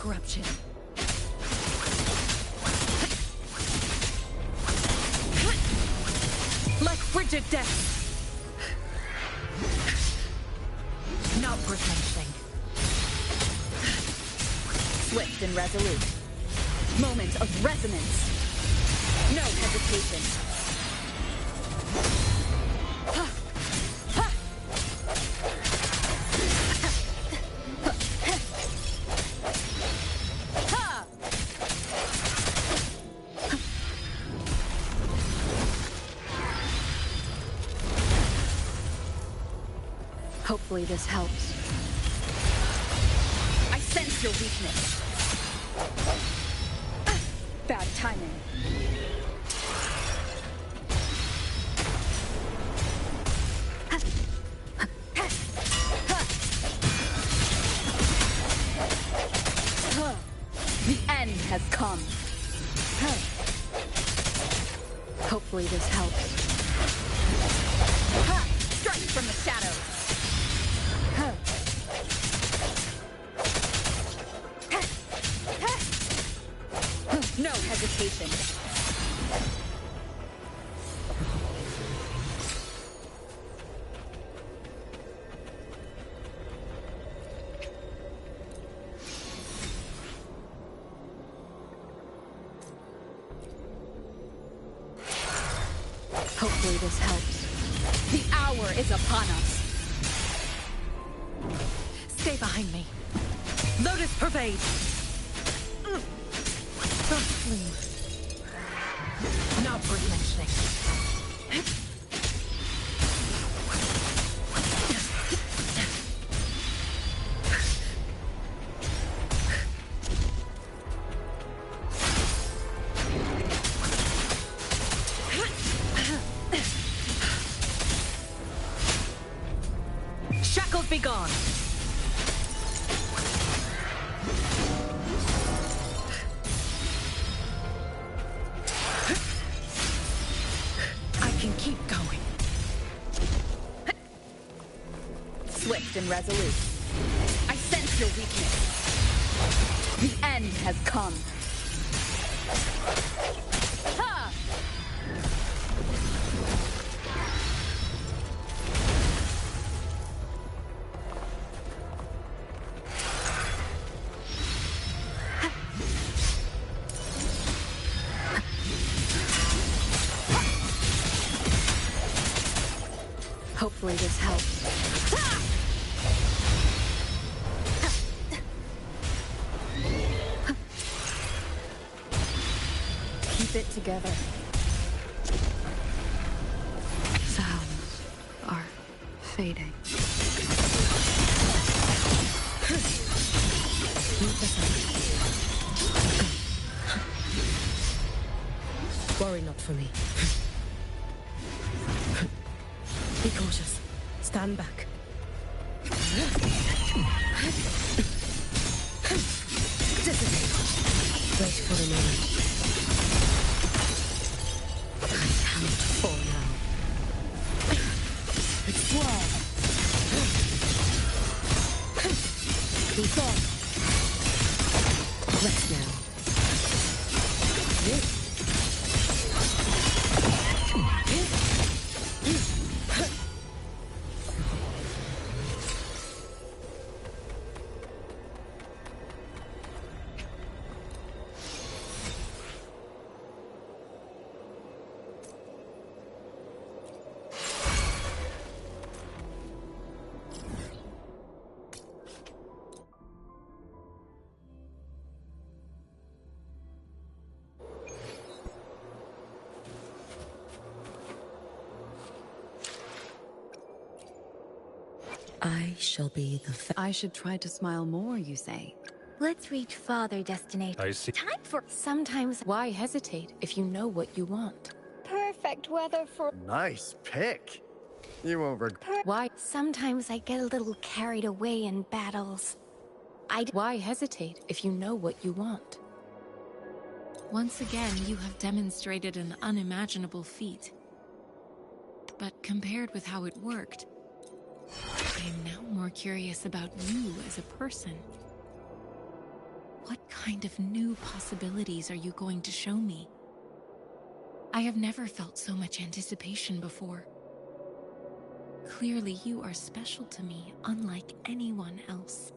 corruption. Like frigid death. Not worth mentioning. Swift and resolute. Moment of resonance. No hesitation. Hopefully this helps. I sense your weakness. Bad timing. The end has come. Hopefully this helps. Strike from the shadows. No hesitation. Hopefully this helps. The hour is upon us. Stay behind me. Lotus pervade. Not worth mentioning. Shackles be gone. Swift and resolute. I sense your weakness. The end has come. Ha! Hopefully this helps. Keep it together. Sounds are fading. Worry not for me. Be cautious. Stand back. Wait for the moment. I cannot fall now. Explore. Be gone. Rest now. I shall be the I should try to smile more, you say? Let's reach father destination. I see. Time for sometimes. Why hesitate if you know what you want? Perfect weather for. Nice pick. You won't regret. Why? Sometimes I get a little carried away in battles. Why hesitate if you know what you want? Once again, you have demonstrated an unimaginable feat. But compared with how it worked, I am now more curious about you as a person. What kind of new possibilities are you going to show me? I have never felt so much anticipation before. Clearly, you are special to me, unlike anyone else.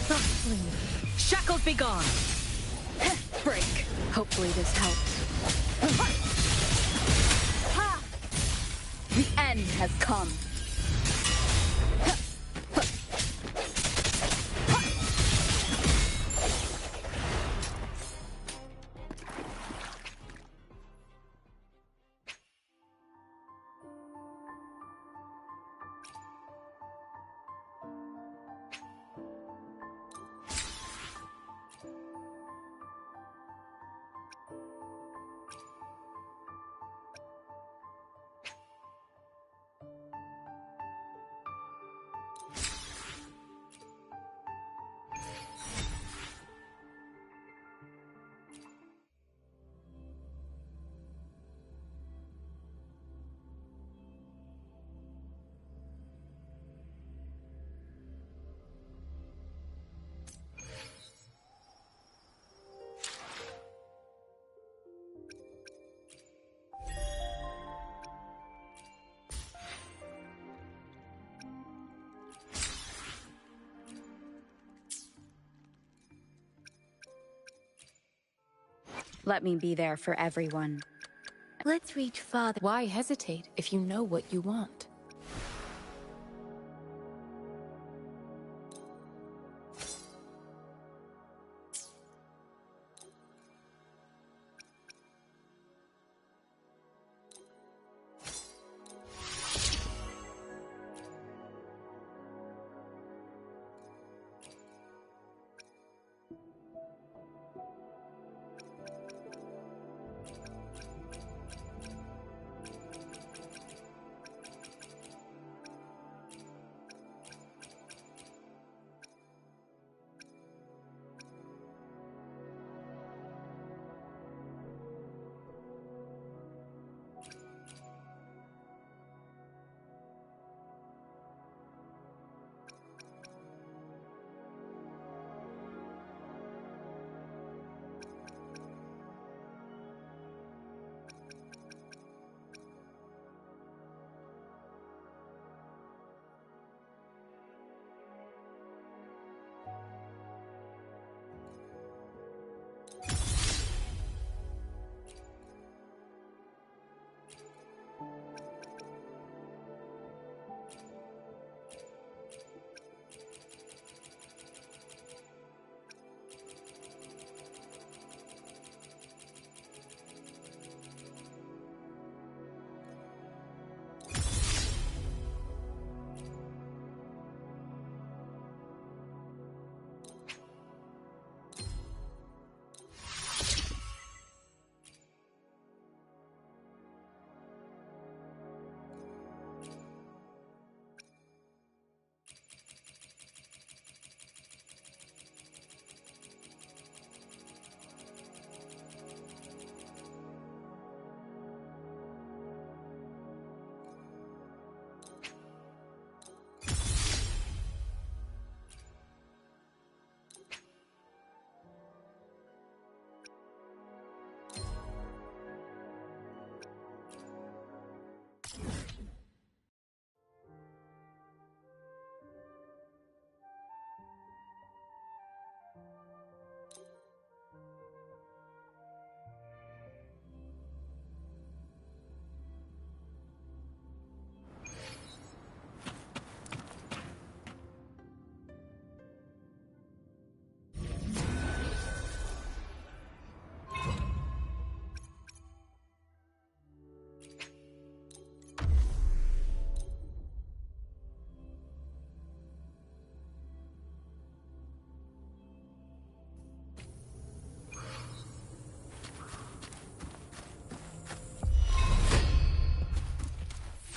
Softly. Shackles be gone. Break. Hopefully this helps. The end has come. Let me be there for everyone. Let's reach farther. Why hesitate if you know what you want?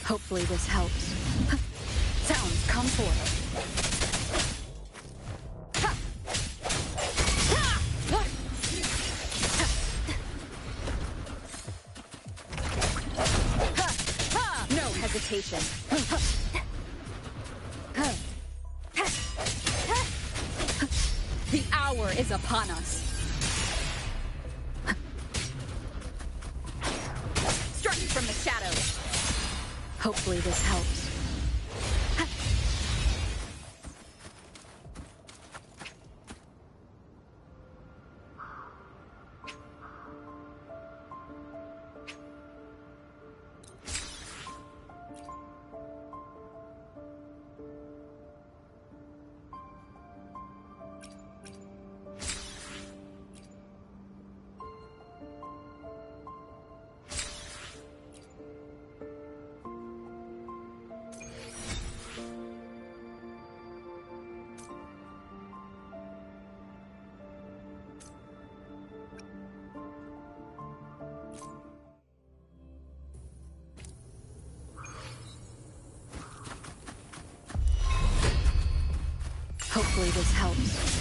Hopefully this helps. Sounds come forth. No hesitation. The hour is upon us. Strike from the shadows. Hopefully this helps. Hopefully this helps.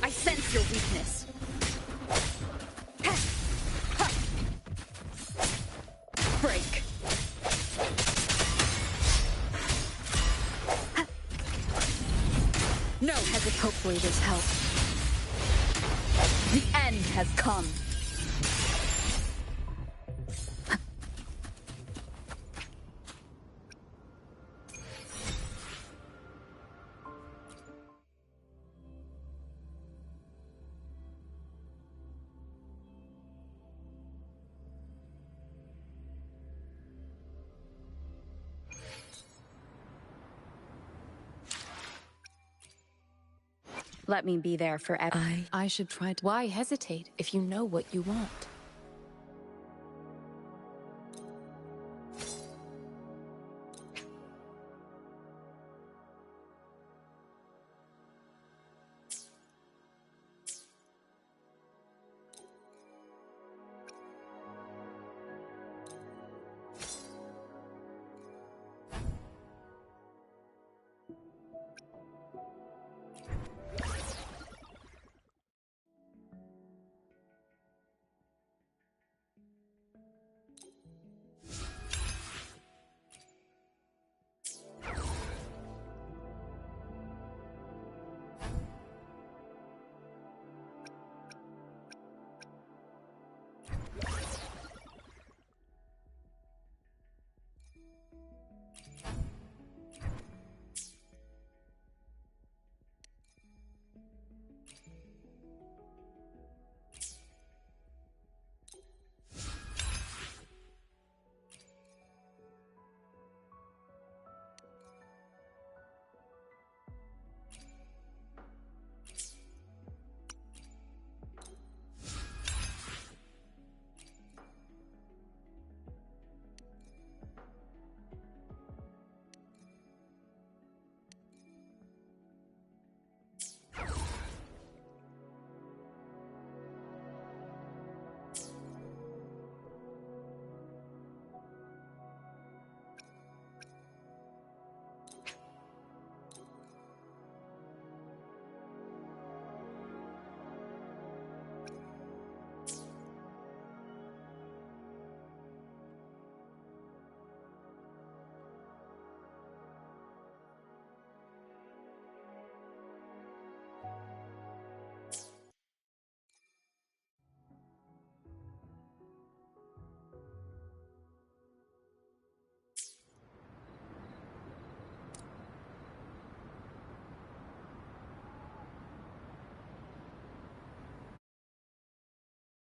I sense your weakness. Break. No hesitation. Hopefully this helps. The end has come. Let me be there for I should try to. Why hesitate if you know what you want?